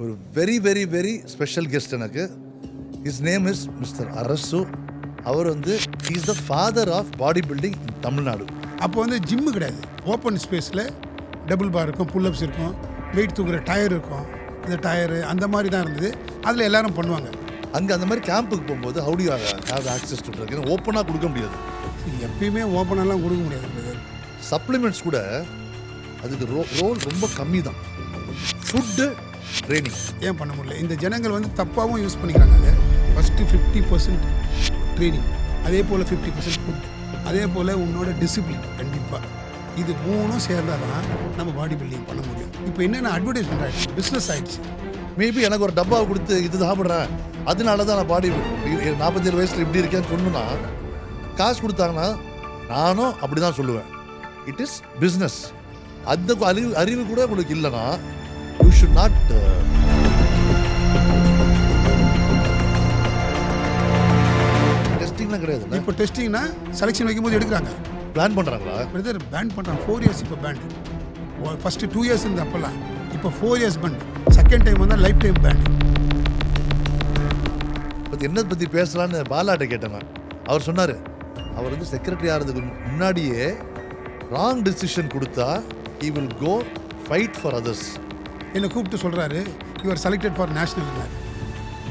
ஒரு very very very special guest எனக்கு. His name is mister Arasu. அவர் வந்து is the father of body building in Tamil Nadu. அப்போ வந்து ஜிம்மு கிடையாது, ஓப்பன் ஸ்பேஸில் டபுள் பார் இருக்கும், புல்லப்ஸ் இருக்கும், வெயிட் தூக்குற டயர் இருக்கும். அந்த டயரு அந்த மாதிரி தான் இருந்தது. அதில் எல்லாரும் பண்ணுவாங்க. அங்கே அந்த மாதிரி கேம்புக்கு போகும்போது how do you have access to drug? ஓப்பனாக கொடுக்க முடியாது, எப்பயுமே ஓப்பனெல்லாம் கொடுக்க முடியாது பிரதர். சப்ளிமெண்ட்ஸ் கூட அதுக்கு ரோல் ரொம்ப கம்மி தான். ஃபுட்டு, ட்ரைனிங் ஏன் பண்ண முடியல? இந்த ஜனங்கள் வந்து தப்பாகவும் யூஸ் பண்ணிக்கிறாங்க. அதை ஃபஸ்ட்டு 50% ட்ரைனிங், அதே போல் 50% ஃபுட், அதே போல் உன்னோட டிசிப்ளின். கண்டிப்பாக இது மூணும் சேர்ந்தால் தான் நம்ம பாடி பில்டிங் பண்ண முடியும். இப்போ என்னென்ன அட்வர்டைஸ்மெண்ட் ஆகிடுச்சு, பிஸ்னஸ் ஆகிடுச்சு. மேபி எனக்கு ஒரு டப்பாவை கொடுத்து இது சாப்பிட்றேன், அதனால தான் நான் பாடி 47 வயசில் இப்படி இருக்கேன்னு சொன்னா காசு கொடுத்தாங்கன்னா நானும் அப்படி தான் சொல்லுவேன். It is business. அந்த அறிவு கூட உங்களுக்கு இல்லைன்னா யூ ஷுட் நாட். டெஸ்டிங்லாம் கிடையாது. இப்போ டெஸ்டிங்னா செலெக்ஷன் வைக்கும்போது எடுக்கிறாங்க, பிளான் பண்ணுறாங்களா? பிரதர் பேன் பண்ணுறாங்க. 4 இயர்ஸ் இப்போ பேண்ட். ஃபஸ்ட்டு 2 இயர்ஸ் இருந்த அப்போல்லாம், இப்போ 4 இயர்ஸ் பேண்ட். செகண்ட் டைம் வந்தால் லைஃப் டைம் பேண்ட். பற்றி என்னதை பற்றி பேசலான்னு பாலாட்ட கேட்டேன் நான். அவர் சொன்னார், அவர் வந்து செக்ரட்டரி ஆகிறதுக்கு முன்னாடியே ராங் டிசிஷன் கொடுத்தா he will go fight for others. என்னை கூப்பிட்டு சொல்கிறாரு, you are selected for national.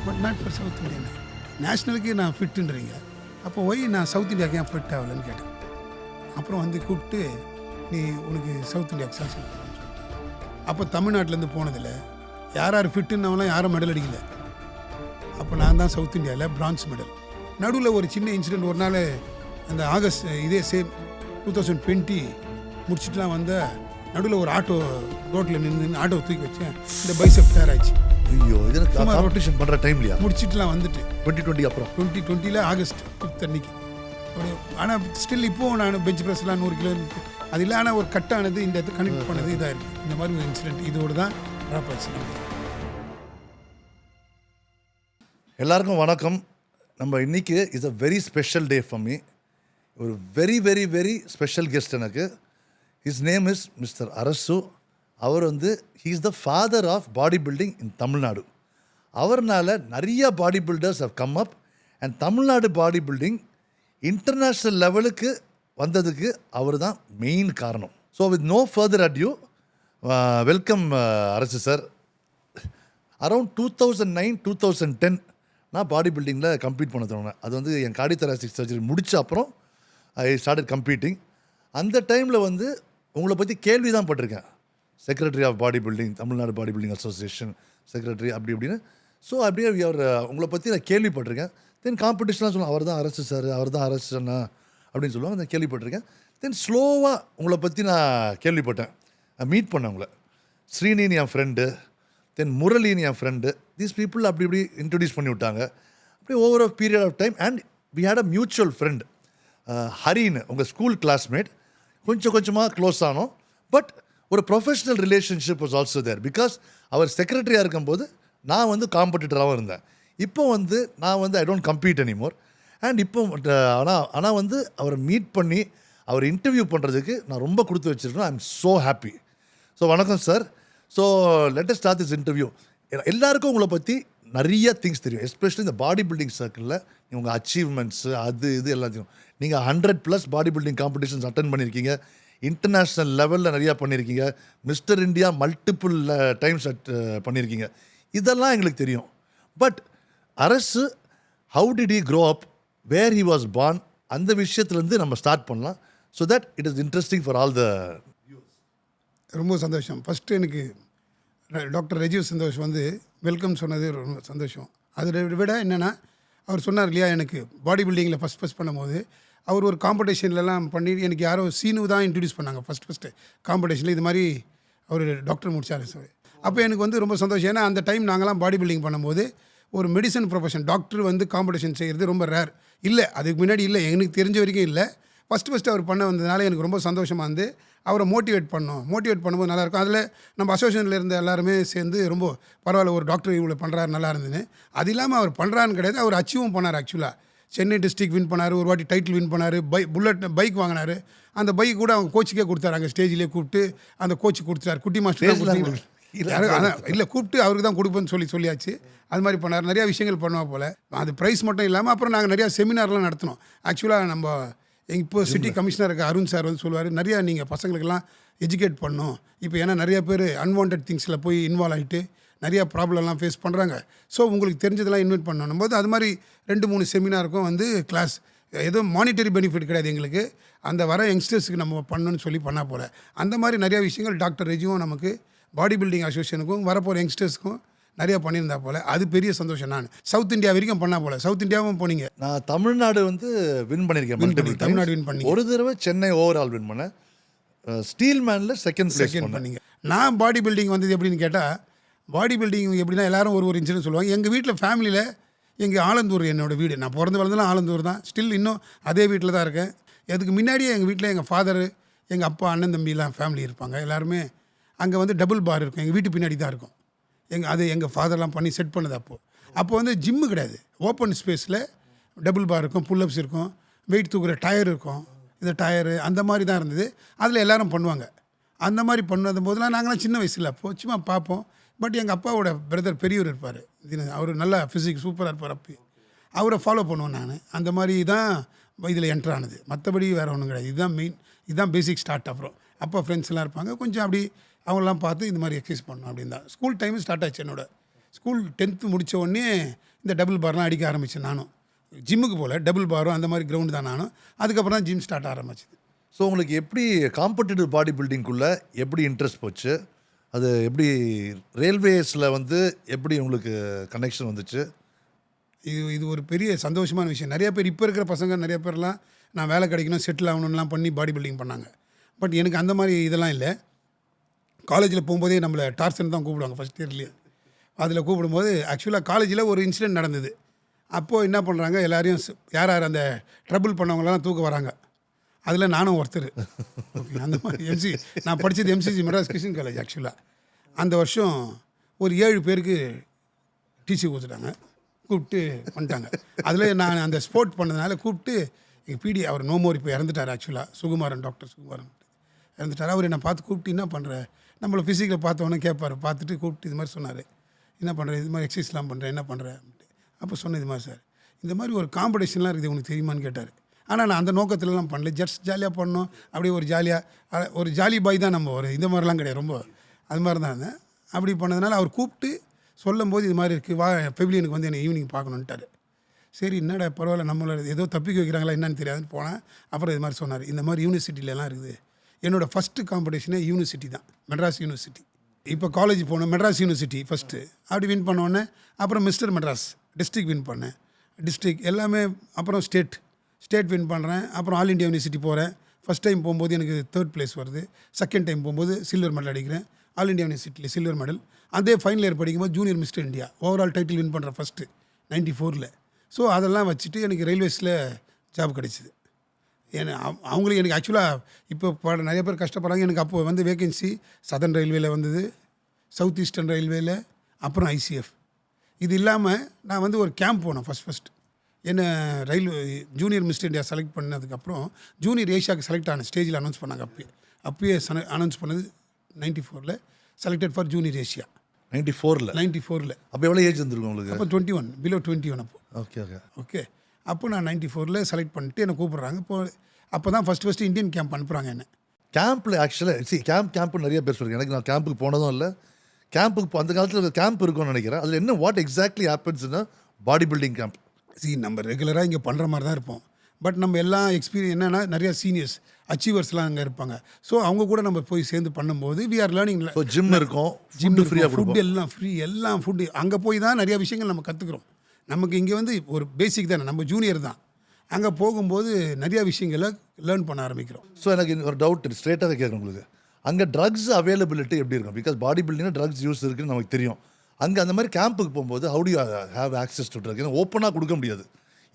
But not for south Indian. நேஷ்னலுக்கு நான் ஃபிட்டுன்றீங்க, அப்போ ஒய் நான் சவுத் இந்தியாவுக்கு ஏன் ஃபிட் ஆகலன்னு கேட்டேன். அப்புறம் வந்து கூப்பிட்டு நீ உனக்கு சவுத் இந்தியாவுக்கு செலக்ஷன் பண்ணுன்னு சொல்லிட்டு, அப்போ தமிழ்நாட்டிலேருந்து போனதில் யார் யார் ஃபிட்டுன்னவங்களாம் யாரும் மெடல் அடிக்கல. அப்போ நான் தான் சவுத் இந்தியாவில் பிரான்ஸ் மெடல். நடுவில் ஒரு சின்ன இன்சிடெண்ட். ஒரு நாள் அந்த ஆகஸ்ட் இதே சேம் 2020 முடிச்சுட்டுலாம் வந்த நடுவில் ஒரு ஆட்டோ ரோட்டில் நின்று ஆட்டோ தூக்கி வச்சேன். இந்த பைசெப் டேர் ஆயிடுச்சு. ஐயோ, இதற்கு காம்படிஷன் பண்ணுற டைம்லையா? முடிச்சுட்டுலாம் வந்துட்டு 2020 அப்புறம் 2020 ஆகஸ்ட் 5 அன்னைக்கு. ஆனால் ஸ்டில் இப்போது நான் பெஞ்ச் ப்ரெஸ்லாம் 100 கிலோ இருக்கு அது இல்லை. ஆனால் ஒரு கட்டானது இந்த இடத்துல கனெக்ட் பண்ணது இதாக இருக்குது. இந்த மாதிரி ஒரு இன்சிடென்ட் இதோடு தான் ட்ராப் ஆச்சு. எல்லாருக்கும் வணக்கம். நம்ம இன்னைக்கு is a very special day for me. ஒரு very very very special guest எனக்கு. His name is mister Arasu. அவர் வந்து he is the father of body building in Tamil Nadu. அவர்னால நிறைய bodybuilders have come up and Tamil Nadu bodybuilding international லெவலுக்கு வந்ததுக்கு அவர் தான் மெயின் காரணம். So with no further adieu, welcome Arasu sir. Around 2009-2010 நான் பாடி பில்டிங்கில் கம்ப்ளீட் பண்ண தோணுனேன். அது வந்து என் கார்டியோதொராசிக் சர்ஜரி முடித்த அப்புறம் ஐ ஸ்டார்டட் கம்ப்ளீட்டிங். அந்த டைமில் வந்து உங்களை பற்றி கேள்வி தான் பட்டிருக்கேன். Secretary of body building, Tamil Nadu bodybuilding association secretary அப்படி இப்படின்னு. ஸோ அப்படியே அவர் உங்களை பற்றி நான் கேள்விப்பட்டிருக்கேன். தென் காம்படிஷன்லாம் சொல்லுவேன், அவர் தான் அரசு சார், அவர் தான் அரசு அண்ணா அப்படின்னு சொல்லுவாங்க. நான் கேள்விப்பட்டிருக்கேன். தென் ஸ்லோவாக உங்களை பற்றி நான் கேள்விப்பட்டேன், மீட் பண்ணேன் உங்களை. ஸ்ரீனின்னு என் ஃப்ரெண்டு, தென் முரளின்னு என் ஃப்ரெண்டு. தீஸ் பீப்புள் அப்படி இப்படி இன்ட்ரடியூஸ் பண்ணி விட்டாங்க. அப்படி over a period of time and we had a mutual friend ஹரின்னு, உங்கள் ஸ்கூல் கிளாஸ்மேட். கொஞ்சம் கொஞ்சமாக க்ளோஸ் ஆனோம். பட் ஒரு professional relationship was also there. Because அவர் செக்ரட்டரியாக இருக்கும்போது நான் வந்து காம்படிட்டராகவும் இருந்தேன். இப்போ வந்து நான் வந்து I don't compete anymore. And இப்போ ஆனால் வந்து அவரை மீட் பண்ணி அவர் இன்டர்வியூ பண்ணுறதுக்கு நான் ரொம்ப கொடுத்து வச்சுருக்கேன். I am so happy. So வணக்கம் சார். So let us start this interview. எல்லாருக்கும் உங்களை பற்றி நிறைய திங்ஸ் தெரியும், எஸ்பெஷலி இந்த பாடி பில்டிங் சர்க்கிளில் உங்கள் அச்சீவ்மெண்ட்ஸ் அது இது எல்லாத்தையும். நீங்கள் 100+ பாடி பில்டிங் காம்படிஷன்ஸ் அட்டன் பண்ணியிருக்கீங்க, இன்டர்நேஷ்னல் லெவலில் நிறையா பண்ணியிருக்கீங்க, மிஸ்டர் இந்தியா மல்டிபிள் டைம்ஸ் பண்ணியிருக்கீங்க. இதெல்லாம் எங்களுக்கு தெரியும். But Arasu, how did he grow up, where he was born, அந்த விஷயத்துலேருந்து நம்ம ஸ்டார்ட் பண்ணலாம். So that it is interesting for all the. ரொம்ப சந்தோஷம். ஃபஸ்ட்டு எனக்கு டாக்டர் ரஜீவ் சந்தோஷ் வந்து வெல்கம் சொன்னது ரொம்ப சந்தோஷம். அதை விட என்னென்னா, அவர் சொன்னார் இல்லையா, எனக்கு பாடி பில்டிங்கில் ஃபஸ்ட் பண்ணும்போது அவர் ஒரு காம்படிஷன்லலாம் பண்ணி எனக்கு யாரோ சீனு தான் இன்ட்ரடியூஸ் பண்ணாங்க ஃபஸ்ட்டு காம்படிஷனில். இது மாதிரி அவர் டாக்டர் முடிச்சார் சார். அப்போ எனக்கு வந்து ரொம்ப சந்தோஷம். ஏன்னா அந்த டைம் நாங்களாம் பாடி பில்டிங் பண்ணும்போது ஒரு மெடிசன் ப்ரொஃபஷன், டாக்டர் வந்து காம்படிஷன் செய்கிறது ரொம்ப ரேர். இல்லை, அதுக்கு முன்னாடி இல்லை, எனக்கு தெரிஞ்ச வரைக்கும் இல்லை. ஃபஸ்ட்டு அவர் பண்ண வந்ததுனால எனக்கு ரொம்ப சந்தோஷமாக இருந்து அவரை மோட்டிவேட் பண்ணும்போது நல்லாயிருக்கும். அதில் நம்ம அசோசியேஷனில் இருந்த எல்லாருமே சேர்ந்து ரொம்ப பரவாயில்ல, ஒரு டாக்டர் இவ்வளோ பண்ணுறாரு, நல்லா இருந்துன்னு. அது இல்லாமல் அவர் பண்ணுறான்னு கிடையாது, அவர் அச்சீவும் பண்ணார். ஆக்சுவலாக சென்னை டிஸ்ட்ரிக்ட் வின் பண்ணார், ஒரு வாட்டி டைட்டில் வின் பண்ணார், புல்லட் பைக் வாங்கினார். அந்த பைக் கூட அவங்க கோச்சுக்கே கொடுத்தாரு. அங்கே ஸ்டேஜிலே கூப்பிட்டு அந்த கோச்சு கொடுத்தாரு. குட்டி மாஸ்டர் இல்லை கூப்பிட்டு அவருக்கு தான் கொடுப்பேன்னு சொல்லியாச்சு. அது மாதிரி பண்ணார். நிறையா விஷயங்கள் பண்ணுவா போல். அது ப்ரைஸ் மட்டும் இல்லாமல் அப்புறம் நாங்கள் நிறையா செமினார்லாம் நடத்தினோம். ஆக்சுவலாக நம்ம இப்போ சிட்டி கமிஷனர் இருக்க அருண் சார் வந்து சொல்லுவார், நிறையா நீங்கள் பசங்களுக்கெல்லாம் எஜுகேட் பண்ணணும். இப்போ ஏன்னா நிறைய பேர் அன்வான்ட் திங்ஸில் போய் இன்வால்வ் ஆகிட்டு நிறையா ப்ராப்ளம்லாம் ஃபேஸ் பண்ணுறாங்க. ஸோ உங்களுக்கு தெரிஞ்சதெல்லாம் இன்வைட் பண்ணணும் போது அது மாதிரி 2-3 செமினாருக்கும் வந்து கிளாஸ் ஏதோ மானிட்டரி பெனிஃபிட் கிடையாது எங்களுக்கு. அந்த வர யங்ஸ்டர்ஸுக்கு நம்ம பண்ணணும்னு சொல்லி பண்ணால் போல் அந்த மாதிரி நிறையா விஷயங்கள் டாக்டர் ரெஜியும் நமக்கு பாடி பில்டிங் அசோசியேஷனுக்கும் வரப்போகிற யங்ஸ்டர்ஸுக்கும் நிறையா பண்ணியிருந்தா போல். அது பெரிய சந்தோஷம். நான் சவுத் இந்தியா வரைக்கும் பண்ணா போல். சவுத் இந்தியாவும் போனீங்க. நான் தமிழ்நாடு வந்து வின் பண்ணியிருக்கேன். தமிழ்நாடு வின் பண்ணி ஒரு தடவை சென்னை ஓவரால் வின் பண்ணேன். ஸ்டீல் மேனில் செகண்ட் பண்ணீங்க. நான் பாடி பில்டிங் வந்தது எப்படின்னு கேட்டால், பாடி பில்டிங் எப்படின்னா எல்லாரும் ஒரு இன்சிடென்ட் சொல்லுவாங்க. எங்கள் வீட்டில் ஃபேமிலியில் எங்கள் ஆலந்தூர் என்னோடய வீடு. நான் பிறந்து வளர்ந்தெல்லாம் ஆலந்தூர் தான். ஸ்டில் இன்னும் அதே வீட்டில் தான் இருக்கேன். அதுக்கு முன்னாடியே எங்கள் வீட்டில் எங்கள் ஃபாதரு, எங்கள் அப்பா, அண்ணன், தம்பிலாம் ஃபேமிலி இருப்பாங்க. எல்லாருமே அங்கே வந்து டபுள் பார் இருக்கும். எங்கள் வீட்டு பின்னாடி தான் இருக்கும். எங்கள் ஃபாதர்லாம் பண்ணி செட் பண்ணது அப்போ வந்து ஜிம்மு கிடையாது. ஓப்பன் ஸ்பேஸில் டபுள் பார் இருக்கும், புல்லப்ஸ் இருக்கும், வெயிட் தூக்குற டயர் இருக்கும். இந்த டயரு அந்த மாதிரி தான் இருந்தது. அதில் எல்லோரும் பண்ணுவாங்க. அந்த மாதிரி பண்ணது போதெல்லாம் நாங்களாம் சின்ன வயசில் அப்போது சும்மா பார்ப்போம். பட் எங்கள் அப்பாவோட பிரதர் பெரியவர் இருப்பார், அவர் நல்லா ஃபிசிக்ஸ் சூப்பராக இருப்பார். அவரை ஃபாலோ பண்ணுவேன் நான். அந்த மாதிரி தான் இதில் என்ட்ரு ஆனது. மற்றபடி வேறு ஒன்றும் கிடையாது. இதுதான் மெயின், இதுதான் பேசிக் ஸ்டார்ட். அப்போ ஃப்ரெண்ட்ஸ்லாம் இருப்பாங்க. கொஞ்சம் அப்படி அவங்களாம் பார்த்து இந்த மாதிரி எக்ஸசைஸ் பண்ணணும் அப்படின்னு தான் ஸ்கூல் டைம் ஸ்டார்ட் ஆச்சு. என்னோடய ஸ்கூல் 10th முடித்த உடனே இந்த டபுள் பார்லாம் அடிக்க ஆரம்பித்தேன். நானும் ஜிம்முக்கு போல், டபுள் பாரும் அந்த மாதிரி கிரவுண்டு தான் நானும். அதுக்கப்புறம் தான் ஜிம் ஸ்டார்ட் ஆரம்பிச்சிது. ஸோ உங்களுக்கு எப்படி காம்படிட்டிவ் பாடி பில்டிங்குள்ளே எப்படி இன்ட்ரெஸ்ட் போச்சு? அது எப்படி ரயில்வேஸில் வந்து எப்படி உங்களுக்கு கனெக்ஷன் வந்துச்சு? இது ஒரு பெரிய சந்தோஷமான விஷயம். நிறைய பேர் இப்போ இருக்கிற பசங்க நிறைய பேர்லாம் நான் வேலை கிடைக்கணும், செட்டில் ஆகணும்லாம் பண்ணி பாடி பில்டிங் பண்ணாங்க. பட் எனக்கு அந்த மாதிரி இதெல்லாம் இல்லை. காலேஜில் போகும்போதே நம்மளை டார்சன் தான் கூப்பிடுவாங்க ஃபஸ்ட் இயர்லேயே. அதில் கூப்பிடும்போது ஆக்சுவலாக காலேஜில் ஒரு இன்சிடென்ட் நடந்தது. அப்போது என்ன பண்ணுறாங்க, எல்லாரையும் யார் யார் அந்த ட்ரபிள் பண்ணவங்களாம் தூக்க வராங்க. அதில் நானும் ஒருத்தர். ஓகே, அந்த மாதிரி நான் படித்தது எம்சிசி மெட்ராஸ் கிறிஸ்டியன் காலேஜ். ஆக்சுவலாக அந்த வருஷம் ஒரு 7 பேருக்கு டிசி கொடுத்துட்டாங்க, கூப்பிட்டு பண்ணிட்டாங்க. அதில் நான் அந்த ஸ்போர்ட் பண்ணதுனால கூப்பிட்டு எங்கள் பிடி அவர் நோமோர் இப்போ இறந்துட்டார். ஆக்சுவலாக சுகுமாரன், டாக்டர் சுகுமாரன் இறந்துட்டார். அவர் என்னை பார்த்து கூப்பிட்டு என்ன பண்ணுற, நம்மளை ஃபிசிக்கலை பார்த்தோன்னே கேட்பார். பார்த்துட்டு கூப்பிட்டு இது மாதிரி சொன்னார், என்ன பண்ணுறேன், இது மாதிரி எக்ஸசைஸ்லாம் பண்ணுறேன், என்ன பண்ணுறேன் அப்படின்ட்டு. அப்போ சொன்னேன், இது மாதிரி சார் இந்த மாதிரி ஒரு காம்படிஷன்லாம் இருக்குது, உனக்கு தெரியுமான்னு கேட்டார். ஆனால் நான் அந்த நோக்கத்துலலாம் பண்ணல, ஜஸ்ட் ஜாலியாக பண்ணோம். அப்படியே ஒரு ஜாலி பாய் தான் நம்ம. இந்த மாதிரிலாம் கிடையாது, ரொம்ப அது மாதிரி தான் இருந்தேன். அப்படி பண்ணதுனால அவர் கூப்பிட்டு சொல்லும்போது இது மாதிரி இருக்குது, வா பெவிலியனுக்கு வந்து என்னை ஈவினிங் பார்க்கணுன்ட்டார். சரி, என்னடா பரவாயில்ல, நம்மளோட ஏதோ தப்பிக்க வைக்கிறாங்களா என்னன்னு தெரியாதுன்னு போனேன். அப்புறம் இது மாதிரி சொன்னார், இந்த மாதிரி யூனிவர்சிட்டிலலாம் இருக்குது. என்னோடய ஃபஸ்ட்டு காம்படிஷனே யூனிவர்சிட்டி தான், மெட்ராஸ் யூனிவர்சிட்டி. இப்போ காலேஜ் போனேன், மெட்ராஸ் யூனிவர்சிட்டி ஃபஸ்ட்டு. அப்படி வின் பண்ணோன்னே அப்புறம் மிஸ்டர் மெட்ராஸ் டிஸ்ட்ரிக்ட் வின் பண்ணேன், டிஸ்ட்ரிக்ட் எல்லாமே. அப்புறம் ஸ்டேட் வின் பண்ணுறேன். அப்புறம் ஆல் இண்டியா யூனிவர்சிட்டி போகிறேன். ஃபஸ்ட் டைம் போகும்போது எனக்கு 3rd place வருது. செகண்ட் டைம் போகும்போது சில்வர் மெடல் அடிக்கிறேன் ஆல் இண்டியா யூனிவர்சிட்டியில், சில்வர் மெடல். அதே ஃபைனல் இயர் படிக்கும்போது junior mister India overall title win பண்ணுறேன் ஃபஸ்ட்டு 94. ஸோ அதெல்லாம் வச்சுட்டு எனக்கு ரயில்வேஸில் ஜாப் கிடச்சிது. அவங்களுக்கு எனக்கு ஆக்சுவலாக இப்போ நிறைய பேர் கஷ்டப்படுறாங்க. எனக்கு அப்போ வந்து வேகன்சி சதர்ன் ரயில்வேல வந்தது, சவுத் ஈஸ்டர்ன் ரயில்வேல, அப்புறம் ஐசிஎஃப். இது இல்லாமல் நான் வந்து ஒரு கேம்ப் போனேன் ஃபஸ்ட். என்ன railway junior mister India select பண்ணதுக்கப்புறம் ஜூனியர் ஏஷியாவுக்கு செலக்ட் ஆன ஸ்டேஜில் அனௌன்ஸ் பண்ணாங்க. அப்பயே அனௌன்ஸ் பண்ணது 94ல் செலக்டட் ஃபார் ஜூனியர் ஏஷியா. 94ல் அப்போ எவ்வளோ ஏஜ் வந்துருக்கும் உங்களுக்கு? அப்போ 21, பிலோ 21 அப்போ. ஓகே. அப்போ நான் 94ல் செலக்ட் பண்ணிட்டு என்னை கூப்பிட்றாங்க. அப்போ தான் ஃபஸ்ட்டு இந்தியன் கேம்ப் அனுப்புகிறாங்க என்ன. கேம்பில் ஆக்சுவலாக கேம்ப்பு நிறைய பேர் சொல்லியிருக்கேன். எனக்கு நான் கேம்புக்கு போனதும் இல்லை. கேம்புக்கு அந்த காலத்தில் கேம்ப் இருக்கும்னு நினைக்கிறேன். அதில் என்ன வாட் எக்ஸாக்ட்லி ஹேப்பன்ஸ்னா பாடி பில்டிங் கேம்ப். நம்ம ரெகுலராக இங்கே பண்ணுற மாதிரி தான் இருப்போம். பட் நம்ம எல்லாம் எக்ஸ்பீரியன்ஸ் என்னென்னா நிறையா சீனியர்ஸ் அச்சீவர்ஸ்லாம் அங்கே இருப்பாங்க. ஸோ அவங்க கூட நம்ம போய் சேர்ந்து பண்ணும்போது வி ஆர் லேர்னிங். ஜிம் இருக்கும், ஃப்ரீயாக ஃபுட் எல்லாம் ஃபுட்டு அங்கே போய் தான் நிறையா விஷயங்கள் நம்ம கற்றுக்குறோம். நமக்கு இங்கே வந்து ஒரு பேசிக் தானே, நம்ம ஜூனியர் தான். அங்கே போகும்போது நிறையா விஷயங்களை லேர்ன் பண்ண ஆரம்பிக்கிறோம். ஸோ எனக்கு ஒரு டவுட் ஸ்ட்ரெயிட்டாக கேட்குறேன் உங்களுக்கு, அங்கே ட்ரக்ஸ் அவைலபிலிட்டி எப்படி இருக்கும்? பிகாஸ் பாடி பில்டிங்னா ட்ரக்ஸ் யூஸ் இருக்குன்னு நமக்கு தெரியும். அங்கே அந்த மாதிரி கேம்புக்கு போகும்போது how do you have access to drug? ஏன்னா ஓப்பனாக கொடுக்க முடியாது.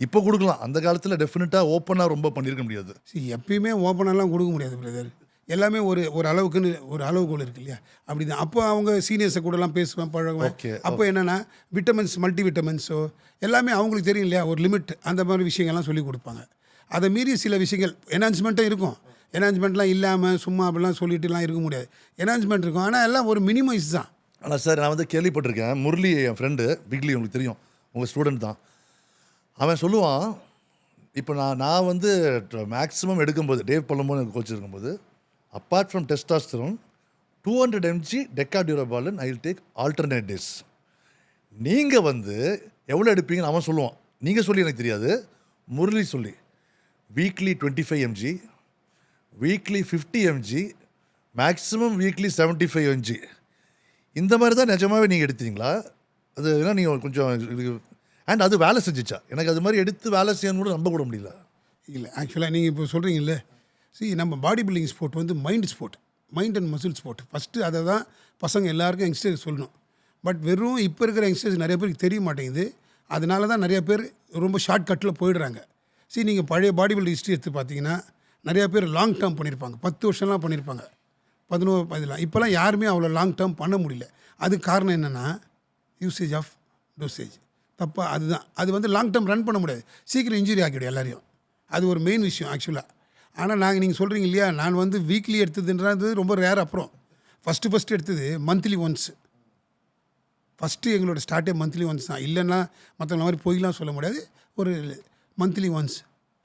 இப்போ கொடுக்கலாம், அந்த காலத்தில் டெஃபினட்டாக ஓப்பனாக ரொம்ப பண்ணியிருக்க முடியாது. எப்பயுமே ஓப்பனெல்லாம் கொடுக்க முடியாது பிரதர். எல்லாமே ஒரு அளவுக்குன்னு ஒரு அளவுகோல் இருக்கு இல்லையா, அப்படி தான். அப்போ அவங்க சீனியர்ஸை கூடலாம் பேசுவேன், பழகுவேன். அப்போ என்னென்னா விட்டமின்ஸ், மல்டி விட்டமின்ஸோ எல்லாமே அவங்களுக்கு தெரியும் இல்லையா, ஒரு லிமிட், அந்த மாதிரி விஷயங்கள்லாம் சொல்லி கொடுப்பாங்க. அதை மீறி சில விஷயங்கள் என்ஹான்ஸ்மெண்ட்டும் இருக்கும். என்ஹான்ஸ்மெண்ட்லாம் இல்லாமல் சும்மா அப்படிலாம் சொல்லிட்டுலாம் இருக்க முடியாது. என்ஹான்ஸ்மெண்ட் இருக்கும், ஆனால் எல்லாம் ஒரு மினிமைஸ் தான். ஆனால் சார் நான் வந்து கேள்விப்பட்டிருக்கேன், முரளி என் ஃப்ரெண்டு பிக்லி, உங்களுக்கு தெரியும், உங்கள் ஸ்டூடெண்ட் தான். அவன் சொல்லுவான், இப்போ நான் வந்து மேக்ஸிமம் எடுக்கும்போது டேவ் பல்லம்போது எனக்கு கோச் இருக்கும்போது, apart from testosterone 200 mg Deca Durabolin I will take alternate days. நீங்கள் வந்து எவ்வளோ எடுப்பீங்கன்னு அவன் சொல்லுவான். நீங்கள் சொல்லி எனக்கு தெரியாது, முரளி சொல்லி weekly 25 mg, weekly 50 mg, maximum weekly 75 mg. இந்த மாதிரி தான் நிஜமாகவே நீங்கள் எடுத்தீங்களா? அது ஏன்னா நீங்கள் கொஞ்சம் அண்ட் அது வேலை செஞ்சிச்சா? எனக்கு அது மாதிரி எடுத்து வேலை செய்யணும்னு கூட நம்ப கூட முடியல. இல்லை ஆக்சுவலாக நீங்கள் இப்போ சொல்கிறீங்கல்ல, நம்ம பாடி பில்டிங் ஸ்போர்ட் வந்து mind sport, mind and muscle sport. First அதை தான் பசங்க எல்லாருக்கும் யங்ஸ்டர்ஸ் சொல்லணும். பட் வெறும் இப்போ இருக்கிற யங்ஸ்டர்ஸ் நிறைய பேருக்கு தெரிய மாட்டேங்குது. அதனால தான் நிறைய பேர் ரொம்ப ஷார்ட் கட்டில் போயிடுறாங்க. நீங்கள் பழைய பாடி பில்டிங் ஹிஸ்ட்ரி எடுத்து பார்த்தீங்கன்னா நிறையா பேர் லாங் டேர்ம் பண்ணியிருப்பாங்க, 10 வருஷம்லாம் பண்ணியிருப்பாங்க, 11 இப்போலாம் யாருமே அவ்வளோ லாங் டேர்ம் பண்ண முடியல. அதுக்கு காரணம் என்னென்னா யூசேஜ் ஆஃப் டோசேஜ் தப்பா. அதுதான் அது வந்து லாங் டேர்ம் ரன் பண்ண முடியாது, சீக்கிரம் இன்ஜுரி ஆகிடும் எல்லாரையும். அது ஒரு மெயின் விஷயம் ஆக்சுவலாக. ஆனால் நீங்கள் சொல்கிறீங்க இல்லையா, நான் வந்து வீக்லி எடுத்ததுன்றது ரொம்ப ரேர். அப்புறம் ஃபஸ்ட்டு எடுத்தது மந்த்லி ஒன்ஸ். ஃபஸ்ட்டு எங்களோட ஸ்டார்ட்டே மந்த்லி ஒன்ஸ் தான். இல்லைன்னா மற்றவங்க மாதிரி போய்லாம் சொல்ல முடியாது, ஒரு மந்த்லி ஒன்ஸ்.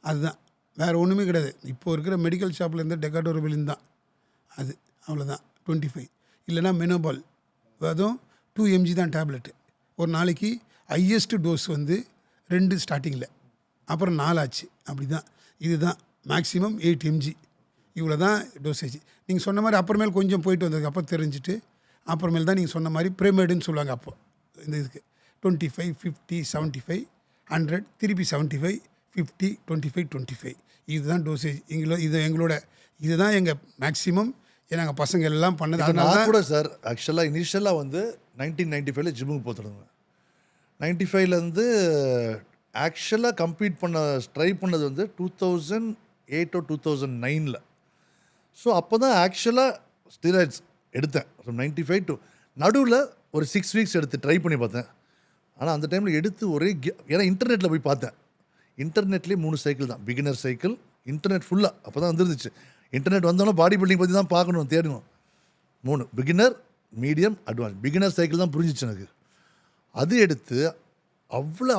அதுதான், வேறு ஒன்றுமே கிடையாது. இப்போ இருக்கிற மெடிக்கல் ஷாப்பில் இருந்து டெக்காடோரபிளின் தான் அது, அவ்வளோதான். 25 இல்லைனா மெனோபால், அதுவும் 2 mg தான் டேப்லெட்டு. ஒரு நாளைக்கு ஹையஸ்ட்டு டோஸ் வந்து 2 ஸ்டார்டிங்கில், அப்புறம் 4 ஆச்சு. அப்படி தான். இதுதான் மேக்ஸிமம் 8 mg. இவ்வளோ தான் டோசேஜ். நீங்கள் சொன்ன மாதிரி அப்புறமேல் கொஞ்சம் போயிட்டு வந்ததுக்கு அப்புறம் தெரிஞ்சுட்டு அப்புறமேல் தான் நீங்கள் சொன்ன மாதிரி பிரேமேடுன்னு சொல்லுவாங்க. அப்போ இந்த இதுக்கு 25, 50, 75, 100, திருப்பி 75, 50, 25, 25. இதுதான் டோசேஜ். இதுதான் எங்கள் மேக்ஸிமம். நாங்கள் பசங்க எல்லாம் பண்ணது. அதனால கூட சார் ஆக்சுவலாக இனிஷியலாக வந்து 1995 ஜிம்முக்கு போத்துடுங்க. 95லேருந்து ஆக்சுவலாக கம்ப்ளீட் ட்ரை பண்ணது வந்து 2008 or 2009. ஸோ அப்போ தான் ஆக்சுவலாக ஸ்டீராய்ட்ஸ் எடுத்தேன். ஃப்ரம் 95 to நடுவில் ஒரு 6 வீக்ஸ் எடுத்து ட்ரை பண்ணி பார்த்தேன். ஆனால் அந்த டைமில் எடுத்து ஒரே ஏன்னா இன்டர்நெட்டில் போய் பார்த்தேன். இன்டர்நெட்லேயே 3 சைக்கிள் தான், பிகினர் சைக்கிள், இன்டர்நெட் ஃபுல்லாக அப்போ தான் வந்துருந்துச்சு. இன்டர்நெட் வந்தாலும் பாடி பில்டிங் பற்றி தான் பார்க்கணும், தேடணும். 3 beginner, medium, advance. Beginner cycle தான் புரிஞ்சிச்சு எனக்கு. அது எடுத்து அவ்வளோ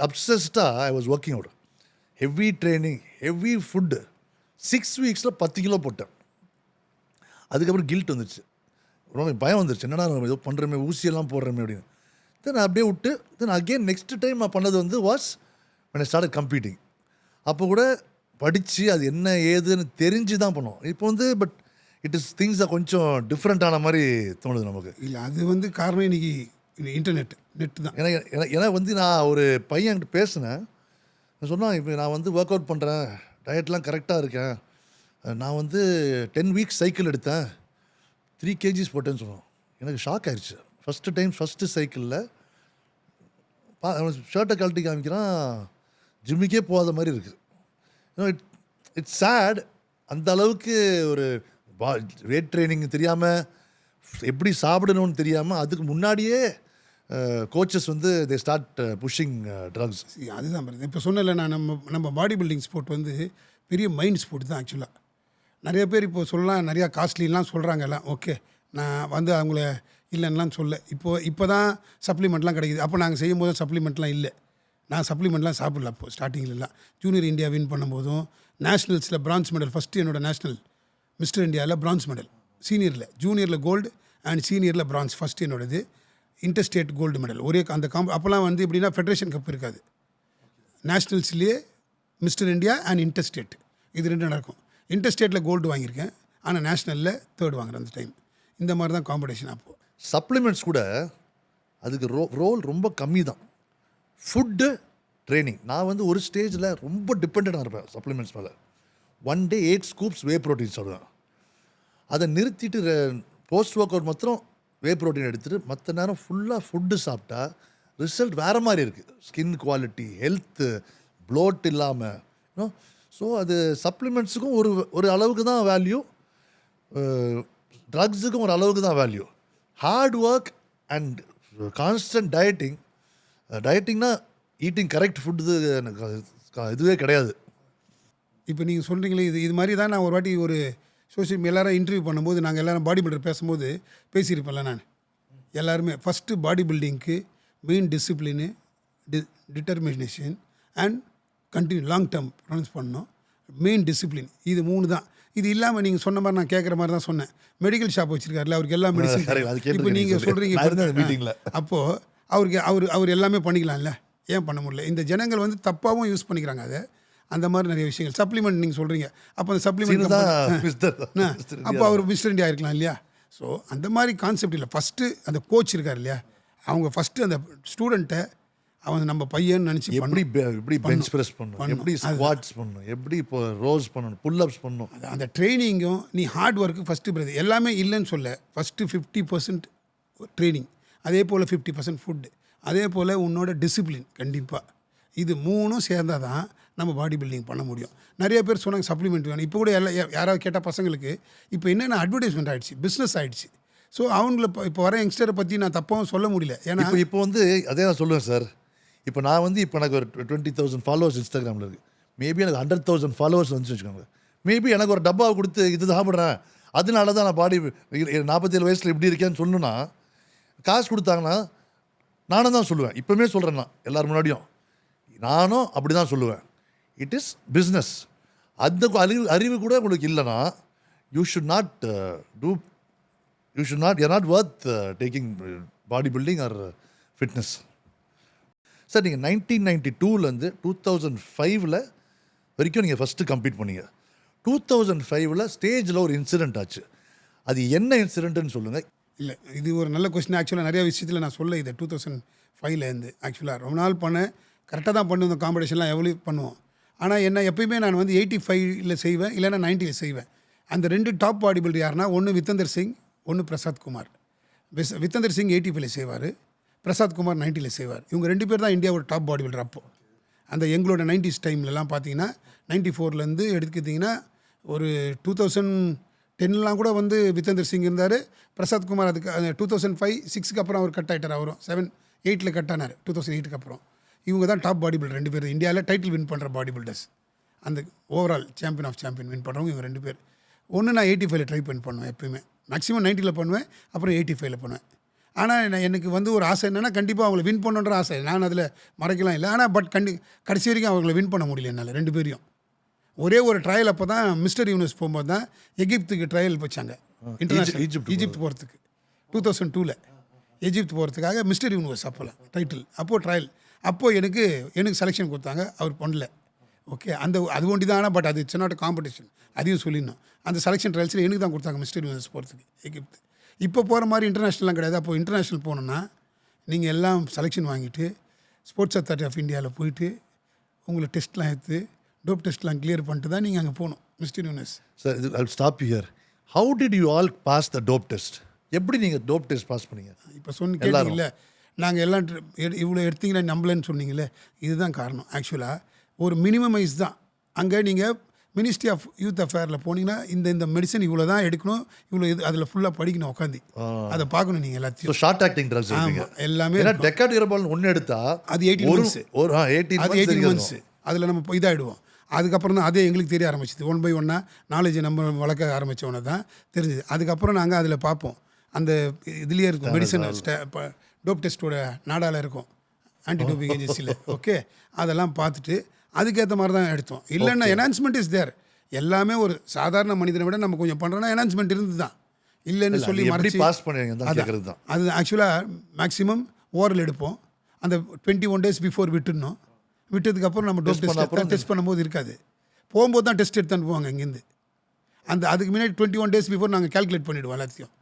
அப்சஸ்டாக I was working out. Heavy training, heavy food. 6 வீக்ஸில் 10 கிலோ போட்டேன். அதுக்கப்புறம் கில்ட் வந்துச்சு, ரொம்ப பயம் வந்துருச்சு. என்னடா நம்ம ஏதோ பண்ணுறமே, ஊசியெல்லாம் போடுறோமே அப்படின்னு. தென் அப்படியே விட்டு தென் அகெயின் நெக்ஸ்ட் டைம் நான் பண்ணது வந்து was when I started competing. அப்போ கூட படித்து அது என்ன ஏதுன்னு தெரிஞ்சு தான் பண்ணோம். இப்போ வந்து பட் இட் இஸ் திங்ஸ் கொஞ்சம் டிஃப்ரெண்ட்டான மாதிரி தோணுது நமக்கு. இல்லை அது வந்து காரணம் இன்றைக்கி நெட்டு தான். ஏன்னா வந்து நான் ஒரு பையன்கிட்ட பேசினேன். சொன்னால் இப்போ நான் வந்து ஒர்க் அவுட் பண்ணுறேன், டயட்லாம் கரெக்டாக இருக்கேன், நான் வந்து 10 வீக்ஸ் சைக்கிள் எடுத்தேன், 3 kgs போட்டேன்னு சொன்னோம். எனக்கு ஷாக் ஆயிடுச்சு. ஃபஸ்ட்டு சைக்கிளில் ஷர்ட்டை கழட்டி காமிக்கிறான், ஜிம்முக்கே போகாத மாதிரி இருக்குது. It's chat. அந்த அளவுக்கு ஒரு வெயிட் ட்ரைனிங் தெரியாமல், எப்படி சாப்பிடணும்னு தெரியாமல், அதுக்கு முன்னாடியே கோச்சஸ் வந்து தே ஸ்டார்ட் புஷிங் ட்ரக்ஸ். அதுதான் பாருங்க, இப்போ சொன்னல நான் நம்ம பாடி பில்டிங் ஸ்போர்ட் வந்து பெரிய மைண்ட் ஸ்போர்ட் தான் ஆக்சுவலாக. நிறைய பேர் இப்போ சொல்லலாம், நிறையா காஸ்ட்லிலாம் சொல்கிறாங்க எல்லாம். ஓகே, நான் வந்து அவங்கள இல்லைன்னெலாம் சொல்ல. இப்போ தான் சப்ளிமெண்ட்லாம் கிடைக்குது. அப்போ நாங்கள் செய்யும் போதும் சப்ளிமெண்ட்லாம் இல்லை. நான் சப்ளிமெண்ட்லாம் சாப்பிடல அப்போது ஸ்டார்டிங்லலாம். ஜூனியர் இந்தியா வின் பண்ணும்போதும் நேஷ்னல்ஸில் பிரான்ஸ் மெடல், ஃபஸ்ட்டு என்னோடய நேஷ்னல் மிஸ்டர் இந்தியாவில் பிரான்ஸ் மெடல், சீனியரில், ஜூனியரில் கோல்டு அண்ட் சீனியரில் பிரான்ஸ், ஃபஸ்ட்டு என்னோடது. இன்டர்ஸ்டேட் கோல்டு மெடல் ஒரே அந்த அப்போல்லாம் வந்து எப்படின்னா ஃபெடரேஷன் கப் இருக்காது, நேஷ்னல்ஸ்லேயே மிஸ்டர் இந்தியா அண்ட் இன்டர்ஸ்டேட் இது 2 நடக்கும். இன்டர்ஸ்டேட்டில் கோல்டு வாங்கியிருக்கேன், ஆனால் நேஷ்னலில் 3rd வாங்குறேன் அந்த டைம். இந்த மாதிரி தான் காம்படிஷன். அப்போது சப்ளிமெண்ட்ஸ் கூட அதுக்கு ரோல் ரொம்ப கம்மி தான். Food, training. நான் வந்து ஒரு ஸ்டேஜில் ரொம்ப டிபெண்ட்டாக இருப்பேன் சப்ளிமெண்ட்ஸ் மேலே. 1 day 8 scoops வே ப்ரோட்டீன் சாப்பிடுவேன். அதை நிறுத்திட்டு போஸ்ட் ஒர்க் அவுட் மாத்திரம் வே ப்ரோட்டீன் எடுத்துகிட்டு மற்ற நேரம் ஃபுல்லாக ஃபுட்டு சாப்பிட்டா ரிசல்ட் வேறு மாதிரி இருக்குது. ஸ்கின் குவாலிட்டி, ஹெல்த்து, ப்ளோட் இல்லாமல். ஸோ அது சப்ளிமெண்ட்ஸுக்கும் ஒரு அளவுக்கு தான் வேல்யூ, ட்ரக்ஸுக்கும் ஒரு அளவுக்கு தான் value. Hard work and constant டயட்டிங்னா ஈட்டிங் கரெக்ட் ஃபுட்டு இதுவே கிடையாது. இப்போ நீங்கள் சொல்கிறீங்களே, இது மாதிரி தான் நான் ஒரு வாட்டி ஒரு சோஷியல் எல்லாரும் இன்டர்வியூ பண்ணும்போது நாங்கள் எல்லோரும் பாடி பில்டர் பேசும்போது பேசியிருப்பேன்ல நான். எல்லாருமே ஃபஸ்ட்டு பாடி பில்டிங்க்கு main discipline determination and continue long term pronounce பண்ணணும். மெயின் டிசிப்ளின் இது 3 தான். இது இல்லாமல் நீங்கள் சொன்ன மாதிரி நான் கேட்குற மாதிரி தான் சொன்னேன். மெடிக்கல் ஷாப் வச்சுருக்காருல, அவருக்கு எல்லா மெடிசன். இப்போ நீங்கள் சொல்கிறீங்க மீட்டிங்கில் அப்போது அவர் எல்லாமே பண்ணிக்கலாம்ல, ஏன் பண்ண முடியல? இந்த ஜனங்கள் வந்து தப்பாகவும் யூஸ் பண்ணிக்கிறாங்க அதை. அந்த மாதிரி நிறைய விஷயங்கள். சப்ளிமெண்ட் நீங்கள் சொல்கிறீங்க, அப்போ அந்த சப்ளிமெண்ட் அப்போ அவர் மிஸ்டர் இண்டியா இருக்கலாம் இல்லையா? ஸோ அந்த மாதிரி கான்செப்ட் இல்லை. ஃபஸ்ட்டு அந்த கோச் இருக்கார் இல்லையா, அவங்க ஃபஸ்ட்டு அந்த ஸ்டூடெண்ட்டை அவன் நம்ம பையன் நினச்சி எப்படி பெஞ்ச் ப்ரெஸ் பண்ணணும், எப்படி ஸ்குவாட்ஸ் பண்ணணும், எப்படி இப்போ ரோஸ் பண்ணணும், புல் அப்ஸ் பண்ணணும், அந்த ட்ரைனிங்கும் நீ ஹார்ட் ஒர்க்கு ஃபஸ்ட்டு பிரதர் எல்லாமே இல்லைன்னு சொல்ல. ஃபஸ்ட்டு 50% ட்ரைனிங், அதே போல் 50% ஃபுட்டு, அதே போல் உன்னோட டிசிப்ளின். கண்டிப்பாக இது 3ம் சேர்ந்தால் தான் நம்ம பாடி பில்டிங் பண்ண முடியும். நிறைய பேர் சொன்னாங்க சப்ளிமெண்ட் வேணும். இப்போ கூட யாராவது கேட்டால் பசங்களுக்கு இப்போ என்னென்ன அட்வர்டைஸ்மெண்ட் ஆகிடுச்சு, பிஸ்னஸ் ஆகிடுச்சு. ஸோ அவங்கள இப்போ வர யங்ஸ்டரை பற்றி நான் தப்பாகவும் சொல்ல முடியல. ஏன்னா இப்போ வந்து அதே நான் சொல்லுவேன் சார். இப்போ நான் வந்து இப்போ எனக்கு ஒரு 20,000 ஃபாலோவர்ஸ் இன்ஸ்டாகிராமில் இருக்குது. மேபி எனக்கு 100,000 ஃபாலோவர்ஸ் வந்துச்சு வச்சுக்கோங்க. மேபி எனக்கு ஒரு டப்பாவை கொடுத்து இது சாப்பிட்றேன், அதனால தான் நான் பாடி 47 வயசில் இப்படி இருக்கேன்னு சொல்லணுன்னா காசு கொடுத்தாங்கன்னா நானும் தான் சொல்லுவேன். இப்போவுமே சொல்கிறேன், நான் எல்லோரும் முன்னாடியும் நானும் அப்படி தான் சொல்லுவேன். It is business. அந்த அறிவு கூட உங்களுக்கு இல்லைன்னா you should not you are not worth taking body building or fitness. Sir நீங்கள் 1992லேருந்து 2005 வரைக்கும் நீங்கள் ஃபஸ்ட்டு கம்ப்ளீட் பண்ணீங்க. 2005 ஸ்டேஜில் ஒரு இன்சிடெண்ட் ஆச்சு. அது என்ன இன்சிடென்ட்னு சொல்லுங்கள். இல்லை, இது ஒரு நல்ல கொஸ்டின். ஆக்சுவலாக நிறைய விஷயத்தில் நான் சொல்ல இதை 2005லேருந்து ஆக்சுவலாக ரொம்ப நாள் பண்ணேன். கரெக்டாக தான் பண்ணுவோம், காம்படிஷன்லாம் எவ்வளோ பண்ணுவோம். ஆனால் என்ன எப்பயுமே நான் வந்து 85 செய்வேன், இல்லைன்னா 90 செய்வேன். அந்த 2 டாப் பாடி பில்டர் யாருன்னா, ஒன்று வித்தந்தர் சிங், ஒன்று பிரசாத் குமார். வித்தந்தர் சிங் 85 செய்வார், பிரசாத் குமார் 90 செய்வார். இவங்க 2 பேர் தான் இந்தியாவோட டாப் பாடி பில்டர். அப்போது அந்த எங்களோட 90s டைம்லலாம் பார்த்தீங்கன்னா 94லேருந்து எடுத்துக்கிட்டிங்கன்னா ஒரு 2010லாம் கூட வந்து வித்தந்தர் சிங் இருந்தார். பிரசாத் குமார் அதுக்கு 2005-6க்கு அப்புறம் அவர் கட் ஆகிட்டார். அவரும் 7-8 கட் ஆனார் 2008க்கு அப்புறம். இவங்க தான் டாப் பாடி பில்டர் 2 பேர். இந்தியாவில் டைட்டில் வின் பண்ணுற பாடி பில்டர்ஸ், அந்த overall champion of champion win பண்ணுறவங்க இவங்க 2 பேர். ஒன்று நான் 85 ட்ரை பண்ணுவேன் எப்பயுமே, மேக்ஸிமம் 90 பண்ணுவேன், அப்புறம் 85 பண்ணுவேன். ஆனால் எனக்கு வந்து ஒரு ஆசை என்னென்னா, கண்டிப்பாக அவங்கள வின் பண்ணுன்ற ஆசை. நான் அதில் மறைக்கலாம் இல்லை. ஆனால் கடைசி வரைக்கும் அவங்கள வின் பண்ண முடியல என்னால் 2 பேரையும். ஒரே ஒரு ட்ரையல் அப்போ தான் மிஸ்டர் யூனிவர்ஸ் போகும்போது தான் எகிப்துக்கு ட்ரையல் வச்சாங்க. இன்டர்நேஷனல் ஈஜிப்ட் போகிறதுக்கு 2002 எஜிப்த் போகிறதுக்காக மிஸ்டர் யூனிவர்ஸ் அப்போலாம் டைட்டில். அப்போது ட்ரையல், அப்போது எனக்கு செலெக்ஷன் கொடுத்தாங்க. அவர் பண்ணல. ஓகே, அது ஒண்டி தான். பட் அது இட்ஸ் நாட் காம்படிஷன், அதையும் சொல்லிடணும். அந்த செலெக்ஷன் ட்ரையல்ஸில் எனக்கு தான் கொடுத்தாங்க மிஸ்டர் யூனிவர்ஸ் போகிறதுக்கு எகிப்து. இப்போ போகிற மாதிரி இன்டர்நேஷ்னல்லாம் கிடையாது. அப்போது இன்டர்நேஷ்னல் போகணுன்னா நீங்கள் எல்லாம் செலெக்ஷன் வாங்கிட்டு ஸ்போர்ட்ஸ் அத்தாரிட்டி ஆஃப் இந்தியாவில் போயிட்டு உங்களை டெஸ்ட்லாம் எடுத்து டோப் டெஸ்ட்லாம் கிளியர் பண்ணிட்டு தான் நீங்கள் அங்கே போகணும் mister universe. Sir I will stop you here. How did you all pass the dope test? எப்படி நீங்கள் டோப் டெஸ்ட் பாஸ் பண்ணீங்க? இப்போ கேட்டீங்கல்ல, நாங்கள் எல்லாம் இவ்வளோ எடுத்தீங்கன்னா நம்பலன்னு சொன்னீங்களே, இதுதான் காரணம். ஆக்சுவலாக ஒரு மினிமமைஸ் தான். அங்கே நீங்கள் மினிஸ்ட்ரி ஆஃப் யூத் அஃபேரில் போனீங்கன்னா இந்த மெடிசன் இவ்வளோ தான் எடுக்கணும், இவ்வளோ இது அதில் ஃபுல்லாக படிக்கணும், உட்காந்து அதை பார்க்கணும் நீங்கள் எல்லாத்தையும். ஷார்ட் ஆக்டிங் ட்ரக்ஸ் எல்லாமே. டெக்காடிரபால் ஒன்று எடுத்தா அது 18 months அதில் நம்ம இதாகிடுவோம். அதுக்கப்புறம் தான் அதே எங்களுக்கு தெரிய ஆரம்பிச்சிது. 1 by 1 நாலேஜ் நம்ம வளர்க்க ஆரம்பித்தவொன்னே தான் தெரிஞ்சுது. அதுக்கப்புறம் நாங்கள் அதில் பார்ப்போம், அந்த இதுலேயே இருக்கும் மெடிசன் டோப் டெஸ்ட்டோட நாடாவில் இருக்கும், ஆன்டி டோப்பிங் ஏஜென்சியில். ஓகே, அதெல்லாம் பார்த்துட்டு அதுக்கேற்ற மாதிரி தான் எடுத்தோம். இல்லைன்னா என்ஹான்ஸ்மெண்ட் இஸ் தேர். எல்லாமே ஒரு சாதாரண மனிதனை விட நம்ம கொஞ்சம் பண்ணுறோன்னா என்ஹான்ஸ்மெண்ட் இருந்து தான். இல்லைன்னு சொல்லி மறைச்சி பாஸ் பண்ணுவீங்க. அது ஆக்சுவலாக மேக்ஸிமம் ஓரல் எடுப்போம். அந்த 21 days பிஃபோர் விட்டுடணும். விட்டதுக்கப்புறம் நம்ம டோப் டெஸ்ட் பண்ணும்போது இருக்காது. போகும்போது தான் டெஸ்ட் எடுத்து அனுப்புவாங்க இங்கேருந்து. அதுக்கு முன்னாடி 21 days பிஃபோர் நாங்கள் கால்குலேட் பண்ணிவிடுவோம் எல்லாத்தையும்.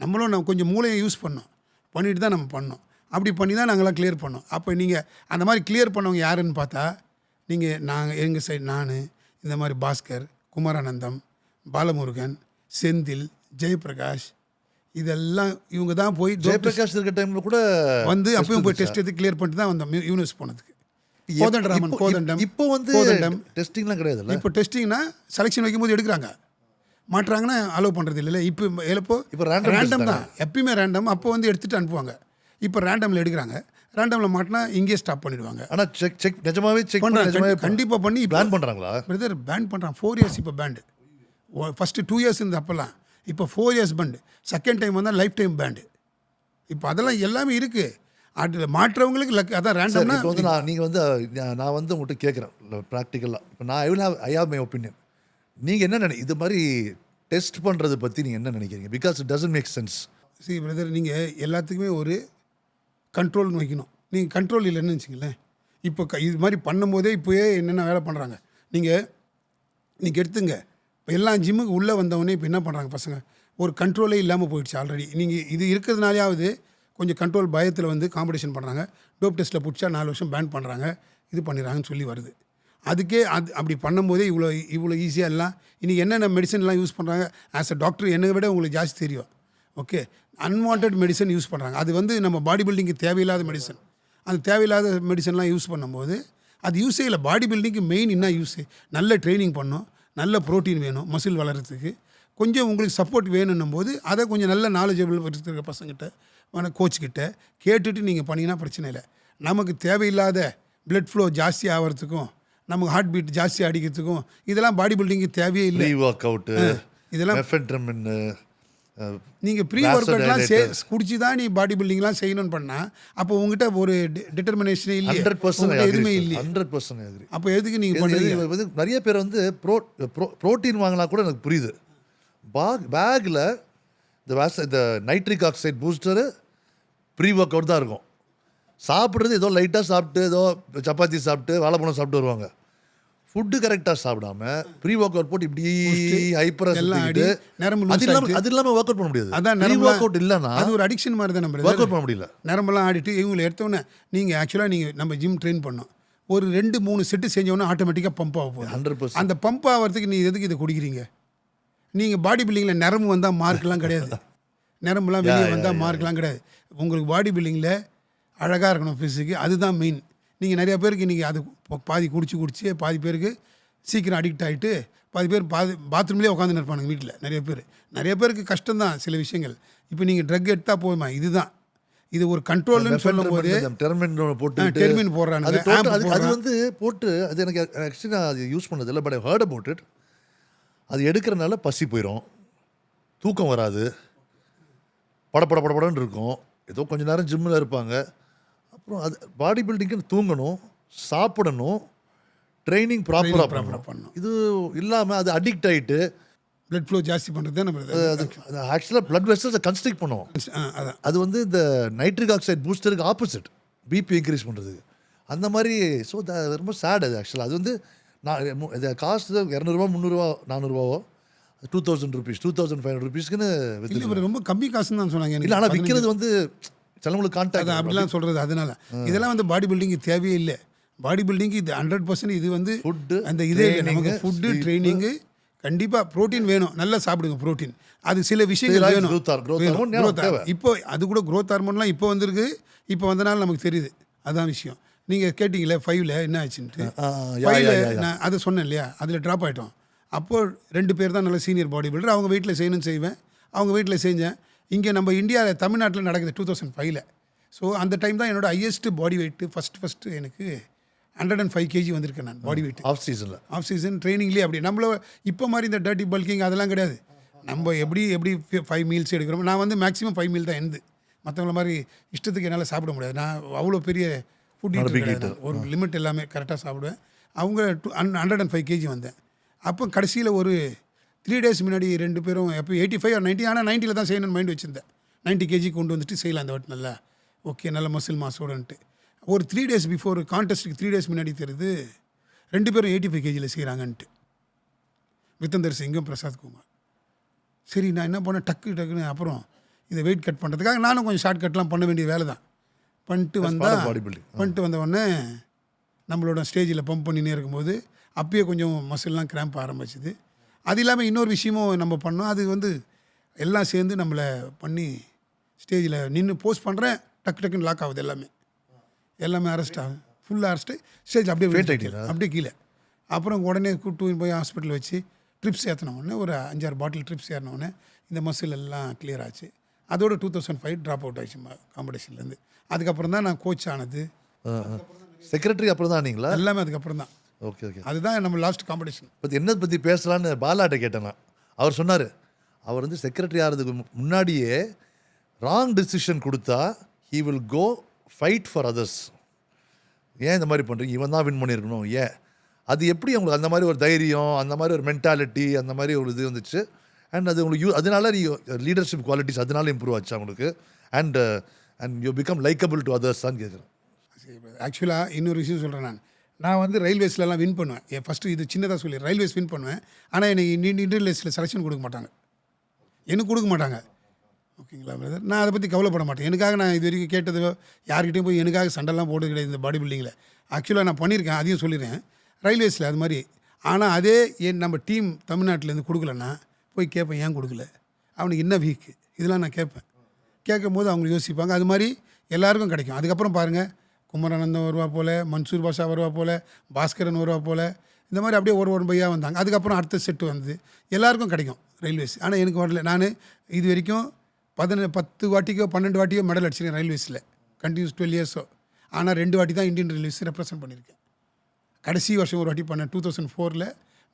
நம்ம கொஞ்சம் மூளையை யூஸ் பண்ணிட்டு தான் நம்ம பண்ணோம். அப்படி பண்ணி தான் நாங்களாம் கிளியர் பண்ணோம். அப்போ நீங்கள் அந்த மாதிரி கிளியர் பண்ணவங்க யாருன்னு பார்த்தா, நாங்கள் எங்கள் சைடு நான், இந்த மாதிரி பாஸ்கர், குமாரானந்தம், பாலமுருகன், செந்தில், ஜெயபிரகாஷ், இதெல்லாம் இவங்க தான் போய் ஜெயபிரகாஷ் இருக்க டைமில் கூட வந்து அப்பயும் போய் டெஸ்ட் எடுத்து கிளியர் பண்ணிட்டு தான் வந்தோம் யூனிவர்ஸ் போனதுக்கு. கோதண்டம் இப்போ வந்து டெஸ்டிங்லாம் கிடையாது. இப்போ டெஸ்டிங்னா செலெக்ஷன் வைக்கும்போது எடுக்கிறாங்க, மாட்டுறாங்கன்னா அலோவ் பண்ணுறது இல்லை. இப்போ ரேண்டம் தான், எப்பயுமே ரேண்டம். அப்போ வந்து எடுத்துகிட்டு அனுப்புவாங்க. இப்போ ரேண்டமில் எடுக்கிறாங்க. ரேண்டமில் மாட்டினா இங்கேயே ஸ்டாப் பண்ணிடுவாங்க. ஆனால் செக் நிஜமாவே செக் பண்ணுறாங்க, கண்டிப்பாக பண்ணி பிளான் பண்ணுறாங்களா? பிரதர் பேன் பண்ணுறாங்க. 4 years இப்போ பேண்டு. ஃபஸ்ட்டு 2 years இருந்தது அப்போல்லாம். இப்போ 4 years பேண்டு. செகண்ட் டைம் வந்தால் லைஃப் டைம் பேண்டு. இப்போ அதெல்லாம் எல்லாமே இருக்குது. அது மாற்றவங்களுக்கு லக், அதான் சார் ரேண்டம்னா. இப்போ வந்து நீங்கள் வந்து நான் வந்து உங்கள்கிட்ட கேட்குறேன் ப்ராக்டிக்கலாக. இப்போ நான் ஐ ஹேவ் மை ஒப்பீனியன். நீங்கள் என்ன இது மாதிரி டெஸ்ட் பண்ணுறதை பற்றி நீங்கள் என்ன நினைக்கிறீங்க? Because it doesn't make sense. சரி பிரதர், நீங்கள் எல்லாத்துக்குமே ஒரு கண்ட்ரோல்னு வைக்கணும். நீங்கள் கண்ட்ரோல் இல்லைன்னு வச்சுங்களேன், இப்போ இது மாதிரி பண்ணும்போதே இப்போயே என்னென்ன வேலை பண்ணுறாங்க. நீங்கள் எடுத்துங்க, இப்போ எல்லா ஜிம்முக்கு உள்ளே வந்தவொடனே இப்போ என்ன பண்ணுறாங்க பசங்க, ஒரு கண்ட்ரோலே இல்லாமல் போயிடுச்சு ஆல்ரெடி. நீங்கள் இது இருக்கிறதுனாலேயாவது கொஞ்சம் கண்ட்ரோல் பயத்தில் வந்து காம்படிஷன் பண்ணுறாங்க. டோப் டெஸ்ட்டில் பிடிச்சா 4 வருஷம் பேன் பண்ணுறாங்க, இது பண்ணிடுறாங்கன்னு சொல்லி வருது. அதுக்கே அப்படி பண்ணும்போதே இவ்வளோ ஈஸியாக எல்லாம் இன்றைக்கி என்னென்ன மெடிசன்லாம் யூஸ் பண்ணுறாங்க. ஆஸ் அ டாக்டர் என்னை விட உங்களுக்கு ஜாஸ்தி தெரியும். ஓகே, அன்வான்ட் மெடிசன் யூஸ் பண்ணுறாங்க. அது வந்து நம்ம பாடி பில்டிங்க்கு தேவையில்லாத மெடிசன். அந்த தேவையில்லாத மெடிசன்லாம் யூஸ் பண்ணும்போது அது யூஸே இல்லை. பாடி பில்டிங்க்கு மெயின் என்ன யூஸு, நல்ல ட்ரைனிங் பண்ணணும், நல்ல ப்ரோட்டீன் வேணும் மசில் வளர்கிறதுக்கு, கொஞ்சம் உங்களுக்கு சப்போர்ட் வேணுன்னும் போது அதை கொஞ்சம் நல்ல நாலேஜபிள் இருக்கிற பசங்கிட்ட கோச்சுக்கிட்ட கேட்டுட்டு நீங்கள் பண்ணிங்கன்னா பிரச்சனை இல்லை. நமக்கு தேவையில்லாத பிளட் ஃப்ளோ ஜாஸ்தி ஆகிறதுக்கும், நமக்கு ஹார்ட் பீட் ஜாஸ்தி அடிக்கிறதுக்கும் இதெல்லாம் பாடி பில்டிங்க்கு தேவையே இல்லை. ப்ரீ ஒர்க் அவுட்டு, இதெல்லாம் மெஃபெட்ரமின், நீங்கள் ப்ரீ ஒர்க் அவுட்லாம் குடிச்சு தான் நீ பாடி பில்டிங்லாம் செய்யணும்னு பண்ணால் அப்போ உங்ககிட்ட ஒரு டிட்டர்மினேஷனே இல்லை, 100% எதுவுமே இல்லை. 100% agree. அப்போ எதுக்கு நீங்கள் பண்ணுறீங்க? வந்து நிறைய பேர் வந்து ப்ரோட்டீன் வாங்கினா கூட எனக்கு புரியுது. பேக்கில் இந்த nitric oxide booster pre work out தான் இருக்கும். சாப்பிட்றது ஏதோ லைட்டாக சாப்பிட்டு, ஏதோ சப்பாத்தி சாப்பிட்டு, வாழைப்பழம் சாப்பிட்டு வருவாங்க. ஃபுட்டு கரெக்டாக சாப்பிடாம ப்ரீ ஒர்க் அவுட் போட்டு இப்படி ஹைப்பராக சுற்றிக்கிட்டு அது இல்லாமல் ஒர்க் அவுட் பண்ண முடியாது. அதான் ப்ரீ ஒர்க் அவுட் இல்லைன்னா அது ஒரு அடிக்ஷன் மாதிரி தான். நம்ம ஒர்க் அவுட் பண்ண முடியல. நரம்பெல்லாம் ஆடிட்டு இவங்களை எடுத்தோன்னே நீங்கள் ஆக்சுவலாக நம்ம ஜிம் ட்ரெயின் பண்ணோம், ஒரு 2-3 செட்டு செஞ்சோன்னா ஆட்டோமேட்டிக்காக பம்ப் ஆக போகுது. 100%. அந்த பம்ப் ஆகிறதுக்கு நீங்கள் எதுக்கு இதை குடிக்கிறீங்க? நீங்கள் பாடி பில்டிங்கில் நரம்பு வந்தால் மார்க்லாம் கிடையாது, நரம்புலாம் வெளியே வந்தால் மார்க்லாம் கிடையாது. உங்களுக்கு பாடி பில்டிங்கில் அழகாக இருக்கணும் ஃபிசிக்கு, அதுதான் மெயின். நீங்கள் நிறையா பேருக்கு இன்றைக்கி அது பாதி குடிச்சு பாதி பேருக்கு சீக்கிரம் அடிக்ட் ஆகிட்டு பாதி பேர் பாத்ரூம்லேயே உட்காந்துன்னு இருப்பானுங்க வீட்டில். நிறைய பேருக்கு கஷ்டம்தான் சில விஷயங்கள். இப்போ நீங்கள் ட்ரக் எடுத்தால் போதுமா, இதுதான் இது ஒரு கண்ட்ரோல்னு சொல்லும் போது டெர்மின் போடுறாங்க. அது வந்து போட்டு அது எனக்கு ஆக்சுவலி நான் அது யூஸ் பண்ணது இல்லை, but I heard about it. அது எடுக்கிறனால பசி போயிடும், தூக்கம் வராது, படப்படன்னு இருக்கும். ஏதோ கொஞ்ச நேரம் ஜிம்மில் இருப்பாங்க. அப்புறம் அது பாடி பில்டிங்க்கு தூங்கணும், சாப்பிடணும், ட்ரைனிங் ப்ராப்பராக பண்ணணும். இது இல்லாமல் அது அடிக்ட் ஆகிட்டு பிளட் ஃப்ளோ ஜாஸ்தி பண்ணுறது தான் நம்ம ஆக்சுவலாக பிளட் வெசல்ஸை கன்ஸ்ட்ரிக்ட் பண்ணுவோம். அதான் அது வந்து இந்த நைட்ரிக் ஆக்சைடு பூஸ்டருக்கு ஆப்போசிட், பிபி இன்க்ரீஸ் பண்ணுறதுக்கு அந்த மாதிரி. ஸோ ரொம்ப சேட் அது. ஆக்சுவலாக அது வந்து நான் இது காஸ்ட் 200 300 400 2000 rupees 2500 rupeesக்குன்னு இல்லை, ரொம்ப கம்மி காசுன்னு தான் சொன்னாங்க இல்லை. ஆனால் விற்கிறது வந்து சிலவங்களுக்கு கான்டாக்ட் அப்படிலாம் சொல்கிறது. அதனால இதெல்லாம் வந்து பாடி பில்டிங்கு தேவையே இல்லை. பாடி பில்டிங்கு இது 100% இது வந்து ஃபுட்டு, அந்த இதே நமக்கு ஃபுட்டு ட்ரைனிங்கு கண்டிப்பாக ப்ரோட்டீன் வேணும், நல்லா சாப்பிடுங்க ப்ரோட்டீன். அது சில விஷயங்கள் வேணும். இப்போ அது கூட க்ரோத் ஹார்மோன்லாம் இப்போ வந்திருக்கு. இப்போ வந்தனால நமக்கு தெரியுது, அதான் விஷயம். நீங்கள் கேட்டிங்களே 5ல் என்ன ஆச்சுன்ட்டு. 5ல் நான் அதை சொன்னேன் இல்லையா, அதில் ட்ராப் ஆகிட்டோம். அப்போது 2 பேர் தான் நல்ல சீனியர் பாடி பில்டர். அவங்க வீட்டில் செய்யணும்னு செய்வேன், அவங்க வீட்டில் செஞ்சேன். இங்கே நம்ம இந்தியாவில் தமிழ்நாட்டில் நடக்குது 2005ல். ஸோ அந்த டைம் தான் என்னோட ஹையஸ்ட் பாடி வெயிட்டு ஃபஸ்ட்டு எனக்கு 105 kg வந்திருக்கேன் நான் பாடி வெயிட். ஆஃப் சீசன் ட்ரைனிங்லேயே அப்படி நம்மள இப்போ மாதிரி இந்த டர்ட்டி பல்கிங் அதெல்லாம் கிடையாது. நம்ம எப்படி 5 மீல்ஸ் எடுக்கிறோம். நான் வந்து மேக்ஸிமம் 5 மீல் தான் எந்து, மற்றவங்கள மாதிரி இஷ்டத்துக்கு என்னால் சாப்பிட முடியாது. நான் அவ்வளோ பெரிய ஃபுட் ஈட்டர், ஒரு லிமிட் எல்லாமே கரெக்டாக சாப்பிடுவேன். அவங்க 105 kg வந்தேன். அப்போ கடைசியில் ஒரு 3 days முன்னாடி 2 பேரும் எப்போ 85 or 90, ஆனால் 90ல் தான் செய்யணும்னு மைண்ட் வச்சுருந்தேன். 90 kg கொண்டு வந்துட்டு செய்யலாம் அந்த வாட்டி நல்லா ஓகே நல்ல மசில் மாஸோடன்ட்டு. ஒரு 3 days பிஃபோர் கான்டெஸ்ட்டுக்கு 3 days முன்னாடி தெரியுது 2 பேரும் 85 kgயில் செய்கிறாங்கன்ட்டு, வித்தந்தர் சிங்கும் பிரசாத் குமார். சரி நான் என்ன பண்ணேன், டக்குன்னு அப்புறம் இதை வெயிட் கட் பண்ணுறதுக்காக நானும் கொஞ்சம் ஷார்ட் கட்லாம் பண்ண வேண்டிய வேலை தான் பண்ணிட்டு வந்த உடனே நம்மளோட ஸ்டேஜில் பம்ப் பண்ணினே இருக்கும்போது அப்பயே கொஞ்சம் மசில்லாம் கிராம்ப் ஆரம்பிச்சிது. அது இல்லாமல் இன்னொரு விஷயமும் நம்ம பண்ணோம். அது வந்து எல்லாம் சேர்ந்து நம்மளை பண்ணி ஸ்டேஜில் நின்று போஸ்ட் பண்ணுறேன், டக்குன்னு லாக் ஆகுது எல்லாமே அரெஸ்ட் ஆகும், ஃபுல்லாக அரெஸ்ட்டு. ஸ்டேஜ் அப்படியே கீழே. அப்புறம் உடனே கூப்பிட்டு போய் ஹாஸ்பிட்டலில் வச்சு ட்ரிப்ஸ் ஏற்றினோடனே ஒரு 5-6 பாட்டில் ட்ரிப்ஸ் ஏறினோடனே இந்த மசில் எல்லாம் கிளியர் ஆச்சு. அதோட 2005 ட்ராப் அவுட் ஆகிடுச்சு காம்படிஷன்லேருந்து. அதுக்கப்புறம் தான் நான் கோச் ஆனது. செக்ரட்டரி அப்புறம் தான் ஆனீங்களா? எல்லாமே அதுக்கப்புறம் தான். ஓகே. அதுதான் நம்ம லாஸ்ட் காம்படிஷன். பற்றி என்னை பற்றி பேசலான்னு பாலாட்ட கேட்டேன் நான். அவர் சொன்னார், அவர் வந்து செக்ரட்டரி ஆகிறதுக்கு முன்னாடியே ராங் டிசிஷன் கொடுத்தா he will go fight for others. ஏன் இந்த மாதிரி பண்ணுறீங்க, இவன் தான் வின் பண்ணியிருக்கணும், ஏன் அது எப்படி அவங்களுக்கு அந்த மாதிரி ஒரு தைரியம், அந்த மாதிரி ஒரு மென்டாலிட்டி, அந்த மாதிரி ஒரு இது வந்துச்சு. அண்ட் அது உங்களுக்கு அதனால லீடர்ஷிப் குவாலிட்டிஸ் அதனால இம்ப்ரூவ் ஆச்சு அவங்களுக்கு. And and you become likeable to others தான் கேட்குறேன். ஆக்சுவலாக இன்னொரு விஷயம் சொல்கிறேன். நான் வந்து ரயில்வேஸ்லலாம் வின் பண்ணுவேன். ஃபஸ்ட்டு இது சின்னதாக சொல்லி ரயில்வேஸ் வின் பண்ணுவேன். ஆனால் எனக்கு இந்தியன் ரேஸில் செலெக்ஷன் கொடுக்க மாட்டாங்க, எனக்கு கொடுக்க மாட்டாங்க. ஓகேங்களா பிரதர்? நான் அதை பற்றி கவலைப்பட மாட்டேன். எனக்காக நான் இது வரைக்கும் கேட்டது யார்கிட்டையும் போய் எனக்காக சண்டைலாம் போட்டு கிடையாது இந்த பாடி பில்டிங்கில். ஆக்சுவலாக நான் பண்ணியிருக்கேன், அதையும் சொல்லிடுறேன் ரயில்வேஸில் அது மாதிரி. ஆனால் அதே நம்ம டீம் தமிழ்நாட்டிலேருந்து கொடுக்கலன்னா போய் கேட்பேன், ஏன் கொடுக்கல, அவனுக்கு என்ன வீக்கு, இதெல்லாம் நான் கேட்பேன். கேட்கும் போது அவங்க யோசிப்பாங்க. அது மாதிரி எல்லாருக்கும் கிடைக்கும். அதுக்கப்புறம் பாருங்கள், குமரானந்தம் வருவா போல், மன்சூர் பாஷா வருவா போல், பாஸ்கரன் வருவா போல், இந்த மாதிரி அப்படியே ஒரு பையாக வந்தாங்க. அதுக்கப்புறம் அடுத்த செட்டு வந்தது, எல்லாருக்கும் கிடைக்கும் ரயில்வேஸ். ஆனால் எனக்கு வரல. நான் இது வரைக்கும் 10 வாட்டிக்கோ 12 வாட்டியோ மெடல் அடிச்சிருக்கேன் ரயில்வேஸில், கண்டினியூஸ் 12 இயர்ஸோ. ஆனால் 2 வாட்டி தான் இந்தியன் ரயில்வேஸ் ரெப்ரசென்ட் பண்ணியிருக்கேன். கடைசி வருஷம் ஒரு வாட்டி பண்ணேன், 2004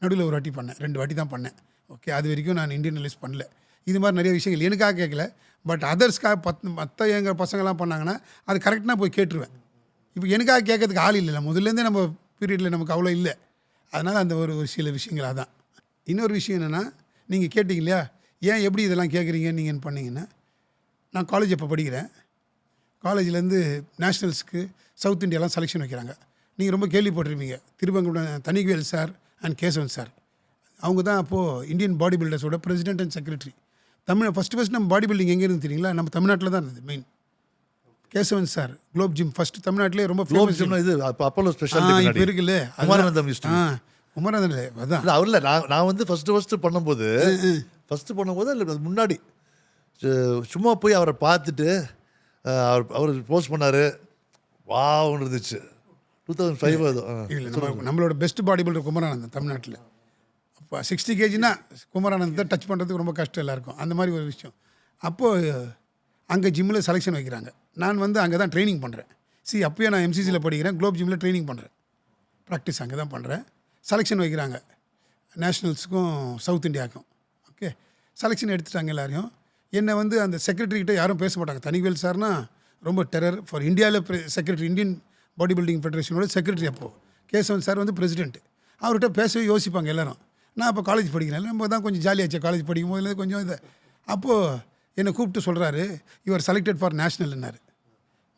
நடுவில் ஒரு வாட்டி பண்ணேன், 2 வாட்டி தான் பண்ணேன். ஓகே, அது வரைக்கும் நான் இந்தியன் ரயில்வேஸ் பண்ணல. இது மாதிரி நிறைய விஷயங்கள் எனக்காக கேட்கல, பட் அதர்ஸ்க்காக மற்ற எங்கள் பசங்கள்லாம் பண்ணாங்கன்னா அது கரெக்டாக போய் கேட்டுருவேன். இப்போ எனக்காக கேட்கறதுக்கு ஆள் இல்லைல்ல, முதல்லேருந்தே நம்ம பீரியடில் நமக்கு அவ்வளோ இல்லை. அதனால் அந்த ஒரு சில விஷயங்களாக தான். இன்னொரு விஷயம் என்னென்னா, நீங்கள் கேட்டிங்க இல்லையா, ஏன் எப்படி இதெல்லாம் கேட்குறீங்க நீங்கள் பண்ணீங்கன்னா, நான் காலேஜ் அப்போ படிக்கிறேன். காலேஜ்லேருந்து நேஷ்னல்ஸ்க்கு சவுத் இந்தியாலாம் செலெக்ஷன் வைக்கிறாங்க. நீங்கள் ரொம்ப கேள்விப்பட்டிருப்பீங்க, Thiruvangadam Thanivel sir and Kesavan sir. அவங்க தான் அப்போது இந்தியன் பாடி பில்டர்ஸோட பிரசிடென்ட் அண்ட் செக்ரட்டரி. ஃபஸ்ட்டு நம்ம பாடி பில்டிங் எங்கே இருந்து தெரியுங்களா, நம்ம தமிழ்நாட்டில் தான் இருந்தது main. Kesavan sir globe gym first தமிழ்நாட்டிலே ரொம்ப ஃபேமஸ். இது அப்போலோ ஸ்பெஷல் இப்போ இருக்குல்ல, உமரானந்தம் உமரானந்தம் அதான் அவரில் நான் வந்து ஃபஸ்ட்டு பண்ணும்போது இல்லை முன்னாடி சும்மா போய் அவரை பார்த்துட்டு அவர் போஸ்ட் பண்ணார், வாவ்னு இருந்துச்சு. 2005 அது. இல்லை, நம்மளோட பெஸ்ட் பாடி பில்டர் குமரானந்தம் தமிழ்நாட்டில். அப்போ 60 kgனா குமரானந்தத்தை டச் பண்ணுறதுக்கு ரொம்ப கஷ்டம் எல்லாருக்கும். அந்த மாதிரி ஒரு விஷயம். அப்போது அங்கே ஜிம்மில் செலெக்ஷன் வைக்கிறாங்க. நான் வந்து அங்கே தான் ட்ரைனிங் பண்ணுறேன். அப்போயே நான் எம்சிசியில் படிக்கிறேன், குளோப் ஜிம்மில் ட்ரைனிங் பண்ணுறேன், ப்ராக்டிஸ் அங்கே தான் பண்ணுறேன். செலெக்ஷன் வைக்கிறாங்க நேஷ்னல்ஸுக்கும் சவுத் இந்தியாவுக்கும். ஓகே, செலெக்ஷன் எடுத்துட்டாங்க எல்லாரையும். என்னை வந்து அந்த செக்ரட்டரிக்கிட்ட யாரும் பேச மாட்டாங்க. தனிவேல் சார்னா ரொம்ப டெரர் ஃபார் இந்தியாவில் செக்ரட்டரி, இந்தியன் பாடி பில்டிங் ஃபெடரேஷனோட செக்ரட்டரி. அப்போது கேசவன் சார் வந்து பிரசிடென்ட். அவர்கிட்ட பேசவே யோசிப்பாங்க எல்லோரும். நான் அப்போ காலேஜ் படிக்கிறேன், நம்ம தான் கொஞ்சம் ஜாலியாச்சு காலேஜ் படிக்கும் போது கொஞ்சம் இது. அப்போது என்னை கூப்பிட்டு சொல்கிறாரு, யுவர் செலக்டட் ஃபார் நேஷ்னல்னாரு,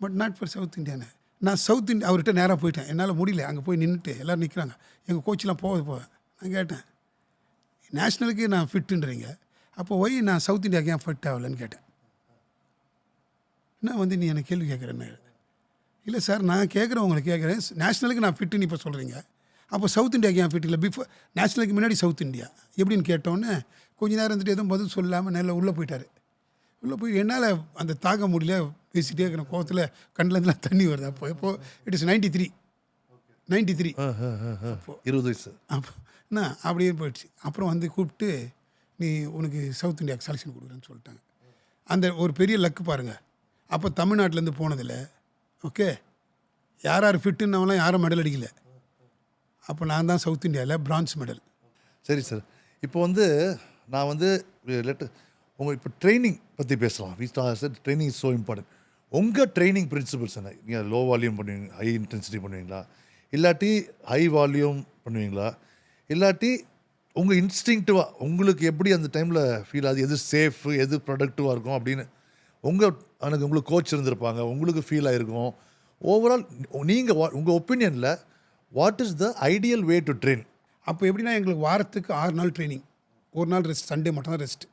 பட் நாட் ஃபார் சவுத் இந்தியான்னு. நான் சவுத் இந்தியா அவர்கிட்ட நேராக போயிட்டேன். என்னால் முடியல, அங்கே போய் நின்றுட்டு எல்லோரும் நிற்கிறாங்க, எங்கள் கோச்செலாம் போவேன். நான் கேட்டேன், நேஷ்னலுக்கு நான் ஃபிட்டுன்றீங்க, அப்போ ஒய் நான் சவுத் இந்தியாவுக்கு ஏன் ஃபிட் ஆகலைன்னு கேட்டேன். என்ன வந்து நீ எனக்கு கேள்வி கேட்குறேன்னு. இல்லை சார், நான் கேட்குறேன், உங்களுக்கு கேட்குறேன், நேஷ்னலுக்கு நான் ஃபிட்டுன்னு இப்போ சொல்கிறீங்க, அப்போ சவுத் இந்தியாவுக்கு ஏன் ஃபிட் இல்லை, பிஃபோர் நேஷ்னலுக்கு முன்னாடி சவுத் இந்தியா எப்படின்னு கேட்டோன்னே கொஞ்சம் நேரம் இருந்துட்டு எதுவும் பதில் சொல்லாமல் நேரில் உள்ளே போயிட்டார். உள்ளே போய் என்னால் அந்த தாக்க முடியல, பேசிகிட்டே இருக்கிற கோவத்தில் கண்ணிலேருந்துலாம் தண்ணி வருது. அப்போது இட் இஸ் 93 அப்போ 20 வயசு. அப்போ என்ன அப்படியே போயிடுச்சு. அப்புறம் வந்து கூப்பிட்டு, நீ உனக்கு சவுத் இந்தியாவுக்கு செலெக்ஷன் கொடுக்குறேன்னு சொல்லிட்டாங்க. அந்த ஒரு பெரிய லக்கு பாருங்கள். அப்போ தமிழ்நாட்டிலேருந்து போனதில் ஓகே, யார் ஃபிட்டுன்னவங்களாம் யாரும் மெடல் அடிக்கலை. அப்போ நான் தான் சவுத் இந்தியாவில் பிரான்ஸ் மெடல். சரி சார், இப்போ வந்து நான் வந்து உங்கள் இப்போ ட்ரைனிங் பற்றி பேசலாம். Training is so important. உங்கள் ட்ரைனிங் பிரின்சிபல்ஸ் என்ன? நீங்கள் லோ வால்யூம் பண்ணுவீங்க, ஹை இன்டென்சிட்டி பண்ணுவீங்களா, இல்லாட்டி ஹை வால்யூம் பண்ணுவீங்களா, இல்லாட்டி உங்கள் இன்ஸ்டிங்க்டிவாக உங்களுக்கு எப்படி அந்த டைமில் ஃபீல் ஆகுது, எது சேஃபு எது ப்ரொடக்டிவாக இருக்கும் அப்படின்னு உங்களுக்கு கோச் இருந்திருப்பாங்க, உங்களுக்கு ஃபீல் ஆகிருக்கும். ஓவரால் நீங்கள் உங்கள் ஒப்பீனியனில் what is the ideal way to train? அப்போ எப்படின்னா, எங்களுக்கு வாரத்துக்கு 6 நாள் ட்ரைனிங், ஒரு நாள் ரெஸ்ட், சண்டே மட்டும் தான் rest,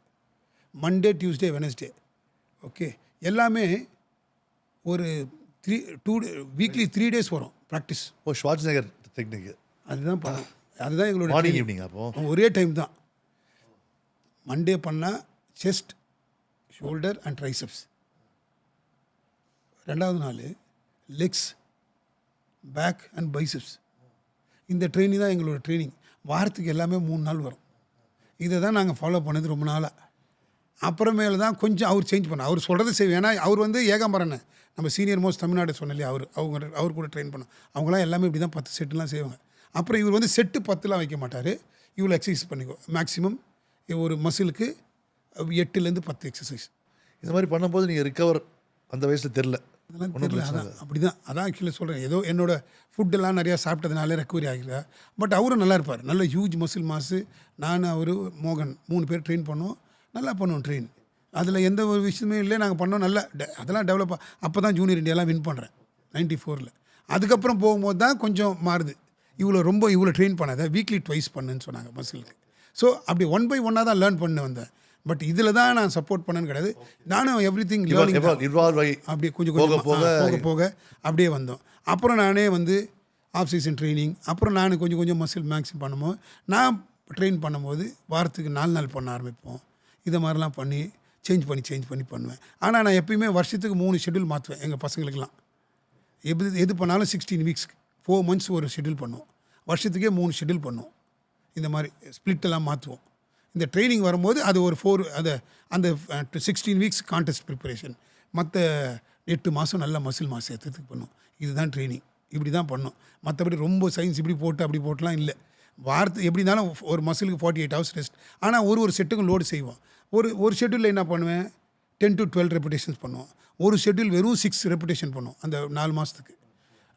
Monday Tuesday Wednesday. Okay, எல்லாமே ஒரு வீக்லி 3 days வரும் ப்ராக்டிஸ். ஷ்வார்ட்ஸ்நெகர் டெக்னிக் அதுதான் பண்ணோம். அதுதான் எங்களோட மார்னிங் ஈவினிங். அப்போது ஒரே டைம் தான். மண்டே பண்ணால் செஸ்ட், ஷோல்டர் அண்ட் ட்ரைசப்ஸ். 2வது நாள் லெக்ஸ், பேக் அண்ட் பைசப்ஸ். இந்த ட்ரைனிங் தான் எங்களோட ட்ரைனிங். வாரத்துக்கு எல்லாமே 3 நாள் வரும். இதை தான் நாங்கள் ஃபாலோ பண்ணது ரொம்ப நாளாக. அப்புறமேல தான் கொஞ்சம் அவர் சேஞ்ச் பண்ண, அவர் சொல்கிறது செய்வேன். ஏன்னா அவர் வந்து ஏகாம்பரன், நம்ம சீனியர் மோஸ்ட் தமிழ்நாடு சொன்னலையே, அவர் கூட ட்ரெயின் பண்ணோம். அவங்களாம் எல்லாமே இப்படி தான் 10 செட்டுலாம் செய்வாங்க. அப்புறம் இவர் வந்து செட்டு 10லாம் வைக்க மாட்டார், இவ்வளோ எக்ஸசைஸ் பண்ணிக்கோ. மேக்ஸிமம் ஒரு மசிலுக்கு 8லேருந்து 10 எக்ஸசைஸ். இந்த மாதிரி பண்ணும்போது நீங்கள் ரிகவர் அந்த வயசில் தெரில. அதெல்லாம் தெரியல. அதான் அப்படி தான் அதான் ஆக்சுவலி சொல்கிறேன். ஏதோ என்னோட ஃபுட்டெல்லாம் நிறையா சாப்பிட்டதுனால ரெக்கவரி ஆகிடுறா. பட் அவரும் நல்லா இருப்பார். நல்ல ஹியூஜ் மசில் மாஸு. நான் அவர் மோகன் 3 பேர் ட்ரெயின் பண்ணோம். நல்லா பண்ணுவோம் ட்ரெயின். அதில் எந்த ஒரு விஷயமே இல்லை. நாங்கள் பண்ணோம் நல்லா அதெல்லாம் டெவலப். அப்போ தான் ஜூனியர் இந்தியாலாம் வின் பண்ணுறேன் 94. அதுக்கப்புறம் போகும்போது தான் கொஞ்சம் மாறுது. இவ்வளோ ட்ரெயின் பண்ணாத, வீக்லி ட்வைஸ் பண்ணுன்னு சொன்னாங்க மசிலுக்கு. ஸோ அப்படி 1 by 1 தான் லேர்ன் பண்ண வந்தேன். பட் இதில் தான் நான் சப்போர்ட் பண்ணேன்னு கிடையாது. நானும் எவ்ரி திங் இன்வால்வ் ஆகி அப்படியே கொஞ்சம் போக அப்படியே வந்தோம். அப்புறம் நானே வந்து ஆஃப் சீசன் ட்ரைனிங், அப்புறம் நான் கொஞ்சம் மசில் மேக்ஸிமம் பண்ணும்போது நான் ட்ரெயின் பண்ணும்போது வாரத்துக்கு 4 நாள் பண்ண ஆரம்பிப்போம். இதை மாதிரிலாம் பண்ணி சேஞ்ச் பண்ணி பண்ணுவேன். ஆனால் நான் எப்பயுமே வருஷத்துக்கு 3 ஷெட்யூல் மாற்றுவேன் எங்கள் பசங்களுக்கெல்லாம். எது பண்ணாலும் 16 வீக்ஸ்க்கு 4 months ஒரு ஷெட்யூல் பண்ணுவோம். வருஷத்துக்கே 3 ஷெட்யூல் பண்ணுவோம். இந்த மாதிரி ஸ்ப்ளிட்டெல்லாம் மாற்றுவோம். இந்த ட்ரைனிங் வரும்போது அது ஒரு 4 அந்த 16 வீக்ஸ் கான்டெஸ்ட் ப்ரிப்பரேஷன். மற்ற 8 மாதம் நல்ல மசில் மாஸ் ஏற்றத்துக்கு பண்ணும். இதுதான் ட்ரைனிங். இப்படி தான் பண்ணோம். மற்றபடி ரொம்ப சயின்ஸ் இப்படி போட்டு அப்படி போட்டுலாம் இல்லை. வாரத்து எப்படி இருந்தாலும் ஒரு மசிலுக்கு 48 hours ரெஸ்ட். ஆனால் ஒரு செட்டுக்கும் லோடு செய்வோம். ஒரு ஷெட்யூலில் என்ன பண்ணுவேன், 10 to 12 ரெப்பிடேஷன்ஸ் பண்ணுவோம். ஒரு ஷெட்யூல் வெறும் 6 ரெப்பிடேஷன் பண்ணுவோம் அந்த 4 மாதத்துக்கு.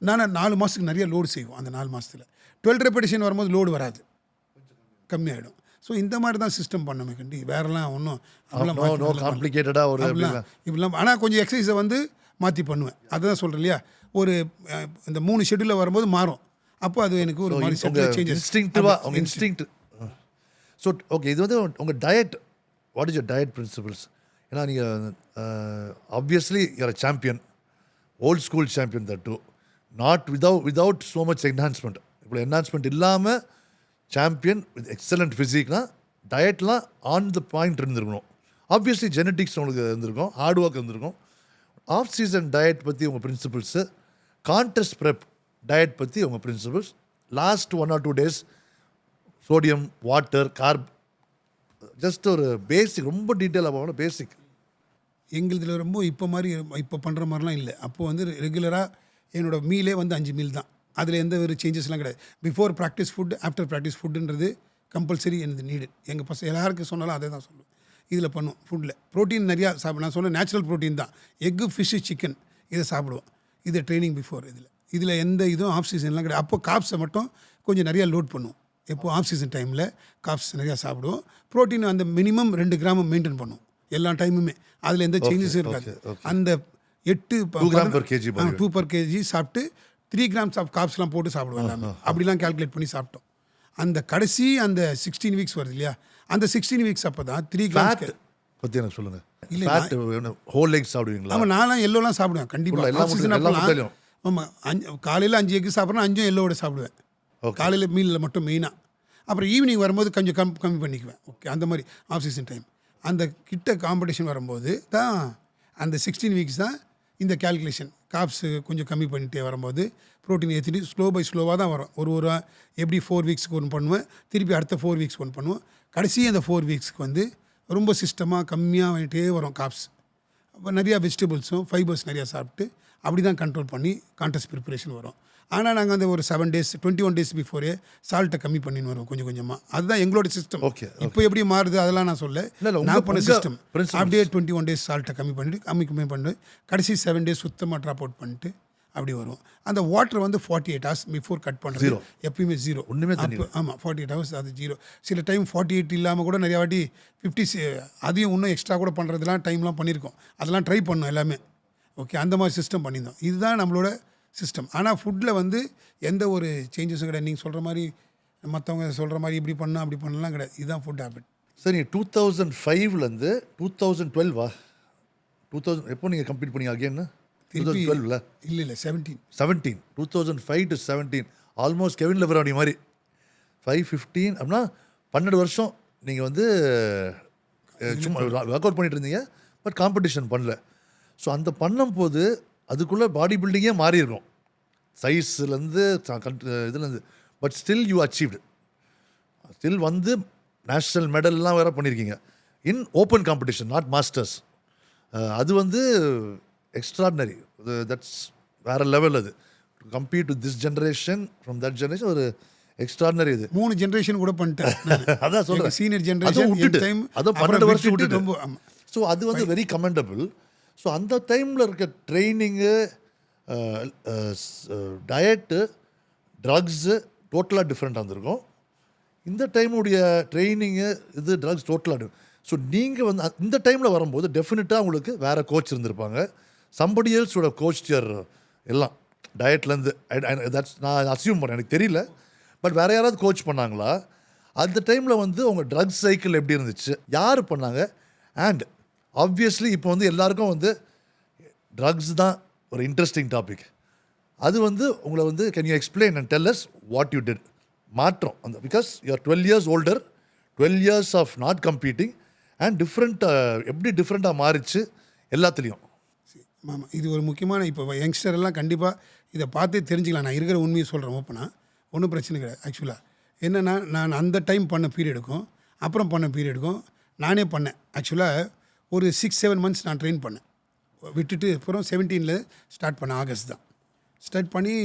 நான் 4 மாதத்துக்கு நிறைய லோடு செய்வோம். அந்த 4 மாதத்தில் 12 ரெப்பிடேஷன் வரும்போது லோடு வராது, கம்மியாகிடும். ஸோ இந்த மாதிரி தான் சிஸ்டம் பண்ணமே கண்டி. வேறெல்லாம் ஒன்றும் காம்ப்ளிகேட்டடாக ஒரு இப்படிலாம். ஆனால் கொஞ்சம் எக்ஸசைஸை வந்து மாற்றி பண்ணுவேன். அதுதான் சொல்கிறேன் இல்லையா, ஒரு இந்த 3 ஷெட்யூலில் வரும்போது மாறும். அப்போ அது எனக்கு ஒரு மாதிரி இன்ஸ்டிங்க்ட். ஸோ ஓகே, இது வந்து உங்கள் diet, what is your diet principles? ஏன்னா நீங்கள் obviously you are champion, old school champion. That too not without so much enhancement. இப்போ என்ஹான்ஸ்மெண்ட் இல்லாமல் சாம்பியன் வித் எக்ஸலண்ட் ஃபிசிக்னா டயட்லாம் ஆன் த பாயிண்ட் இருந்திருக்கணும். ஆப்வியஸ்லி ஜெனட்டிக்ஸ் உங்களுக்கு இருந்திருக்கும், ஹார்ட் ஒர்க் இருந்திருக்கும். ஆஃப் சீசன் டயட் பற்றி உங்கள் பிரின்சிபல்ஸு, கான்டெஸ்ட் ப்ரெப் டயட் பற்றி உங்கள் principles, last 1 or 2 days sodium, water, carb, just ஒரு பேசிக், ரொம்ப டீட்டெயிலாக போகணும். பேசிக் எங்களுதில் ரொம்ப இப்போ பண்ணுற மாதிரிலாம் இல்லை. அப்போது வந்து ரெகுலராக என்னோடய மீலே வந்து 5 மீல் தான். அதில் எந்த ஒரு சேஞ்சஸ்லாம் கிடையாது. Before practice food, after practice ஃபுட்டுன்றது கம்பல்சரி எனக்கு நீடட். எங்கள் பசங்க எல்லாருக்கும் சொன்னாலும் அதே தான் சொல்லுவேன். இதில் பண்ணுவோம். ஃபுட்டில் ப்ரோட்டீன் நிறையா நான் சொன்ன நேச்சுரல் ப்ரோட்டீன் தான். எக்கு, ஃபிஷ்ஷு, சிக்கன் இதை சாப்பிடுவோம். இது ட்ரைனிங் பிஃபோர். இதில் எந்த இதுவும் ஆஃப் சீசன்லாம் கிடையாது. அப்போ காப்ஸை மட்டும் கொஞ்சம் நிறையா லோட் பண்ணுவோம். எப்போது ஆஃப் சீசன் டைமில் காப்ஸ் நிறையா சாப்பிடுவோம். ப்ரோட்டீன் அந்த மினிமம் 2 கிராம் மெயின்டைன் பண்ணுவோம் எல்லா டைமுமே. அதில் எந்த சேஞ்சஸும் இருக்காது. அந்த 2 per kg சாப்பிட்டு 3 grams ஆஃப் காப்ஸ்லாம் போட்டு சாப்பிடுவோம் எல்லாமே. அப்படிலாம் கால்குலேட் பண்ணி சாப்பிட்டோம். அந்த கடைசி அந்த 16 வீக்ஸ் வருது இல்லையா, அந்த 16 வீக்ஸ் அப்போ தான் 3 grams பற்றி எனக்கு சொல்லுங்கள். இல்லை ஹோல் எக் சாப்பிடுவீங்களா? ஆமாம், நான்லாம் எல்லோலாம் சாப்பிடுவேன் கண்டிப்பாக. ஆமாம், காலையில் 5 எக் சாப்பிட்றேன், 5 எல்லோட சாப்பிடுவேன் காலையில் மீலில் மட்டும் மெயினாக. அப்புறம் ஈவினிங் வரும்போது கொஞ்சம் கம்மி பண்ணிக்குவேன். ஓகே, அந்த மாதிரி ஆஃப் சீசன் டைம் அந்த கிட்ட காம்படிஷன் வரும்போது தான் அந்த 16 வீக்ஸ் தான் இந்த கேல்குலேஷன். காப்ஸு கொஞ்சம் கம்மி பண்ணிகிட்டே வரும்போது ப்ரோட்டீன் ஏற்றிட்டு ஸ்லோவாக தான் வரும். ஒரு எப்படி 4 வீக்ஸ்க்கு ஒன்று பண்ணுவேன், திருப்பி அடுத்த 4 வீக்ஸ்க்கு ஒன்று பண்ணுவேன். கடைசி அந்த 4 வீக்ஸ்க்கு வந்து ரொம்ப சிஸ்டமாக கம்மியாக வந்துகிட்டே வரும் காப்ஸ். அப்போ நிறையா வெஜிடபிள்ஸும் ஃபைபர்ஸ் நிறையா சாப்பிட்டு அப்படி தான் கண்ட்ரோல் பண்ணி கான்டெஸ்ட் ப்ரிப்பரேஷன் வரும். ஆனால் நாங்கள் அந்த ஒரு 7 days 21 days பிஃபோரே சால்ட்டை கம்மி பண்ணின்னு வரோம் கொஞ்சம் கொஞ்சமாக. அதுதான் எங்களோட சிஸ்டம். ஓகே, இப்போ எப்படி மாறுது அதெல்லாம் நான் சொல்ல, நான் பண்ண சிஸ்டம் அப்படியே 21 days சால்ட்டை கம்மி பண்ணிட்டு கடைசி 7 days சுத்தமாக ட்ராப் அவுட் பண்ணிட்டு அப்படி வரும். அந்த வாட்டர் வந்து 48 hours பிஃபோர் கட் பண்ணுறது எப்பயுமே 0. ஒன்றுமே ஆமாம், 48 hours அது 0. சில டைம் 48 இல்லாமல் கூட நிறையா வாட்டி 50 அதையும் இன்னும் எக்ஸ்ட்ரா கூட பண்ணுறதுலாம் டைம்லாம் பண்ணியிருக்கோம். அதெல்லாம் ட்ரை பண்ணோம் எல்லாமே. ஓகே, அந்த மாதிரி சிஸ்டம் பண்ணியிருந்தோம். இதுதான் நம்மளோட சிஸ்டம். ஆனால் ஃபுட்டில் வந்து எந்த ஒரு சேஞ்சஸும் கிடையாது. நீங்கள் சொல்கிற மாதிரி மற்றவங்க சொல்கிற மாதிரி இப்படி பண்ணால் அப்படி பண்ணலாம் கிடையாது. இதுதான் ஃபுட் ஹேபிட். சரி, 2005லேருந்து 2012 எப்போ நீங்கள் கம்ப்ளீட் பண்ணி அகேன்னு? 2012 இல்லை 17 2005 to 17 ஆல்மோஸ்ட் கெவின் லெப்ரானி மாதிரி 5-15 அப்படின்னா 12 வருஷம் நீங்கள் வந்து சும்மா ஒர்க் அவுட் பண்ணிட்டு இருந்தீங்க, பட் காம்படிஷன் பண்ணல. ஸோ அந்த பண்ணும்போது அதுக்குள்ளே பாடி பில்டிங்கே மாறி இருக்கும், சைஸ்லேருந்து இதுலேருந்து. But still you achieved. Still வந்து நேஷ்னல் மெடல்லாம் வேறு பண்ணியிருக்கீங்க இன் ஓப்பன் காம்படிஷன், நாட் மாஸ்டர்ஸ். அது வந்து எக்ஸ்ட்ராடினரி. தட்ஸ் வேறு லெவல். அது compete to this generation from that generation ஒரு எக்ஸ்ட்ராடினரி. இது 3 ஜென்ரேஷன் கூட பண்ணிட்டேன். அதான் சொல்கிறேன், சீனியர் ஜென்ரேஷன் விட்டுட்டு அதான் 12 வருஷம் விட்டுட்டு ரொம்ப ஸோ அது வந்து வெரி கமெண்டபிள். ஸோ அந்த டைமில் இருக்க ட்ரைனிங்கு, டயட்டு, ட்ரக்ஸு டோட்டலாக டிஃப்ரெண்ட்டாக இருந்திருக்கும். இந்த டைமுடைய ட்ரைனிங்கு இது ட்ரக்ஸ் டோட்டலாக. ஸோ நீங்கள் வந்து இந்த டைமில் வரும்போது டெஃபினட்டாக உங்களுக்கு வேறு கோச் இருந்திருப்பாங்க. சம்படி எல்ஸோட கோச் எல்லாம் டயட்லேருந்து தட்ஸ் நான் அசியூம் பண்ணேன், எனக்கு தெரியல. பட் வேறு யாராவது கோச் பண்ணாங்களா? அந்த டைமில் வந்து உங்கள் ட்ரக்ஸ் சைக்கிள் எப்படி இருந்துச்சு, யார் பண்ணாங்க? அண்ட் ஆப்வியஸ்லி இப்போ வந்து எல்லாருக்கும் வந்து ட்ரக்ஸ் தான் ஒரு இன்ட்ரெஸ்டிங் டாபிக். அது வந்து உங்களை வந்து can you explain and tell us what you did? மாற்றம் அந்த because you are 12 years older, 12 years of not competing and எப்படி டிஃப்ரெண்ட்டாக மாறிச்சு எல்லாத்துலேயும். ஆமாம், இது ஒரு முக்கியமான இப்போ யங்ஸ்டர் எல்லாம் கண்டிப்பாக இதை பார்த்தே தெரிஞ்சுக்கலாம். நான் இருக்கிற உண்மையை சொல்கிறேன் ஓப்பனாக, ஒன்றும் பிரச்சனை கிடையாது. ஆக்சுவலாக என்னென்னா, நான் அந்த டைம் பண்ண பீரியடுக்கும் அப்புறம் பண்ண பீரியடுக்கும் நானே பண்ணேன். ஆக்சுவலாக ஒரு 6-7 months நான் ட்ரெயின் பண்ணேன், விட்டுட்டு அப்புறம் 17 ஸ்டார்ட் பண்ணேன். ஆகஸ்ட் தான் ஸ்டார்ட் பண்ணி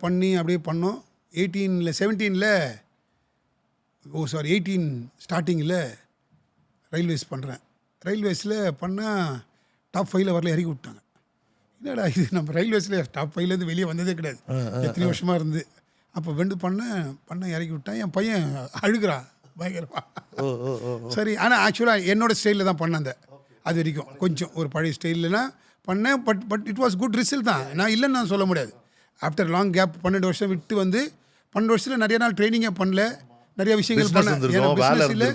பண்ணி அப்படியே பண்ணோம். 18 ஸ்டார்டிங்கில் ரயில்வேஸ் பண்ணுறேன். ரயில்வேஸில் பண்ணால் டாப் 5 வரல, இறக்கி விட்டாங்க. என்னடா இது, நம்ம ரயில்வேஸில் டாப் 5 வெளியே வந்ததே கிடையாது எத்தனை வருஷமாக இருந்து. அப்போ பண்ண இறக்கி விட்டேன். என் பையன் அழுகிறான் பயங்கரமா. சரி, ஆனால் ஆக்சுவலாக என்னோடய ஸ்டைலில் தான் பண்ணேன். அது வரைக்கும் கொஞ்சம் ஒரு பழைய ஸ்டைல்லனா பண்ணேன். But it was good result தான், நான் இல்லைன்னு நான் சொல்ல முடியாது. ஆஃப்டர் லாங் கேப் 12 வருஷம் விட்டு வந்து 12 வருஷத்தில் நிறைய நாள் ட்ரைனிங்கே பண்ணல, நிறைய விஷயங்கள் பண்ணேன். ஏன்னா பிஸ்னஸ் இல்லை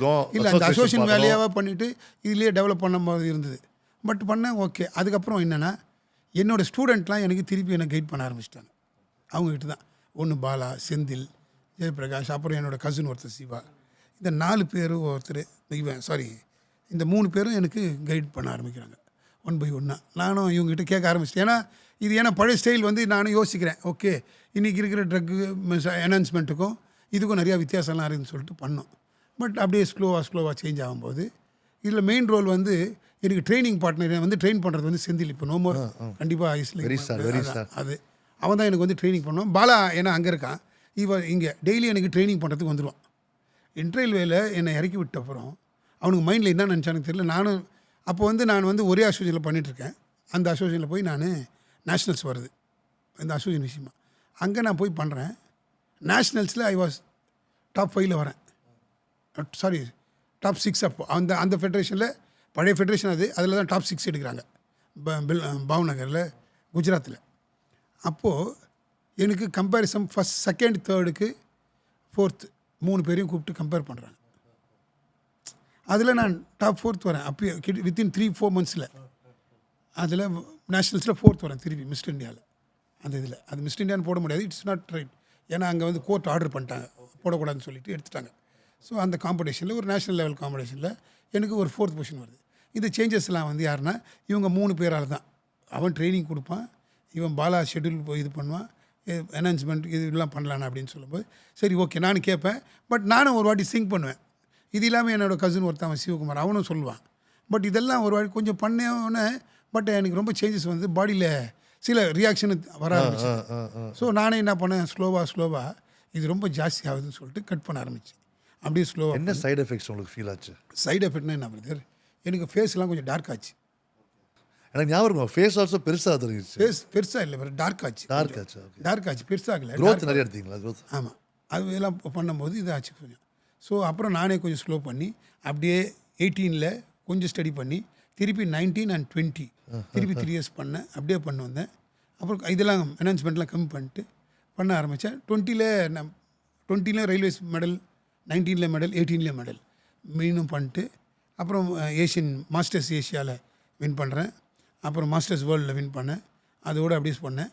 அந்த அசோசியேஷன் வேலையாக பண்ணிவிட்டு இதுலேயே டெவலப் பண்ண மாதிரி இருந்தது. பட் பண்ணேன், ஓகே. அதுக்கப்புறம் என்னென்னா, என்னோடய ஸ்டூடெண்ட்லாம் எனக்கு திருப்பி என்னை கைட் பண்ண ஆரம்பிச்சிட்டாங்க. அவங்ககிட்ட தான் ஒன்று பாலா, செந்தில், ஜெயபிரகாஷ், அப்புறம் என்னோடய கசின் ஒருத்தர் சிவா, இந்த 4 பேர் இந்த 3 பேரும் எனக்கு கைட் பண்ண ஆரம்பிக்கிறாங்க ஒன் பை ஒன்னாக. நானும் இவங்ககிட்ட கேட்க ஆரம்பிச்சிட்டேன். ஏன்னா பழைய ஸ்டைல் வந்து நானும் யோசிக்கிறேன், ஓகே இன்றைக்கி இருக்கிற ட்ரக்கு என்ஹான்ஸ்மெண்ட்டுக்கும் இதுக்கும் நிறையா வித்தியாசம்லாம் இருக்குதுன்னு சொல்லிட்டு பண்ணோம். பட் அப்படியே ஸ்லோவாக சேஞ்ச் ஆகும்போது இதில் மெயின் ரோல் வந்து எனக்கு ட்ரைனிங் பார்ட்னர் வந்து ட்ரெயின் பண்ணுறது வந்து செந்தில். இப்போ நோமோர் கண்டிப்பாக ஐஸ்ல அது அவன் தான் எனக்கு வந்து ட்ரைனிங் பண்ணுவான். பாலா ஏன்னா அங்கே இருக்கான், இங்கே டெய்லி எனக்கு ட்ரைனிங் பண்ணுறதுக்கு வந்துடுவான். இன்டர்வியூவில் என்னை இறக்கி விட்ட அப்புறம் அவனுக்கு மைண்டில் என்ன நினச்சானுக்கு தெரியல. நான் வந்து ஒரே அசோசியேஷனில் பண்ணிகிட்ருக்கேன். அந்த அசோசியேஷனில் போய் நான் நேஷ்னல்ஸ் வருது இந்த அசோசியேஷன் விஷயமா, அங்கே நான் போய் பண்ணுறேன். நேஷ்னல்ஸில் ஐ வாஸ் டாப் 5 வரேன். டாப் 6 அப்போ அந்த ஃபெடரேஷனில், பழைய ஃபெடரேஷன் அதில் தான் டாப் 6 எடுக்கிறாங்க பாவ்நகரில், குஜராத்தில். அப்போது எனக்கு கம்பேரிசன் ஃபஸ்ட், செகண்ட், தேர்டுக்கு 4th 3 பேரையும் கூப்பிட்டு கம்பேர் பண்ணுறாங்க. அதில் நான் டாப் 4th வரேன். அப்போ வித்தின் 3-4 months அதில் நேஷ்னல்ஸில் 4th வரேன் திருப்பி மிஸ்டர் இந்தியாவில். அந்த இதில் அது மிஸ்டர் இந்தியான்னு போட முடியாது, இட்ஸ் நாட் ரைட். ஏன்னா அங்கே வந்து கோர்ட் ஆர்டர் பண்ணிட்டாங்க, போடக்கூடாதுன்னு சொல்லிட்டு எடுத்துட்டாங்க. ஸோ அந்த காம்படிஷனில் ஒரு நேஷ்னல் லெவல் காம்படிஷனில் எனக்கு ஒரு 4th பொசிஷன் வருது. இந்த சேஞ்சஸ்லாம் வந்து யாருன்னா இவங்க 3 பேரால் தான். அவன் ட்ரைனிங் கொடுப்பான், இவன் பாலா ஷெட்யூல் போய் இது பண்ணுவான், என்ஹான்ஸ்மெண்ட் இதெல்லாம் பண்ணலான்னு அப்படின்னு சொல்லும்போது சரி ஓகே நானும் கேட்பேன். பட் நானும் ஒரு வாட்டி சிங்க் பண்ணுவேன். இது இல்லாமல் என்னோடய கசின் ஒருத்தவன் சிவகுமார், அவனும் சொல்லுவான். பட் இதெல்லாம் ஒரு வாட்டி கொஞ்சம் பண்ணோன்னே பட் எனக்கு ரொம்ப சேஞ்சஸ் வந்து பாடியில் சில ரியாக்ஷன் வர ஆரம்பிச்சு. ஸோ நானே என்ன பண்ணேன், ஸ்லோவாக இது ரொம்ப ஜாஸ்தி ஆகுதுன்னு சொல்லிட்டு கட் பண்ண ஆரம்பிச்சு. அப்படியே ஸ்லோவாக. என்ன சைடு எஃபெக்ட்ஸ் உங்களுக்கு ஃபீல் ஆச்சு? சைடு எஃபெக்ட்னா என்ன பிரதர், எனக்கு ஃபேஸ்லாம் கொஞ்சம் டார்க் ஆச்சு. எனக்கு ஞாபகம் இருக்கும், ஃபேஸ் ஆல்சோ பெருசாக தெரிஞ்சிச்சு. ஃபேஸ் பெருசாக இல்லை, டார்க் ஆச்சு. பெருசாகல. க்ரோத் நிறைய எடுத்தீங்களா? க்ரோத். ஆமாம், அது எல்லாம் பண்ணும்போது இது ஆச்சு கொஞ்சம். ஸோ அப்புறம் நானே கொஞ்சம் ஸ்லோ பண்ணி அப்படியே 18 கொஞ்சம் ஸ்டடி பண்ணி திருப்பி 19 and 20 திருப்பி 3 years பண்ணேன். அப்படியே பண்ண வந்தேன். அப்புறம் இதெல்லாம் என்ஹான்ஸ்மெண்ட்லாம் கம்மி பண்ணிட்டு பண்ண ஆரம்பித்தேன். 20 ரயில்வேஸ் மெடல், 19 மெடல், 18 மெடல் மீனும் பண்ணிட்டு அப்புறம் மாஸ்டர்ஸ் ஏஷியாவில் வின் பண்ணுறேன். அப்புறம் மாஸ்டர்ஸ் வேர்ல்டில் வின் பண்ணேன். அதோடு அப்படியே பண்ணேன்.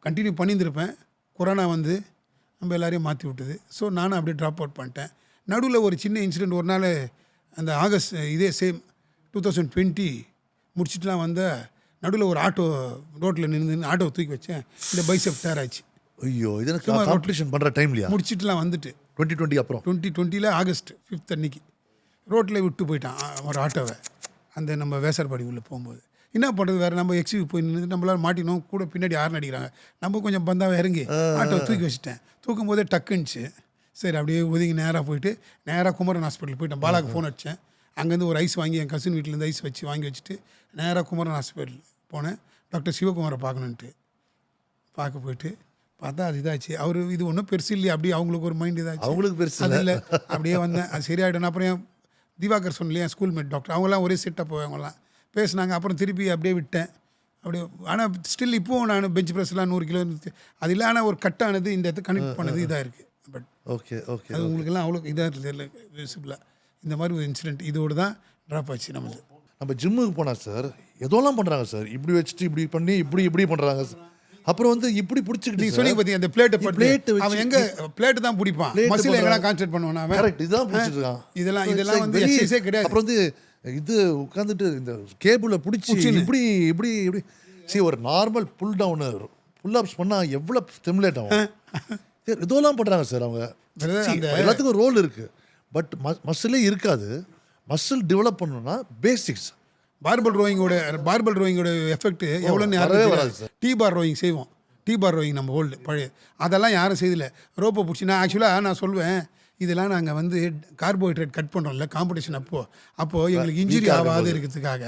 கண்டினியூ பண்ணியிருந்திருப்பேன். கொரோனா வந்து நம்ம எல்லாரையும் மாற்றி விட்டுது. ஸோ நானும் அப்படியே ட்ராப் அவுட் பண்ணிட்டேன். நடுவில் ஒரு சின்ன இன்சிடெண்ட், ஒரு நாள் அந்த ஆகஸ்ட் சேம் 2020 முடிச்சுட்டுலாம் வந்த நடுவில் ஒரு ஆட்டோ ரோட்டில் நின்று ஆட்டோவை தூக்கி வச்சேன். இந்த பைசெப் டேர் ஆச்சு. ஐயோ, இதற்கு காம்படிஷன் பண்ணுற டைம்லையா? முடிச்சுட்டுலாம் வந்துட்டு 2020 அப்புறம் 2020 ஆகஸ்ட் 5th அன்னைக்கு ரோட்டில் விட்டு போயிட்டான் ஒரு ஆட்டோவை. அந்த நம்ம வேசர்பாடி உள்ளே போகும்போது என்ன பண்ணுறது, வேறு நம்ம எக்ஸிவி போய் நின்று நம்மளால் மாட்டினோம். கூட பின்னாடி ஹார்ன் அடிக்கிறாங்க, நம்ம கொஞ்சம் பந்தாவை இறங்கி ஆட்டோவை தூக்கி வச்சுட்டேன். தூக்கும் போதே டக்குன்னுச்சு. சரி அப்படியே ஒதுங்கி நேராக போயிட்டு நேராக குமரன் ஹாஸ்பிட்டல் போயிட்டேன். பாலாவுக்கு ஃபோன் அடித்தேன். அங்கேருந்து ஒரு ஐஸ் வாங்கி என் கசின் வீட்டிலேருந்து ஐஸ் வாங்கி வச்சுட்டு நேராக குமரன் ஹாஸ்பிட்டல் போனேன். டாக்டர் சிவகுமாரை பார்க்கணுன்ட்டு பார்க்க போயிட்டு பார்த்தா அது இதாச்சு. அவர் இது ஒன்றும் பெருசு இல்லையா, அப்படியே அவங்களுக்கு ஒரு மைண்ட் இதாச்சு. அவங்களுக்கு பெருசு அது இல்லை, அப்படியே வந்தேன். அது சரியாயிடும். அப்புறம் என் திவாகர் சொன்னலையே என் ஸ்கூல்மேட் டாக்டர், அவங்களாம் ஒரே செட்டப் அவங்களாம் பேசினாங்க. அப்புறம் திருப்பி அப்படியே விட்டேன். அப்படியே ஆனால் ஸ்டில் இப்போவும் நான் பெஞ்ச் ப்ரெஸ்லாம் 100 கிலோ அது இல்லை. ஆனால் ஒரு கட்டானது இந்த இடத்துக்கு கனெக்ட் பண்ணது இதாக இருக்குது. பட் ஓகே ஓகே அது உங்களுக்கெல்லாம் அவ்வளோ இதாக தெரியல விசிபிளாக. இந்த மாதிரி ஒரு இன்சிடென்ட் இதோடு தான் ட்ராப் ஆச்சு நம்மளுக்கு. நம்ம ஜிம்முக்கு போனால் சார் எதோலாம் பண்ணுறாங்க சார், இப்படி வச்சுட்டு இப்படி பண்ணி இப்படி பண்ணுறாங்க. அப்புறம் வந்து இப்படி பிடிச்சிக்கிட்டு நீங்கள் சொன்னீங்க பார்த்தீங்க அந்த பிளேட்டை பிளேட்டு அவன் எங்கே பிளேட்டு தான் பிடிப்பான், மசில் எங்கெல்லாம் கான்சென்ட்ரேட் பண்ணுவான் அவன். கரெக்ட், இதுதான் பிடிச்சிருக்கான். இதெல்லாம் வந்து எக்ஸசைஸே கிடையாது. அப்புறம் வந்து இது உட்காந்துட்டு இந்த கேபிளை பிடிச்சி இப்படி இப்படி இப்படி ஒரு நார்மல் புல் டவுனு புல் அப்ஸ் பண்ணால் எவ்வளோ ஸ்டிமுலேட் ஆகும். இதெல்லாம் பண்ணுறாங்க சார் அவங்க. எல்லாத்துக்கும் ரோல் இருக்குது, பட் மசிலே இருக்காது. மசில் டெவலப் பண்ணணும்னா பேசிக்ஸ். பார்பல் ரோயிங்கோட எஃபெக்ட் எவ்வளோன்னு யாரும் வராது சார். டீ பார் ரோயிங் செய்வோம். டீ பார் ரோயிங் நம்ம ஓல்டு பழைய அதெல்லாம் யாரும் செய்யல. ரோப்பை பிடிச்சி நான் ஆக்சுவலாக நான் சொல்லுவேன், இதெல்லாம் நாங்கள் வந்து கார்போஹைட்ரேட் கட் பண்ணுறோம்ல காம்படிஷன் அப்போது எங்களுக்கு இன்ஜுரி ஆகாது இருக்கிறதுக்காக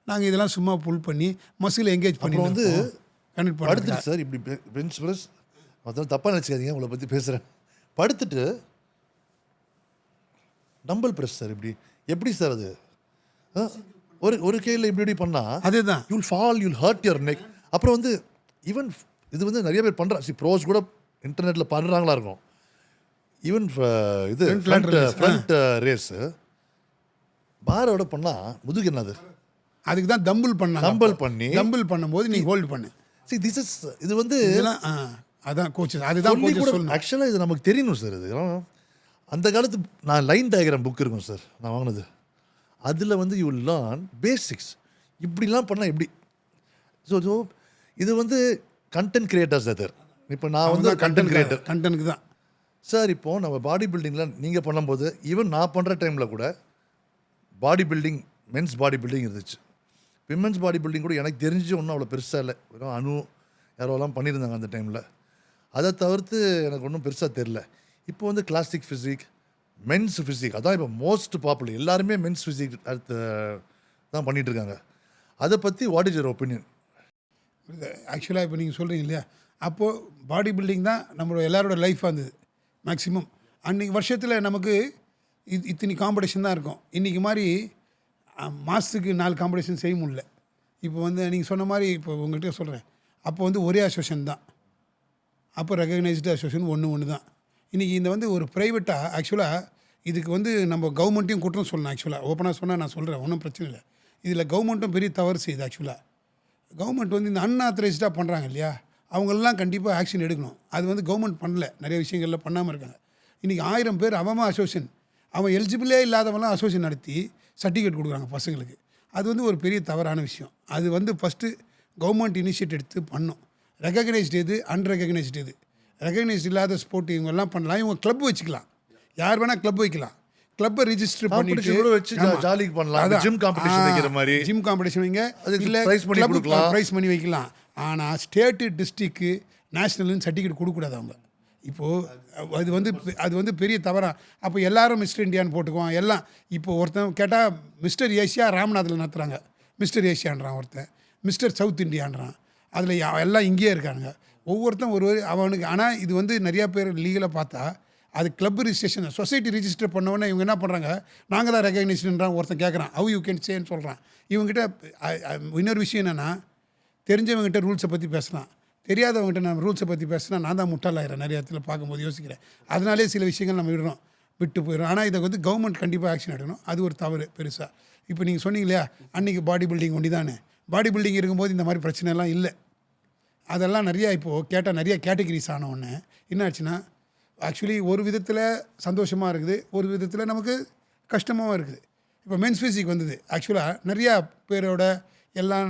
நாங்கள் இதெல்லாம் சும்மா புல் பண்ணி மசில் எங்கேஜ் பண்ணி வந்து கனெக்ட் படுத்துட்டு சார் இப்படி பெஞ்ச் ப்ரெஸ் மொத்தம் தப்பாக நினச்சிக்காதீங்க, உங்களை பற்றி பேசுகிறேன். படுத்துட்டு டம்பல் ப்ரெஸ் சார் எப்படி சார் அது ஒரு கையில் இப்படி பண்ணால் அதுதான் you'll fall, you'll hurt your neck. அப்புறம் வந்து ஈவன் இது வந்து நிறைய பேர் பண்ணுறாங்க. ப்ரோஸ் கூட இன்டர்நெட்டில் பண்ணுறாங்களா இருக்கும். ஈவன் இது ஃப்ரண்ட் ரேஸு பாரோட பண்ணால் முதுகு என்னது, அதுக்கு தான் தம்பிள் பண்ணும்போது நீ ஹோல்டு பண்ணு. இது வந்து அதான் கோச்சஸ் அதுதான் சொல்லணும். ஆக்சுவலாக இது நமக்கு தெரியணும் சார். இது அந்த காலத்து நான் லைன் டயக்ராம் புக் இருக்கும் சார் நான் வாங்கினது. அதில் வந்து யூ லேர்ன் பேசிக்ஸ். இப்படிலாம் பண்ணால் எப்படி. ஸோ இது வந்து கண்டென்ட் கிரியேட்டர்ஸ் அதர். இப்போ நான் வந்து கண்டென்ட்க்கு தான் சார். இப்போது நம்ம பாடி பில்டிங்கில் நீங்கள் பண்ணும்போது ஈவன் நான் பண்ணுற டைமில் கூட body building men's body building இருந்துச்சு. விமென்ஸ் பாடி பில்டிங் கூட எனக்கு தெரிஞ்சு ஒன்றும் அவ்வளோ பெருசாக இல்லை. வெறும் அணு யாரோலாம் பண்ணியிருந்தாங்க அந்த டைமில். அதை தவிர்த்து எனக்கு ஒன்றும் பெருசாக தெரில. இப்போ வந்து கிளாசிக் ஃபிசிக், மென்ஸ் ஃபிசிக் அதான் இப்போ மோஸ்ட் பாப்புலர். எல்லாருமே மென்ஸ் ஃபிசிக் அடுத்து தான் பண்ணிகிட்ருக்காங்க. அதை பற்றி வாட் இஸ் யுவர் ஒப்பீனியன்? ஆக்சுவலாக இப்போ நீங்கள் சொல்கிறீங்க இல்லையா, அப்போது பாடி பில்டிங் தான் நம்மளோட எல்லாரோட லைஃபாக இருந்தது மேக்ஸிமம். அன்றைக்கி வருஷத்தில் நமக்கு இத்தனி காம்படிஷன் தான் இருக்கும். இன்றைக்கி மாதிரி மாதத்துக்கு 4 காம்படிஷன் செய்ய முடியல. இப்போ வந்து நீங்கள் சொன்ன மாதிரி இப்போ உங்கள்கிட்ட சொல்கிறேன், அப்போ வந்து ஒரே அசோசியேஷன் தான். அப்போ ரெகக்னைஸ்டு அசோசியேஷன் ஒன்று தான். இன்றைக்கி இந்த வந்து ஒரு ப்ரைவேட்டாக ஆக்சுவலாக இதுக்கு வந்து நம்ம கவர்மெண்ட்டையும் குற்றம் சொல்லணும். ஆக்சுவலாக ஓப்பனாக சொன்னால் நான் சொல்கிறேன், ஒன்றும் பிரச்சனை இல்லை. இதில் கவர்மெண்ட்டும் பெரிய தவறு செய்யுது. ஆக்சுவலாக கவர்மெண்ட் வந்து இந்த அன்ஆத்தரைஸ்டாக பண்ணுறாங்க இல்லையா, அவங்களெலாம் கண்டிப்பாக ஆக்ஷன் எடுக்கணும். அது வந்து கவர்மெண்ட் பண்ணல, நிறைய விஷயங்களில் பண்ணாமல் இருக்காங்க. இன்றைக்கி 1000 பேர் அவன் அசோசியேஷன், அவன் எலிஜிபிளே இல்லாதவங்களாம் அசோசியேஷன் நடத்தி சர்டிஃபிகேட் கொடுக்குறாங்க பசங்களுக்கு. அது வந்து ஒரு பெரிய தவறான விஷயம். அது வந்து ஃபஸ்ட்டு கவர்மெண்ட் இனிஷியேட் எடுத்து பண்ணணும். ரெகக்னைஸ்டு எது, அன்ரெகக்னைஸ்டு எது. ரெகக்னைஸ்டு இல்லாத ஸ்போர்ட் இவங்கெல்லாம் பண்ணலாம். இவங்க கிளப் வச்சுக்கலாம், யார் வேணால் கிளப் வைக்கலாம். கிளப்பை ரிஜிஸ்டர் பண்ணிட்டு ஜாலிக்கு பண்ணலாம். ஜிம் காம்படிஷன் வைக்கிற மாதிரி ஜிம் காம்படிஷன் வைங்க, இல்லை ப்ரைஸ் பண்ணி வைக்கலாம். ஆனால் ஸ்டேட்டு, டிஸ்ட்ரிக்கு, நேஷ்னல்னு சர்டிஃபிகேட் கொடுக்கக்கூடாது அவங்க. இப்போது அது வந்து பெரிய தவறா. அப்போ எல்லாரும் மிஸ்டர் இந்தியான்னு போட்டுக்குவான் எல்லாம். இப்போது ஒருத்தன் கேட்டால் மிஸ்டர் ஏஷியா ராமநாதில் நடத்துகிறாங்க, மிஸ்டர் ஏஷியான்றான் ஒருத்தன், மிஸ்டர் சவுத் இந்தியான்றான். அதில் எல்லாம் இங்கேயே இருக்கானுங்க ஒவ்வொருத்தன் அவனுக்கு. ஆனால் இது வந்து நிறையா பேர் லீகலாக பார்த்தா அது கிளப் ரிஜிஸ்ட்ரேஷன், சொசைட்டி ரிஜிஸ்டர் பண்ணோன்னே இவங்க என்ன பண்ணுறாங்க, நாங்கள் தான் ரெகக்னைஸ்டுன்றான். ஒருத்தன் கேட்குறான் ஹவ் யூ கேன் சேன்னு சொல்கிறான். இவங்ககிட்ட இன்னொரு விஷயம் என்னென்னா, தெரிஞ்சவங்ககிட்ட ரூல்ஸை பற்றி பேசலாம், தெரியாதவங்ககிட்ட நான் ரூல்ஸை பற்றி பேசினா நான் தான் முட்டாளாகிறேன். நிறைய இடத்துல பார்க்கும்போது யோசிக்கிறேன். அதனாலே சில விஷயங்கள் நம்ம விட்டு போயிடும். ஆனால் இதை வந்து கவர்மெண்ட் கண்டிப்பாக ஆக்ஷன் எடுக்கணும். அது ஒரு தவறு பெருசாக. இப்போ நீங்கள் சொன்னீங்க இல்லையா, அன்றைக்கி பாடி பில்டிங் ஒண்டி தானே. பாடி பில்டிங் இருக்கும்போது இந்த மாதிரி பிரச்சனைலாம் இல்லை. அதெல்லாம் நிறையா இப்போது கேட்டால் நிறைய கேட்டகிரிஸ் ஆன ஒன்று என்ன ஆச்சுன்னா, ஆக்சுவலி ஒரு விதத்தில் சந்தோஷமாக இருக்குது, ஒரு விதத்தில் நமக்கு கஷ்டமாகவும் இருக்குது. இப்போ மென்ஸ் ஃபிசிக் வந்தது. ஆக்சுவலாக நிறையா பேரோட எல்லாம்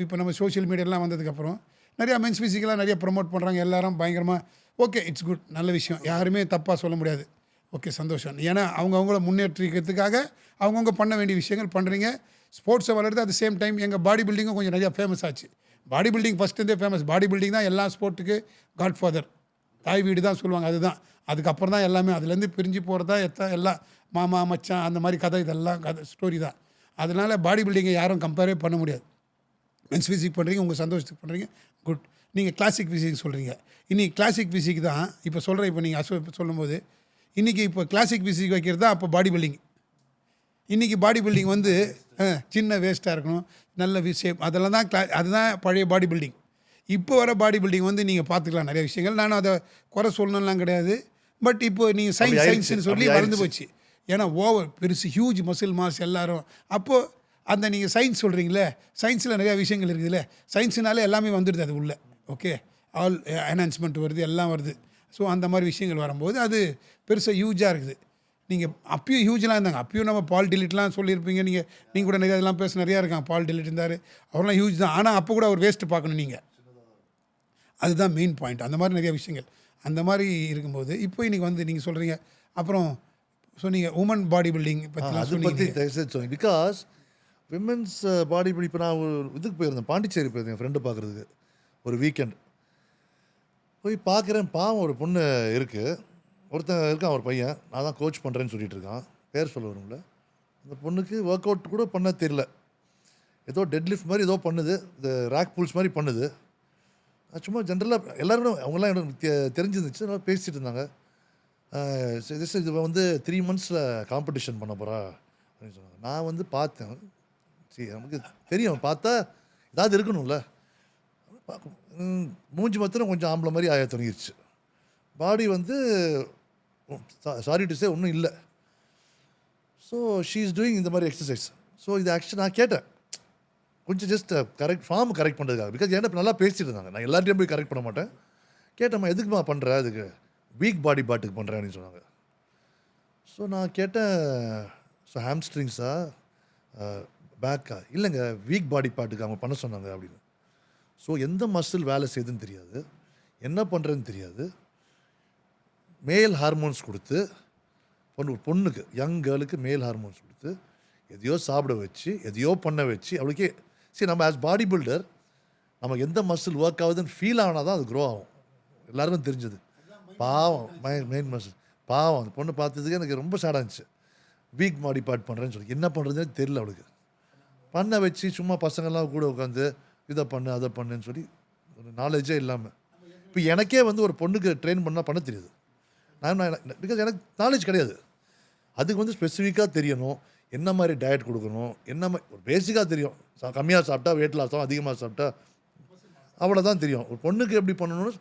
இப்போ நம்ம சோஷியல் மீடியாலாம் வந்ததுக்கப்புறம் நிறையா மென்ஸ் ஃபிசிக்கெலாம் நிறையா ப்ரொமோட் பண்ணுறாங்க. எல்லாரும் பயங்கரமாக ஓகே, இட்ஸ் குட், நல்ல விஷயம், யாருமே தப்பாக சொல்ல முடியாது. ஓகே, சந்தோஷம். ஏன்னா அவங்கவுங்கள முன்னேற்றிக்கிறதுக்காக அவங்கவுங்க பண்ண வேண்டிய விஷயங்கள் பண்ணுறீங்க. ஸ்போர்ட்ஸை வளருது. அட் த சேம் டைம் எங்கள் பாடி பில்டிங்கும் கொஞ்சம் நிறையா ஃபேமஸ் ஆச்சு. பாடி பில்டிங் ஃபஸ்ட்டுருந்தே ஃபேமஸ். பாடி பில்டிங் தான் எல்லா ஸ்போர்ட்டுக்கு காட் ஃபாதர், தாய் வீடு தான் சொல்லுவாங்க. அதுதான் அதுக்கப்புறம் தான் எல்லாமே அதுலேருந்து பிரிஞ்சு போகிறது தான் எல்லாம். மாமா மச்சான் அந்த மாதிரி கதை இதெல்லாம் கதை ஸ்டோரி தான். அதனால் பாடி பில்டிங்கை யாரும் கம்பேரே பண்ண முடியாது. மென்ஸ் ஃபிசிக் பண்ணுறீங்க, உங்கள் சந்தோஷத்துக்கு பண்ணுறீங்க, குட். நீங்கள் கிளாசிக் ஃபிசிக் சொல்கிறீங்க. இன்றைக்கி கிளாசிக் ஃபிசிக் தான் இப்போ சொல்கிறேன். இப்போ நீங்கள் சொல்லும்போது இன்றைக்கி இப்போ கிளாசிக் ஃபிசிக் வைக்கிறது தான் அப்போ பாடி பில்டிங். இன்றைக்கி பாடி பில்டிங் வந்து சின்ன வேஸ்ட்டாக இருக்கணும், நல்ல ஷேப், அதெல்லாம் தான் அதுதான் பழைய பாடி பில்டிங். இப்போ வர பாடி பில்டிங் வந்து நீங்கள் பார்த்துக்கலாம் நிறைய விஷயங்கள். நானும் அதை குறை சொல்லணும்லாம் கிடையாது. பட் இப்போ நீங்கள் சயின்ஸ்னு சொல்லி வளர்ந்து போச்சு. ஏன்னா ஓவர் பெருசு ஹியூஜ் மசில் மாஸ் எல்லாரும். அப்போது அந்த நீங்கள் சயின்ஸ் சொல்கிறீங்களே, சயின்ஸில் நிறையா விஷயங்கள் இருக்குதுல்ல, சயின்ஸுனாலே எல்லாமே வந்துடுது அது உள்ளே. ஓகே, ஆல் என்ஹான்ஸ்மெண்ட் வருது, எல்லாம் வருது. ஸோ அந்த மாதிரி விஷயங்கள் வரும்போது அது பெருசாக ஹியூஜாக இருக்குது. நீங்கள் அப்பயும் ஹியூஜெலாம் இருந்தாங்க. அப்பயும் நம்ம பால் டிலிட்லாம் சொல்லியிருப்பீங்க. நீங்கள் கூட நிறையா இதெல்லாம் பேச நிறையா இருக்காங்க. பால் டிலிட் இருந்தார், அவரெலாம் ஹியூஜ் தான். ஆனால் அப்போ கூட அவர் வேஸ்ட்டு பார்க்கணும் நீங்கள். அதுதான் மெயின் பாயிண்ட். அந்த மாதிரி நிறைய விஷயங்கள் அந்த மாதிரி இருக்கும்போது இப்போ இன்றைக்கி வந்து நீங்கள் சொல்கிறீங்க. அப்புறம் சொன்னீங்க உமன் பாடி பில்டிங் பற்றி பிகாஸ் விமென்ஸ் பாடி பில்டிங். இப்போ நான் ஒரு இதுக்கு போயிருந்தேன், பாண்டிச்சேரி போயிருந்தேன் ஃப்ரெண்டு பார்க்குறதுக்கு ஒரு வீக்கெண்ட். போய் பார்க்குறேன், பாவம் ஒரு பொண்ணு இருக்குது, ஒருத்தன் இருக்கான், ஒரு பையன், நான் தான் கோச் பண்ணுறேன்னு சொல்லிட்டு இருக்கான், பேர் சொல்ல வரும்ல. அந்த பொண்ணுக்கு ஒர்க் அவுட் கூட பண்ண தெரியல, ஏதோ டெட் லிஃப்ட் மாதிரி ஏதோ பண்ணுது, இந்த ரேக் பூல்ஸ் மாதிரி பண்ணுது. சும்மா ஜென்ரலாக எல்லோரும் அவங்களாம் எனக்கு தெரிஞ்சிருந்துச்சு, நல்லா பேசிகிட்டு இருந்தாங்க. இது வந்து 3 months காம்படிஷன் பண்ண போகிறா அப்படின்னு சொன்னாங்க. நான் வந்து பார்த்தேன், சரி நமக்கு தெரியும், பார்த்தா ஏதாவது இருக்கணும்ல. மூஞ்சி மாத்திரம் கொஞ்சம் ஆம்பளை மாதிரி ஆய தொடங்கிடுச்சு. பாடி வந்து சாரி டு சே ஒன்றும் இல்லை. ஸோ ஷீ இஸ் டூயிங் இந்த மாதிரி எக்ஸசைஸ். ஸோ இது ஆக்சுவலி நான் கேட்டேன் கொஞ்சம் ஜஸ்ட் ஃபார்ம் கரெக்ட் பண்ணுறதுக்காக. பிகாஸ் என்ன நல்லா பேசிட்டு இருந்தாங்க, நான் எல்லார்ட்டையும் போய் கரெக்ட் பண்ண மாட்டேன். கேட்டேம்மா எதுக்குமா பண்ணுற, அதுக்கு வீக் பாடி பார்ட்டுக்கு பண்ணுறேன் அப்படின்னு சொன்னாங்க. ஸோ நான் கேட்டேன், ஸோ ஹாம்ஸ்ட்ரிங்ஸா பேக்கா, இல்லைங்க வீக் பாடி பார்ட்டுக்கு அவங்க பண்ண சொன்னாங்க அப்படின்னு. ஸோ எந்த மசில் வேலை செய்யுதுன்னு தெரியாது, என்ன பண்ணுறதுன்னு தெரியாது. மேல் ஹார்மோன்ஸ் கொடுத்து பொண்ணுக்கு யங் கேர்ளுக்கு மேல் ஹார்மோன்ஸ் கொடுத்து எதையோ சாப்பிட வச்சு எதையோ பண்ண வச்சு அவளுக்கே சரி நம்ம ஆஸ் பாடி பில்டர் நமக்கு எந்த மசில் ஒர்க் ஆகுதுன்னு ஃபீல் ஆனால் தான் அது க்ரோ ஆகும். எல்லாருக்கும் தெரிஞ்சது. பாவம் மெயின் மசில் பாவம் அந்த பொண்ணு பார்த்ததுக்கு எனக்கு ரொம்ப சேடாக இருந்துச்சு. வீக் பாடி பார்ட் பண்ணுறேன்னு சொல்லி என்ன பண்ணுறதுன்னு தெரியல அவளுக்கு. பண்ண வச்சு சும்மா பசங்கள்லாம் கூட உட்காந்து இதை பண்ணு அதை பண்ணுன்னு சொல்லி ஒரு நாலேஜே இல்லாமல். இப்போ எனக்கே வந்து ஒரு பொண்ணுக்கு ட்ரெயின் பண்ணால் பண்ண தெரியுது. நான் பிகாஸ் எனக்கு நாலேஜ் கிடையாது. அதுக்கு வந்து ஸ்பெசிஃபிக்காக தெரியணும், என்ன மாதிரி டயட் கொடுக்கணும், என்ன மாதிரி ஒரு பேசிக்காக தெரியும். கம்மியாக சாப்பிட்டா வெயிட் லாஸ் ஆகும், அதிகமாக சாப்பிட்டா அவ்வளோதான் தெரியும். ஒரு பொண்ணுக்கு எப்படி பண்ணணும்னு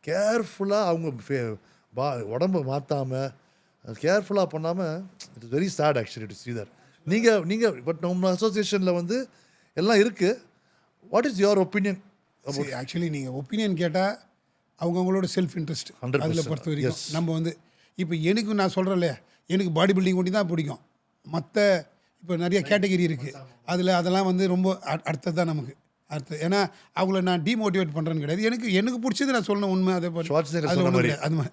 கேர்ஃபுல்லாக அவங்க உடம்பை மாற்றாமல் கேர்ஃபுல்லாக பண்ணாமல் it is very sad actually to see that. நீங்கள் பட் நம்ம அசோசியேஷனில் வந்து எல்லாம் இருக்குது. What is your opinion? Actually நீங்கள் ஒப்பீனியன் கேட்டால் அவங்கவுங்களோட செல்ஃப் இன்ட்ரெஸ்ட் 100% அதில் பொறுத்த வரைக்கும். நம்ம வந்து இப்போ எனக்கு நான் சொல்கிறேன்ல, எனக்கு பாடி பில்டிங் ஒட்டி தான் பிடிக்கும். மற்ற இப்போ நிறைய கேட்டகரி இருக்குது, அதெல்லாம் வந்து ரொம்ப அடுத்தது தான் நமக்கு அடுத்தது. ஏன்னா அவங்கள நான் டிமோட்டிவேட் பண்ணுறேன்னு கிடையாது. எனக்கு பிடிச்சது நான் சொல்லணும் உண்மை. அதே மாதிரி அது மாதிரி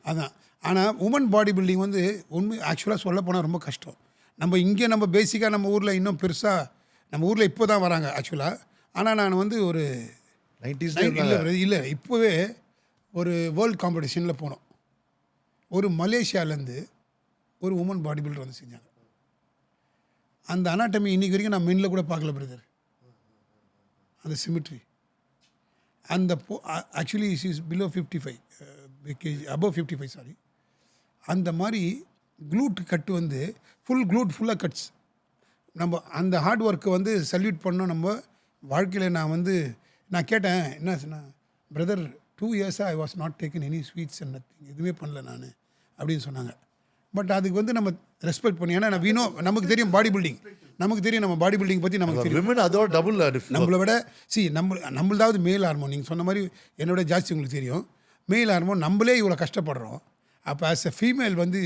அதான். ஆனால் உமன் பாடி பில்டிங் வந்து உண்மை ஆக்சுவலாக சொல்ல போனால் ரொம்ப கஷ்டம். நம்ம பேசிக்காக நம்ம ஊரில் இன்னும் பெருசாக நம்ம ஊரில் இப்போ தான் வராங்க ஆக்சுவலாக. ஆனால் நான் வந்து ஒரு 90s இல்லை இப்போவே ஒரு வேர்ல்டு காம்படிஷனில் போனோம். ஒரு மலேசியாவிலேருந்து ஒரு உமன் பாடி பில்டர் வந்து செஞ்சாங்க. அந்த அனாட்டமி இன்றைக்கி வரைக்கும் நான் மென்னில் கூட பார்க்கல பிரதர். அந்த சிமிட்ரி அந்த actually is below 55 kg, above 55 sorry. அந்த மாதிரி க்ளூட் கட்டு வந்து க்ளூட் ஃபுல்லாக கட்ஸ். நம்ம அந்த ஹார்ட் ஒர்க்கை வந்து சல்யூட் பண்ணோம். நம்ம வாழ்க்கையில் நான் கேட்டேன், என்ன சொன்னேன், brother 2 years I was not taken any sweets and nothing, எதுவுமே பண்ணல நான் அப்படின்னு சொன்னாங்க. பட் அதுக்கு வந்து நம்ம ரெஸ்பெக்ட் பண்ணி, ஏன்னா நமக்கு தெரியும் பாடி பில்டிங், நமக்கு தெரியும் நம்ம பாடி பில்டிங் பற்றி நமக்கு தெரியும். அதோட டபுள் நம்மளை விட நம்மளதாவது மேல் ஹார்மோன் நீங்கள் சொன்ன மாதிரி என்னோட ஜாஸ்தி உங்களுக்கு தெரியும். மேல் ஹார்மோன் நம்மளே இவ்வளோ கஷ்டப்படுறோம். அப்போ ஆஸ் எ ஃபீமேல் வந்து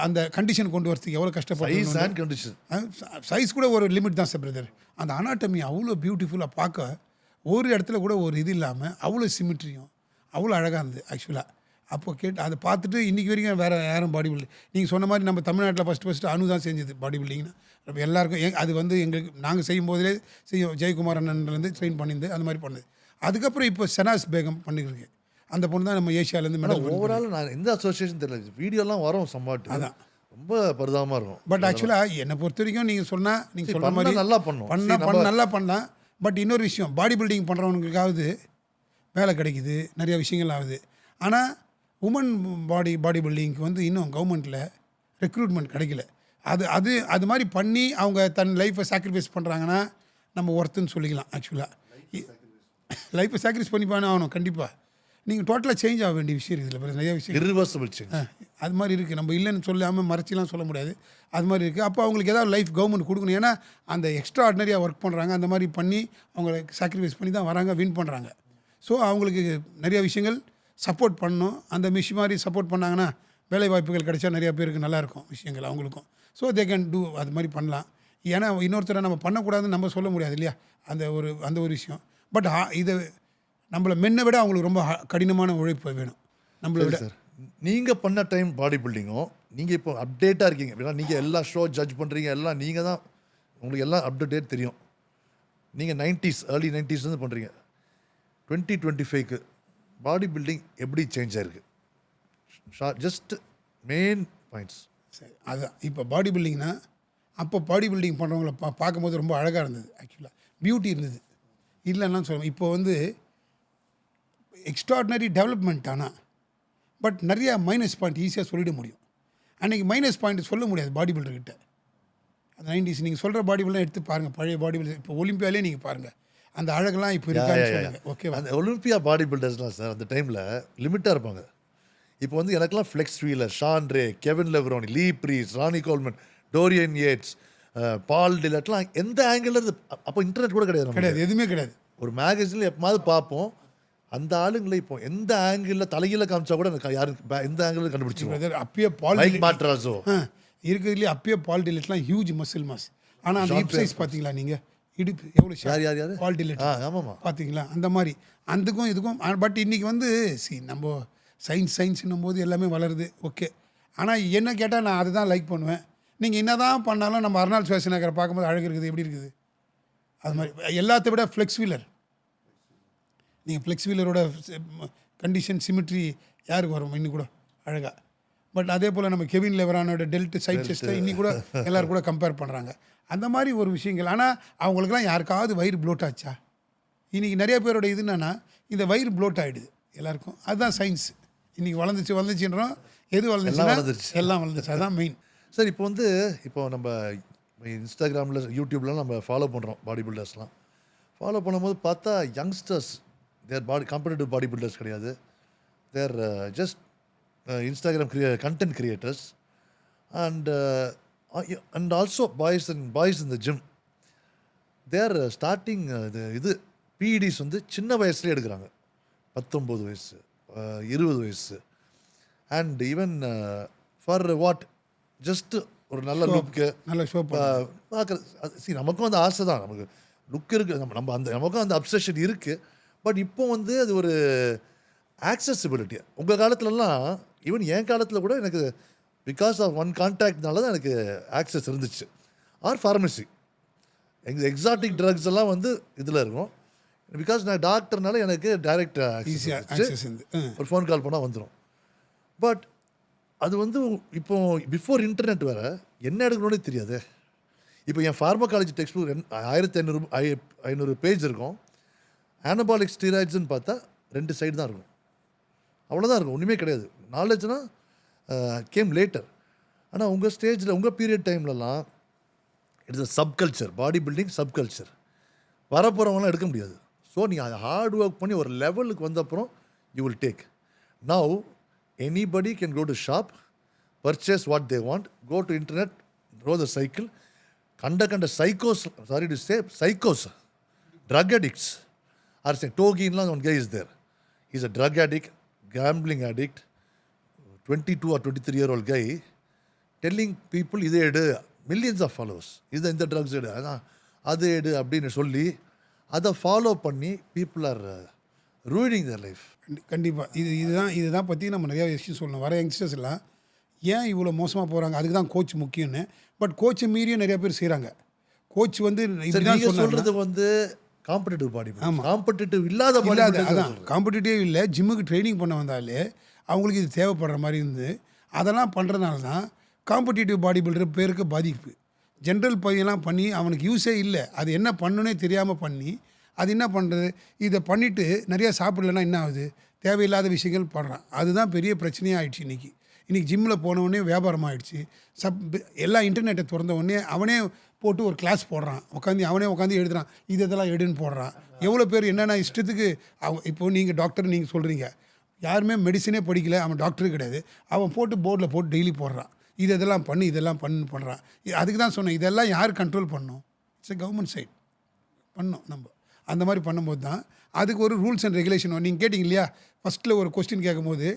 அந்த கண்டிஷன் கொண்டு வரதுக்கு எவ்வளோ கஷ்டப்படுறோம். சைஸ் கூட ஒரு லிமிட் தான் சார் பிரதர். அந்த அனாட்டமி அவ்வளோ பியூட்டிஃபுல்லாக பார்க்க, ஒரு இடத்துல கூட ஒரு இது இல்லாமல் அவ்வளோ சிமிட்ரியும் அவ்வளோ அழகாக இருந்தது ஆக்சுவலாக. அப்போ அதை பார்த்துட்டு இன்றைக்கி வரைக்கும் வேறு யாரும் பாடி பில்டிங் நீங்கள் சொன்ன மாதிரி நம்ம தமிழ்நாட்டில் ஃபஸ்ட்டு அனு தான் செஞ்சது பாடி பில்டிங்னா. நம்ம எல்லாருக்கும் அது வந்து எங்களுக்கு நாங்கள் செய்யும் போதிலே ஜெயக்குமார் அண்ணன்லேருந்து ட்ரெயின் பண்ணியிருந்து அந்த மாதிரி பண்ணுது. அதுக்கப்புறம் இப்போ ஷனாஸ் பேகம் பண்ணிருக்கு. அந்த பொண்ணு தான் நம்ம ஏஷியாவிலேருந்து மெடல் ஓவரால் நான் எந்த அசோசியேஷன் தெரியல, வீடியோலாம் வரும் சம்பாட்டு, அதான். ரொம்ப பரிதாபமாக இருக்கும். பட் ஆக்சுவலாக என்னை பொறுத்த வரைக்கும் நீங்கள் சொன்னால் நீங்கள் சொல்கிற பண்ணா மாதிரி நல்லா பண்ணும். நல்லா பண்ணலாம். பட் இன்னொரு விஷயம், பாடி பில்டிங் பண்ணுறவனுக்காவது வேலை கிடைக்குது, நிறைய விஷயங்கள் ஆகுது. ஆனால் உமன் பாடி பில்டிங்க்கு வந்து இன்னும் கவர்மெண்ட்டில் ரெக்ரூட்மெண்ட் கிடைக்கல. அது மாதிரி பண்ணி அவங்க தன் லைஃப்பை சாக்ரிஃபைஸ் பண்ணுறாங்கன்னா நம்ம ஒர்த்துன்னு சொல்லிக்கலாம். ஆக்சுவலாக லைஃப்பை சாக்ரிஃபைஸ் பண்ணி ஆகணும் கண்டிப்பாக. நீங்கள் டோட்டலாக சேஞ்ச் ஆக வேண்டிய விஷயம் இருக்குது. இதில் நிறைய விஷயம் irreversible change. அது மாதிரி இருக்குது. நம்ம இல்லைன்னு சொல்லாமல் மறைச்சிலாம் சொல்ல முடியாது. அது மாதிரி இருக்குது. அப்போ அவங்களுக்கு ஏதாவது லைஃப் கவர்மெண்ட் கொடுக்கணும். ஏன்னா அந்த எக்ஸ்ட்ரா ஆர்டினரியாக ஒர்க் பண்ணுறாங்க, அந்த மாதிரி பண்ணி அவங்க சாக்ரிஃபைஸ் பண்ணி தான் வராங்க, வின் பண்ணுறாங்க. ஸோ அவங்களுக்கு நிறைய விஷயங்கள் சப்போர்ட் பண்ணணும். அந்த மாதிரி சப்போர்ட் பண்ணாங்கன்னா வேலை வாய்ப்புகள் கிடைச்சா நிறைய பேருக்கு நல்லாயிருக்கும் விஷயங்கள் அவங்களுக்கும். ஸோ தே கேன் டூ, அது மாதிரி பண்ணலாம். ஏன்னா இன்னொருத்தரை நம்ம பண்ணக்கூடாதுன்னு நம்ம சொல்ல முடியாது இல்லையா, அந்த ஒரு விஷயம். பட் இதை நம்மளை மென்னை விட அவங்களுக்கு ரொம்ப கடினமான உழைப்பு வேணும் நம்மளை விட. சார், நீங்கள் பண்ண டைம் பாடி பில்டிங்கும் நீங்கள் இப்போ அப்டேட்டாக இருக்கீங்க. ஏன்னா நீங்கள் எல்லா ஷோ ஜட்ஜ் பண்ணுறீங்க, எல்லாம் நீங்கள் தான், உங்களுக்கு எல்லாம் அப்டேட் தெரியும். நீங்கள் 90s early 90s பண்ணுறீங்க. 2025க்கு பாடி பில்டிங் எப்படி சேஞ்ச் ஆயிருக்கு? Just main points. சரி, அதுதான் இப்போ பாடி பில்டிங்னா, அப்போ பாடி பில்டிங் பண்ணுறவங்கள பார்க்கும்போது ரொம்ப அழகாக இருந்தது. ஆக்சுவலாக பியூட்டி இருந்தது, இல்லைன்னா சொல்லுவோம். இப்போ வந்து எக்ஸ்ட்ராடினரி டெவலப்மெண்ட் ஆனால் பட் நிறையா மைனஸ் பாயிண்ட் ஈஸியாக சொல்லிட முடியும். அன்றைக்கி மைனஸ் பாயிண்ட் சொல்ல முடியாது பாடி பில்டர்கிட்ட. அந்த 90s நீங்கள் சொல்கிற பாடி பில்டர் எடுத்து பாருங்கள், பழைய பாடி பில்டர் இப்போ ஒலிம்பியாலே நீங்கள் பாருங்கள், அந்த அழகெல்லாம் இப்போ இருக்கான்னு சொல்லுங்கள். ஓகேவா? அந்த ஒலிம்பியா பாடி பில்டர்ஸ்லாம் சார் அந்த டைமில் லிமிட்டாக இருப்பாங்க. இப்போ வந்து எனக்கெல்லாம் ஃப்ளெக்ஸ் வீலர், ஷான் ரே, கெவின் லெவ்ரோனி, லீ ப்ரீஸ், ரானி கோல்மன், டோரியன் ஏட்ஸ், பால் டிலட்லாம் எந்த ஆங்கிள் இருந்து, அப்போ இன்டர்நெட் கூட கிடையாது, எதுவுமே கிடையாது. ஒரு மேகசினில் எப்போது பார்ப்போம். அந்த ஆளுங்களை இப்போ எந்த ஆங்கிளில் தலைகீழ காமிச்சா கூட எனக்கு யாருக்கு எந்த ஆங்கிளில் கண்டுபிடிச்சிருவோம். அப்பயே பால் மாட்ராஸோ இருக்கிறதுலேயே அப்பயே பால் டிலெட்லாம் ஹியூஜ் மசில் மாஸ். ஆனால் அந்த ஹிப் சைஸ் பார்த்தீங்களா நீங்கள், இடுப்பு எவ்வளோ யார் பால் டிலெட் ஆமாம்மா பார்த்தீங்களா, அந்த மாதிரி அதுக்கும் இதுக்கும். பட் இன்றைக்கி வந்து நம்ம சயின்ஸ்ன்னும் போது எல்லாமே வளருது. ஓகே, ஆனால் என்ன கேட்டால் நான் அதை தான் லைக் பண்ணுவேன். நீங்கள் என்ன தான் பண்ணாலும் நம்ம அர்னால்ட் ஷ்வார்ஸ்நெகரை பார்க்கும்போது அழகு இருக்குது, எப்படி இருக்குது அது மாதிரி. எல்லாத்த விட ஃப்ளெக்ஸ் வீலர், நீங்கள் ஃப்ளெக்ஸ் வீலரோட கண்டிஷன் சிமிட்ரி யாருக்கு வரும் இன்னும் கூட அழகாக. பட் அதே போல் நம்ம கெவின் லெவரானோட டெல்ட் சைட் செஸ்ட்டை இன்னி கூட எல்லோரும் கூட கம்பேர் பண்ணுறாங்க. அந்த மாதிரி ஒரு விஷயங்கள். ஆனால் அவங்களுக்குலாம் யாருக்காவது வயிறு ப்ளோட் ஆச்சா? இன்றைக்கி நிறைய பேரோட இது என்னென்னா இந்த வயிறு ப்ளோட் ஆகிடுது எல்லாருக்கும். அதுதான் சயின்ஸ். இன்றைக்கி வளர்ந்துச்சுன்றோம். எது வளர்ந்துச்சுன்னா எல்லாம் வளர்ந்துச்சு, அதுதான் மெயின். சார், இப்போ நம்ம இன்ஸ்டாகிராமில் யூடியூப்லாம் நம்ம ஃபாலோ பண்ணுறோம் பாடி பில்டர்ஸ்லாம். ஃபாலோ பண்ணும்போது பார்த்தா youngsters, they're competitive body builders கிடையாது, they're just Instagram content creators and also boys in the gym. They're starting இது பிஇடிஸ் வந்து சின்ன வயசுலேயே எடுக்கிறாங்க. 19 வயசு, 20 வயசு. And even for what, just ஒரு நல்ல லுக்கு, நல்ல ஷோ பார்க்குறது. நமக்கும் அந்த ஆசை தான், நமக்கு லுக் இருக்குது, நமக்கும் அந்த அப்சஷன் இருக்குது. பட் இப்போ வந்து அது ஒரு ஆக்சசிபிலிட்டி. உங்கள் காலத்துலலாம், ஈவன் என் காலத்தில் கூட எனக்கு பிகாஸ் ஆஃப் ஒன் கான்டாக்ட்னால தான் எனக்கு ஆக்சஸ் இருந்துச்சு. ஆர் ஃபார்மசி, எக்ஸாட்டிக் ட்ரக்ஸ் எல்லாம் வந்து இதில் இருக்கும். பிகாஸ் நான் டாக்டர்னால எனக்கு டைரக்ட் ஆக்சஸ், ஒரு ஃபோன் கால் பண்ணால் வந்துடும். பட் அது வந்து இப்போ பிஃபோர் இன்டர்நெட் வேறு என்ன எடுக்கணும்னே தெரியாது. இப்போ என் ஃபார்மகாலஜி டெக்ஸ்ட் புக் 1500 பேஜ் இருக்கும். ஆனபாலிக் ஸ்டீராய்ட்ஸ்ன்னு பார்த்தா 2 சைடு தான் இருக்கும், அவ்வளோதான் இருக்கும், ஒன்றுமே கிடையாது. நாலேஜ்னா கேம் லேட்டர். ஆனால் உங்கள் ஸ்டேஜில், உங்கள் பீரியட் டைம்லலாம் it's a subculture, body building subculture. வரப்போகிறவங்களாம் எடுக்க முடியாது. ஸோ நீங்கள் அதை ஹார்ட் ஒர்க் பண்ணி ஒரு லெவலுக்கு வந்தப்புறம் you will take. Now anybody can go to shop, purchase what they want, go to internet, row the cycle. Kanda psychos, sorry to say, psychos, drug addicts are saying, Toginla, one guy is there. He's a drug addict, gambling addict, 22 or 23-year-old guy, telling people, இது எடு, millions of followers, இது இந்த drugs எடு, அது எடு அப்படின்னு சொல்லி அதை ஃபாலோ பண்ணி people are ruining their life. கண்டிப்பாக இதுதான் பற்றி நம்ம நிறையா விஷயம் சொல்லணும். வர யங்ஸ்டர்ஸ் எல்லாம் ஏன் இவ்வளோ மோசமாக போகிறாங்க, அதுக்கு தான் கோச் முக்கியம்னு. பட் கோச்சை மீறியும் நிறைய பேர் செய்கிறாங்க. கோச் வந்து நீங்கள் சொல்கிறது வந்து காம்படிட்டிவ் பாடி காம்படிட்டிவ் இல்லாத பாடி இல்லாத அதான் காம்படிட்டிவ் இல்லை, ஜிம்முக்கு ட்ரைனிங் பண்ண வந்தாலே அவங்களுக்கு இது தேவைப்படுற மாதிரி இருந்து அதெல்லாம் பண்ணுறதுனால தான் காம்படிட்டிவ் பாடி பில்டர் பேருக்கு பாதிப்பு. ஜென்ரல் பையெல்லாம் பண்ணி அவனுக்கு யூஸே இல்லை, அது என்ன பண்ணுன்னே தெரியாமல் பண்ணி அது என்ன பண்ணுறது, இதை பண்ணிவிட்டு நிறையா சாப்பிடலன்னா என்ன ஆகுது, தேவையில்லாத விஷயங்கள் பண்ணுறான். அதுதான் பெரிய பிரச்சனையாக ஆயிடுச்சு இன்றைக்கி. ஜிம்மில் போனவுடனே வியாபாரம் ஆகிடுச்சு. எல்லா இன்டர்நெட்டை திறந்த உடனே அவனே போட்டு ஒரு கிளாஸ் போடுறான், அவனே உட்காந்து எழுதுறான், இதெல்லாம் எடுன்னு போடுறான். எவ்வளோ பேர் என்னென்ன இஷ்டத்துக்கு இப்போது நீங்கள் டாக்டர் நீங்கள் சொல்கிறீங்க, யாருமே மெடிசனே படிக்கல, அவன் டாக்டரு கிடையாது, அவன் போட்டு போர்டில் போட்டு டெய்லி போடுறான், இதெல்லாம் பண்ணி பண்ணுறான். அதுக்கு தான் சொன்னேன், இதெல்லாம் யார் கண்ட்ரோல் பண்ணணும், இட்ஸ் கவர்மெண்ட் சைட் பண்ணோம் நம்ம. அந்த மாதிரி பண்ணும்போது தான் அதுக்கு ஒரு ரூல்ஸ் அண்ட் ரெகுலேஷன். நீங்கள் கேட்டிங்க இல்லையா, ஃபஸ்ட்டில் ஒரு கொஸ்டின் கேட்கும்போது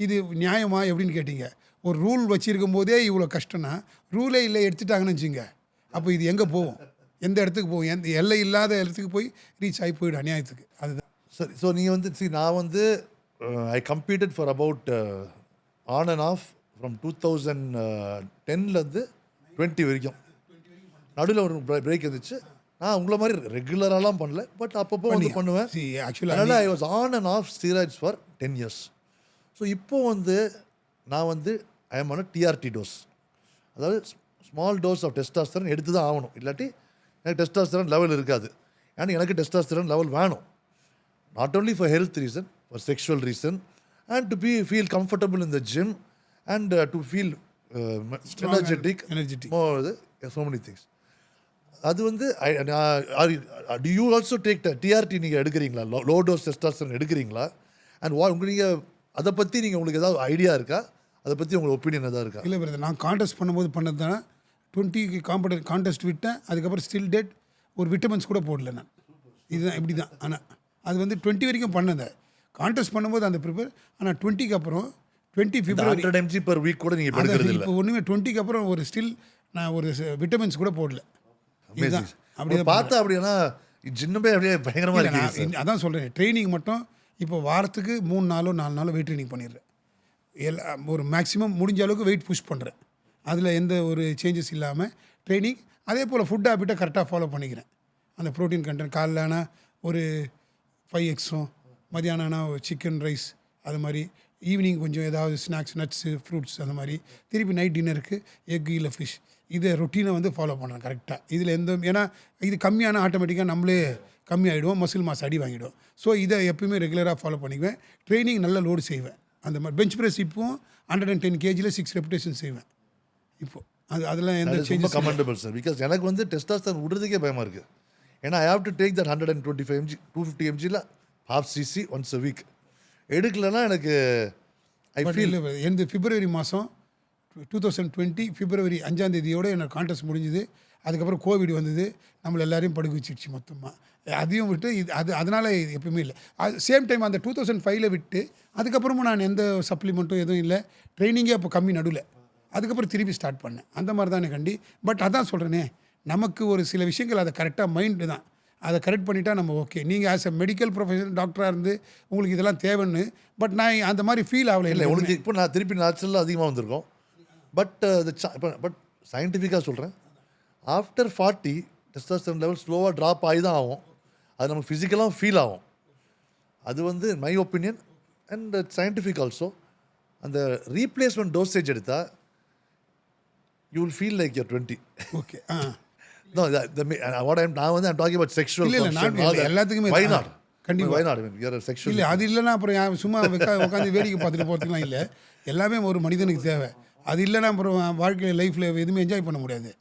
இது நியாயமா எப்படின்னு கேட்டிங்க. ஒரு ரூல் வச்சுருக்கும் போதே இவ்வளோ கஷ்டம்னா ரூலே இல்லை எடுத்துட்டாங்கன்னு வச்சுங்க, அப்போ இது எங்கே போகும், எந்த இடத்துக்கு போகும், எந்த எல்லை இல்லாத இடத்துக்கு போய் ரீச் ஆகி போயிடும் அநியாயத்துக்கு. அதுதான் சரி. ஸோ நீங்கள் வந்து நான் வந்து I completed for about on and off from 2010லேருந்து 20 வரைக்கும். நடுவில் ஒரு பிரேக் இருந்துச்சு. நான் உங்களை மாதிரி ரெகுலராலாம் பண்ணல, பட் அப்பப்போ வந்து பண்ணுவேன். அதனால் I was on and of steroids for 10 years. So இப்போ வந்து நான் வந்து I am on TRT dose, அதாவது ஸ்மால் டோஸ் ஆஃப் டெஸ்டாஸ்டரன் எடுத்து தான் ஆகணும், இல்லாட்டி எனக்கு டெஸ்டாஸ்டரன் லெவல் இருக்காது. ஏன்னா எனக்கு டெஸ்டாஸ்டரன் லெவல் வேணும், not only for health reason, for sexual reason, and to feel comfortable in the gym, and to feel energetic, so many things. அது வந்து to you also take TRT நீங்கள் எடுக்கிறீங்களா, low dose டெஸ்டாஸ்டரன் எடுக்கிறீங்களா? And நீங்கள் அதை பற்றி உங்களுக்கு ஏதாவது ஐடியா இருக்கா, அதை பற்றி உங்களுக்கு ஒப்பீனியன் எதாவது இருக்கா? இல்லை பிரதர், நான் கான்டெஸ்ட் பண்ணும்போது பண்ணது தானே, 20 கான்டெஸ்ட் விட்டேன், அதுக்கப்புறம் ஸ்டில் டேட் ஒரு விட்டமின்ஸ் கூட போடல நான். இதுதான் இப்படி தான். ஆனால் அது வந்து 20 வரைக்கும் பண்ணதை கான்டெஸ்ட் பண்ணும்போது அந்த ப்ரிப்பேர். ஆனால் 20க்கு அப்புறம் 20 February 100 mg per week கூட நீங்கள் எடுக்கிறது இல்லை. இப்போ ஒன்றுமே 20க்கு அப்புறம் ஒரு ஸ்டில் நான் ஒரு விட்டமின்ஸ் கூட போடல. இதுதான் அப்படி பார்த்தா அப்படின்னா ஜின்னுமே அப்படியே பயங்கரமாக இருக்கு. அதான் சொல்கிறேன், ட்ரைனிங் மட்டும் இப்போ வாரத்துக்கு 3 நாளோ 4 நாளோ வெயிட் ட்ரைனிங் பண்ணிடுறேன். ஒரு மேக்ஸிமம் முடிஞ்ச அளவுக்கு வெயிட் புஷ் பண்ணுறேன், அதில் எந்த ஒரு சேஞ்சஸ் இல்லாமல் ட்ரைனிங். அதே போல் ஃபுட் ஹேபிட்டை கரெக்டாக ஃபாலோ பண்ணிக்கிறேன். அந்த ப்ரோட்டீன் கண்டென்ட் காலைலனா ஒரு 5 eggsம், மதியானம்னா சிக்கன் ரைஸ், அது மாதிரி ஈவினிங் கொஞ்சம் ஏதாவது ஸ்நாக்ஸ், நட்ஸு, ஃப்ரூட்ஸ், அந்த மாதிரி திருப்பி நைட் டின்னருக்கு எக் இல்லை ஃபிஷ். இதை ரொட்டீனை வந்து ஃபாலோ பண்ணுறேன் கரெக்டாக. இதில் ஏன்னா இது கம்மியான ஆட்டோமேட்டிக்காக நம்மளே கம்மியாகிடுவோம், மசில் மாஸ் அடி வாங்கிடுவோம். ஸோ இதை எப்பயுமே ரெகுலராக ஃபாலோ பண்ணிக்குவேன். ட்ரைனிங் நல்ல லோடு செய்வேன். அந்த மாதிரி பெஞ்ச் ப்ரெஸ் இப்போவும் 110 kgல 6 ரெப்டேஷன் செய்வேன் இப்போது. அதெல்லாம் எந்த சேஞ்சஸ் கமெண்டபிள் சார். பிகாஸ் எனக்கு வந்து டெஸ்டாஸ்டரன் விடுறதுக்கே பயமாக இருக்குது. ஏன்னா I have to take that 125 mg 250 mgல half cc once a week. எடுக்கலைன்னா எனக்கு ஐ ஃபீல். எனக்கு February மாதம் 2020 February 5ஆம் தேதியோடு எனக்கு கான்டெஸ்ட் முடிஞ்சுது. அதுக்கப்புறம் கோவிட் வந்தது, நம்மளை எல்லாரையும் படுக்க வச்சிடுச்சு மொத்தமாக. அதையும் விட்டு அதனால் இது எப்பவுமே இல்லை. அது சேம் டைம் அந்த 2005ல் விட்டு அதுக்கப்புறமும் நான் எந்த சப்ளிமெண்ட்டும் எதுவும் இல்லை, ட்ரைனிங்கே அப்போ கம்மி நடுவில். அதுக்கப்புறம் திருப்பி ஸ்டார்ட் பண்ணேன். அந்த மாதிரி தானே கண்டி. பட் அதான் சொல்கிறேனே, நமக்கு ஒரு சில விஷயங்கள் அதை கரெக்டாக மைண்டு தான், அதை கரெக்ட் பண்ணிட்டா நம்ம ஓகே. நீங்கள் ஆஸ் எ மெடிக்கல் ப்ரொஃபஷனல் டாக்டராக இருந்து உங்களுக்கு இதெல்லாம் தேவைன்னு, பட் நான் அந்த மாதிரி ஃபீல் ஆகலை. இல்லை உங்களுக்கு இப்போ நான் திருப்பி நேச்சுரலாக அதிகமாக வந்திருக்கோம். பட் சயின்டிஃபிக்காக சொல்கிறேன், ஆஃப்டர் 40 டெஸ்டாஸ்டரன் லெவல் ஸ்லோவாக ட்ராப் ஆகி தான் ஆகும். அது நமக்கு ஃபிசிக்கலாக ஃபீல் ஆகும். அது வந்து my opinion and scientific also. அந்த ரீப்ளேஸ்மெண்ட் டோசேஜ் எடுத்தால் you will feel like your 20. Okay. No, நான் வந்து I'm talking about sexual function. எல்லாத்துக்குமே why not? கண்டிப்பாக why not? I mean, you're a sexual. இல்லை அது இல்லைன்னா அப்புறம் சும்மா உட்காந்து வேடிக்கை பார்த்துட்டு போகிறதுலாம் இல்லை. எல்லாமே ஒரு மனிதனுக்கு தேவை. அது இல்லைன்னா அப்புறம் வாழ்க்கையில் லைஃப்பில் எதுவுமே என்ஜாய் பண்ண முடியாது.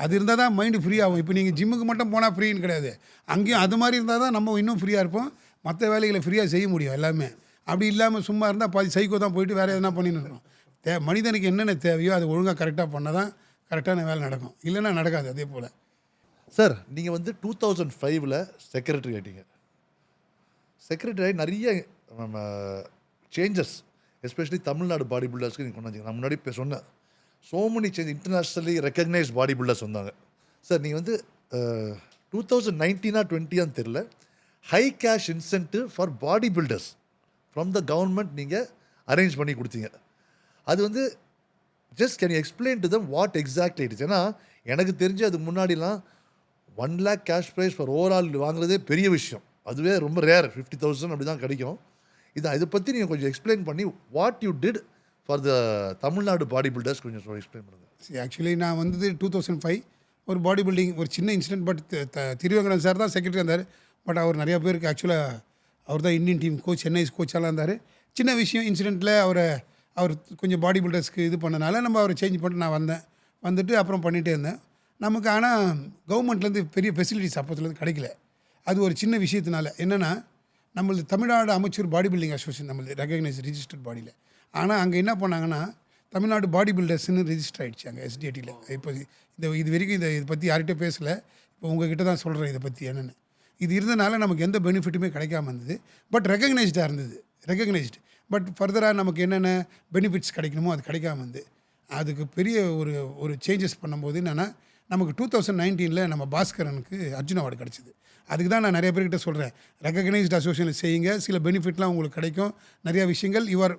அது இருந்தால் தான் மைண்டு ஃப்ரீ ஆகும். இப்போ நீங்கள் ஜிம்முக்கு மட்டும் போனால் ஃப்ரீன்னு கிடையாது, அங்கேயும் அது மாதிரி இருந்தால் தான் நம்ம இன்னும் ஃப்ரீயாக இருப்போம், மற்ற வேலைகளை ஃப்ரீயாக செய்ய முடியும் எல்லாமே. அப்படி இல்லாமல் சும்மா இருந்தால் பாதி சைக்கோ தான் போயிட்டு வேறு எதனா பண்ணின்னு இருக்கணும். மனிதனுக்கு என்னென்ன தேவையோ அதை ஒழுங்காக கரெக்டாக பண்ணால் தான் கரெக்டான வேலை நடக்கும், இல்லைன்னா நடக்காது. அதே போல் சார், நீங்கள் வந்து 2005ல் செக்ரட்டரி ஆகிட்டீங்க. செக்ரட்டரி ஆகி நிறைய சேஞ்சஸ், எஸ்பெஷலி தமிழ்நாடு பாடி பில்டர்ஸ்க்கு நீங்கள் கொண்டு வந்தீங்க. நான் முன்னாடி இப்போ சொன்னேன், so many change, internationally recognised body builders வந்தாங்க. சார், நீங்கள் வந்து 2019 20 தெரில, high cash incentive for body builders from the government நீங்கள் அரேஞ்ச் பண்ணி கொடுத்தீங்க. அது வந்து just can you explain to them what exactly it is? ஏன்னா எனக்கு தெரிஞ்சு அதுக்கு முன்னாடிலாம் 1 lakh cash prize for overall வாங்குறதே பெரிய விஷயம். அதுவே ரொம்ப ரேர். 50,000 அப்படி தான் கிடைக்கும். இதை பற்றி நீங்கள் கொஞ்சம் எக்ஸ்பிளைன் பண்ணி what you did for the Tamil Nadu body builders கொஞ்சம் எக்ஸ்பிளைன் பண்ணுங்கள். ஆக்சுவலி நான் வந்தது 2005 ஒரு பாடி பில்டிங் ஒரு சின்ன இன்சிடென்ட். பட் திருவேங்கடம் சார் தான் செக்ரட்டரி இருந்தார். பட் அவர் நிறைய பேருக்கு ஆக்சுவலாக அவர் தான் இந்தியன் டீம் கோச், சென்னை கோச்சாலாம் இருந்தார். சின்ன விஷயம் இன்சிடெண்ட்டில் அவர் கொஞ்சம் பாடி பில்டர்ஸ்க்கு இது பண்ணனால நம்ம அவரை சேஞ்ச் பண்ணிட்டு நான் வந்துட்டு அப்புறம் பண்ணிகிட்டே இருந்தேன். நமக்கு ஆனால் கவர்மெண்ட்லேருந்து பெரிய ஃபெசிலிட்டிஸ் அப்போத்துலேருந்து கிடைக்கல. அது ஒரு சின்ன விஷயத்தினால என்னென்னா, நம்மளது தமிழ்நாடு அமைச்சர் பாடி பில்டிங் அசோசியேஷன் நம்மளது ரெகக்னைஸ் ரிஜிஸ்டர்ட் பாடியில். ஆனால் அங்கே என்ன பண்ணாங்கன்னா, தமிழ்நாடு பாடி பில்டர்ஸ்னு ரிஜிஸ்டர் ஆகிடுச்சு அங்கே எஸ்டிஐடியில். இப்போ இது வரைக்கும் இதை பற்றி யார்கிட்ட பேசலை. இப்போ உங்ககிட்ட தான் சொல்கிறேன் இதை பற்றி என்னென்னு. இது இருந்தனால நமக்கு எந்த பெனிஃபிட்டுமே கிடைக்காம இருந்தது. பட் ரெகக்னைஸ்டாக இருந்தது, ரெகக்னைஸ்டு. பட் ஃபர்தராக நமக்கு என்னென்ன பெனிஃபிட்ஸ் கிடைக்கணுமோ அது கிடைக்காம இருந்து அதுக்கு பெரிய ஒரு சேஞ்சஸ் பண்ணும்போது என்னென்னா, நமக்கு 2019 நம்ம பாஸ்கரனுக்கு அர்ஜுன் அவார்டு கிடச்சிது. அதுக்கு தான் நான் நிறைய பேர்கிட்ட சொல்கிறேன், ரெகக்னைஸ்டு அசோசியேஷனில் செய்யுங்க, சில பெனிஃபிட்லாம் உங்களுக்கு கிடைக்கும். நிறையா விஷயங்கள் யுவர்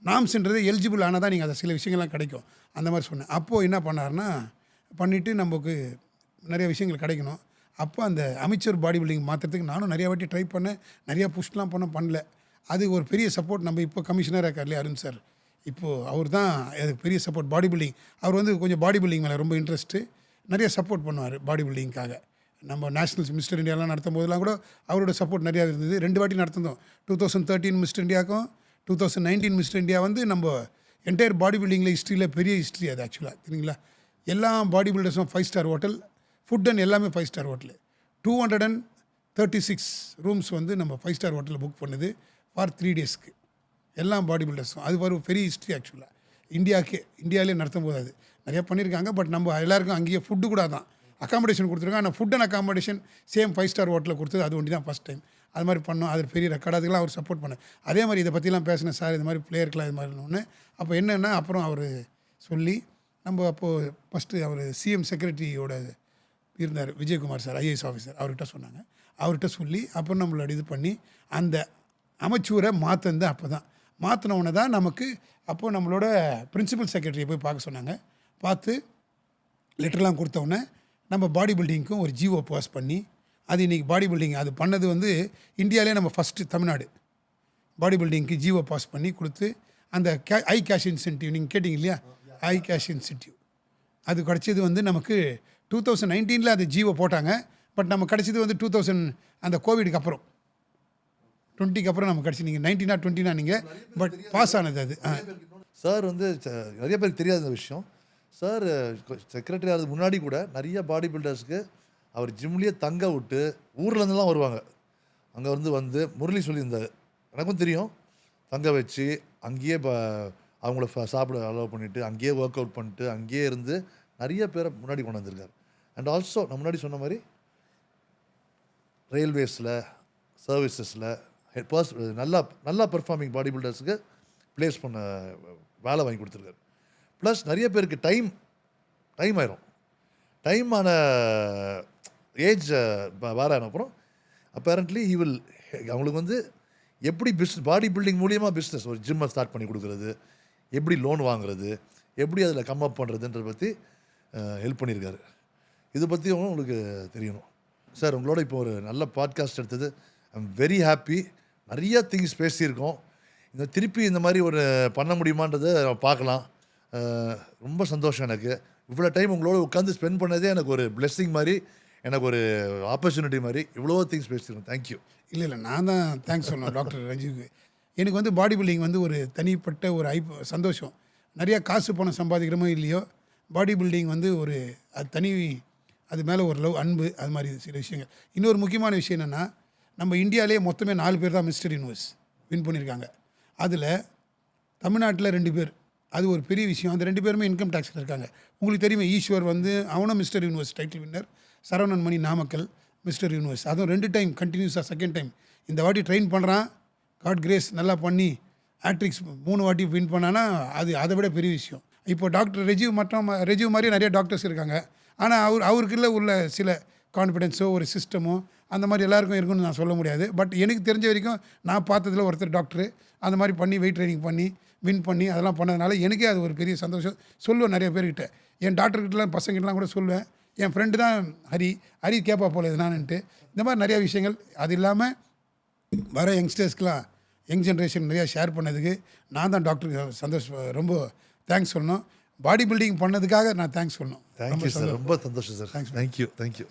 நாம்ஸ்ன்றது எலிஜிபிள் ஆனால் தான் நீங்கள் அதை சில விஷயங்கள்லாம் கிடைக்கும். அந்த மாதிரி சொன்னேன். அப்போது என்ன பண்ணார்னா, பண்ணிவிட்டு நமக்கு நிறைய விஷயங்கள் கிடைக்கணும். அப்போ அந்த அமைச்சர் பாடி பில்டிங் மாற்றுறதுக்கு நானும் நிறையா வாட்டி ட்ரை பண்ணேன், நிறையா புஷ்லாம் பண்ணல. அது ஒரு பெரிய சப்போர்ட். நம்ம இப்போ கமிஷனராக இருக்கார் இல்லையா அருண் சார், இப்போது அவர் தான் அதுக்கு பெரிய சப்போர்ட். பாடி பில்டிங் அவர் வந்து கொஞ்சம் பாடி பில்டிங் மேலே ரொம்ப இன்ட்ரெஸ்ட்டு, நிறைய சப்போர்ட் பண்ணுவார் பாடி பில்டிங்காக. நம்ம நேஷ்னல்ஸ் மிஸ்டர் இந்தியாலாம் நடத்தும் போதெல்லாம் கூட அவரோட சப்போர்ட் நிறையா இருந்தது. 2 வாட்டி நடத்தினோம். 2013 மிஸ்டர் இந்தியாவுக்கும் 2019 மிஸ்டர் இந்தியா வந்து நம்ம என்டையர் பாடி பில்டிங்கில் ஹிஸ்ட்ரியில் பெரிய ஹிஸ்ட்ரி அது ஆக்சுவலாக தெரியுங்களா. எல்லா பாடி பில்டர்ஸும் 5 ஸ்டார் ஹோட்டல், ஃபுட் அண்ட் எல்லாமே 5 ஸ்டார் ஹோட்டலு. 236 ரூம்ஸ் வந்து நம்ம 5 ஸ்டார் ஹோட்டலில் புக் பண்ணுது ஃபார் 3 டேஸ்க்கு எல்லா பாடி பில்டர்ஸும். அது ஒரு பெரிய ஹிஸ்ட்ரி ஆக்சுவலாக இந்தியாவிலே நடத்தும் போது அது நிறையா பண்ணியிருக்காங்க. பட் நம்ம எல்லாருக்கும் அங்கேயே ஃபுட்டு கூட தான் அக்காமடேஷன் கொடுத்துருக்காங்க. ஆனால் food and accommodation same 5 star ஹோட்டலில் கொடுத்தது அது ஒண்டி தான் ஃபஸ்ட் டைம். அது மாதிரி பண்ணோம். அது பெரிய ரெக்கார்டு. அதுக்கெல்லாம் அவர் சப்போர்ட் பண்ணேன். அதே மாதிரி இதை பற்றிலாம் பேசினேன் சார், இது மாதிரி பிளேயருக்கெலாம் இது மாதிரி ஒன்று. அப்போ என்னென்னா, அப்புறம் அவர் சொல்லி நம்ம அப்போது ஃபஸ்ட்டு அவர் சிஎம் செக்ரட்டரியோட இருந்தார் விஜயகுமார் சார், ஐஏஎஸ் ஆஃபீஸர், அவர்கிட்ட சொன்னாங்க. அவர்கிட்ட சொல்லி அப்புறம் நம்மளோட இது பண்ணி அந்த அமைச்சூரை மாற்றினது அப்போ தான். மாற்றினவுடனே தான் நமக்கு அப்போது நம்மளோட பிரின்சிபல் செக்ரட்டரியை போய் பார்க்க சொன்னாங்க. பார்த்து லெட்டர்லாம் கொடுத்தவுடனே நம்ம பாடி பில்டிங்க்கும் ஒரு ஜிஓ பாஸ் பண்ணி, அது இன்றைக்கி பாடி பில்டிங் அது பண்ணது வந்து இந்தியாவிலே நம்ம ஃபஸ்ட்டு தமிழ்நாடு பாடி பில்டிங்க்கு ஜிஓ பாஸ் பண்ணி கொடுத்து, அந்த ஐ கேஷ் இன்சென்டிவ் நீங்கள் கேட்டிங்க இல்லையா, ஐ கேஷ் இன்சென்டிவ் அது கிடச்சது வந்து நமக்கு 2019 அது ஜிஓ போட்டாங்க. பட் நம்ம கிடச்சது வந்து 2000 அந்த கோவிடுக்கு அப்புறம் 20க்கு அப்புறம் நமக்கு கிடச்சி. நீங்கள் 19 or 20 நீங்கள் பட் பாஸ் ஆனது அது. சார் வந்து நிறைய பேருக்கு தெரியாத இந்த விஷயம். சார் செக்ரட்டரி ஆகிறதுக்கு முன்னாடி கூட நிறைய பாடி பில்டர்ஸ்க்கு அவர் ஜிம்லேயே தங்க விட்டு ஊர்லேருந்துலாம் வருவாங்க. அங்கே வந்து முரளி சொல்லியிருந்தார், எனக்கும் தெரியும். தங்க வச்சு அங்கேயே அவங்கள சாப்பிட அலோவ் பண்ணிவிட்டு அங்கேயே ஒர்க் அவுட் பண்ணிட்டு அங்கேயே இருந்து நிறைய பேரை முன்னாடி கொண்டு வந்திருக்காரு. அண்ட் ஆல்சோ நான் முன்னாடி சொன்ன மாதிரி ரயில்வேஸில் சர்வீசஸில் நல்லா பெர்ஃபார்மிங் பாடி பில்டர்ஸுக்கு ப்ளேஸ் பண்ண வேலை வாங்கி கொடுத்துருக்காரு. ப்ளஸ் நிறைய பேருக்கு டைம் ஆயிரும். டைம் ஆன ஏஜ் வேற ஆன அப்புறம் அப்பேரண்ட்லி அவங்களுக்கு வந்து எப்படி பாடி பில்டிங் மூலியமாக பிஸ்னஸ் ஒரு ஜிம்மை ஸ்டார்ட் பண்ணி கொடுக்குறது, எப்படி லோன் வாங்குறது, எப்படி அதில் கம் அப் பண்ணுறதுன்றதை பற்றி ஹெல்ப் பண்ணியிருக்காரு. இதை பற்றியும் உங்களுக்கு தெரியணும். சார் உங்களோட இப்போ ஒரு நல்ல பாட்காஸ்ட் எடுத்தது ஐ எம் வெரி ஹாப்பி. நிறைய திங்ஸ் பேசியிருக்கோம். திருப்பி இந்த மாதிரி ஒரு பண்ண முடியுமான்றதை பார்க்கலாம். ரொம்ப சந்தோஷம் எனக்கு. இவ்வளோ டைம் உங்களோட உட்காந்து ஸ்பெண்ட் பண்ணதே எனக்கு ஒரு பிளெஸ்ஸிங் மாதிரி, எனக்கு ஒரு ஆப்பர்ச்சுனிட்டி மாதிரி. இவ்வளோ திங்ஸ் பேசியிருக்கோம். தேங்க்யூ. இல்லை நான் தான் தேங்க்ஸ் சொல்லணும் டாக்டர் ரஜீவுக்கு. எனக்கு வந்து பாடி பில்டிங் வந்து ஒரு தனிப்பட்ட ஒரு சந்தோஷம். நிறையா காசு பணம் சம்பாதிக்கிறோமோ இல்லையோ, பாடி பில்டிங் வந்து ஒரு அது அது மேலே ஒரு லவ், அன்பு, அது மாதிரி சில விஷயங்கள். இன்னொரு முக்கியமான விஷயம் என்னென்னா, நம்ம இந்தியாவிலே மொத்தமே 4 பேர் தான் மிஸ்டர் யூனிவர்ஸ் வின் பண்ணியிருக்காங்க. அதில் தமிழ்நாட்டில் 2 பேர், அது ஒரு பெரிய விஷயம். அந்த 2 பேருமே இன்கம் டேக்ஸில் இருக்காங்க. உங்களுக்கு தெரியுமே, ஈஸ்வர் வந்து அவனும் mister universe title winner. Saravanan Mani Namakkal mister universe, அதுவும் 2 டைம் கண்டினியூஸாக, செகண்ட் டைம் இந்த வாட்டி ட்ரெயின் பண்ணுறான். காட் கிரேஸ் நல்லா பண்ணி ஆட்ரிக்ஸ் 3 வாட்டி வின் பண்ணான்னா அது அதை விட பெரிய விஷயம். இப்போ டாக்டர் ரெஜிவ் மாதிரி நிறைய டாக்டர்ஸ் இருக்காங்க. ஆனால் அவருக்குள்ள உள்ள சில கான்ஃபிடென்ஸோ ஒரு சிஸ்டமோ அந்த மாதிரி எல்லாருக்கும் இருக்குன்னு நான் சொல்ல முடியாது. பட் எனக்கு தெரிஞ்ச வரைக்கும் நான் பார்த்ததில் ஒருத்தர் டாக்டரு அந்த மாதிரி பண்ணி வெயிட் ட்ரைனிங் பண்ணி வின் பண்ணி அதெல்லாம் பண்ணதுனால எனக்கே அது ஒரு பெரிய சந்தோஷம். சொல்லுவேன் நிறைய பேர்கிட்ட, என் டாக்டர்கிட்டலாம் பசங்கிட்டலாம் கூட சொல்லுவேன், என் ஃப்ரெண்டு தான் ஹரி கேட்பா போல எதுனான்ட்டு இந்த மாதிரி நிறையா விஷயங்கள். அது இல்லாமல் வர யங்ஸ்டர்ஸ்க்கெலாம் யங் ஜென்ரேஷன் நிறையா ஷேர் பண்ணதுக்கு நான் தான் டாக்டருக்கு ரொம்ப தேங்க்ஸ் சொல்லணும். பாடி பில்டிங் பண்ணதுக்காக நான் தேங்க்ஸ் சொல்லணும். தேங்க்யூ சார், ரொம்ப சந்தோஷம் சார். தேங்க்யூ.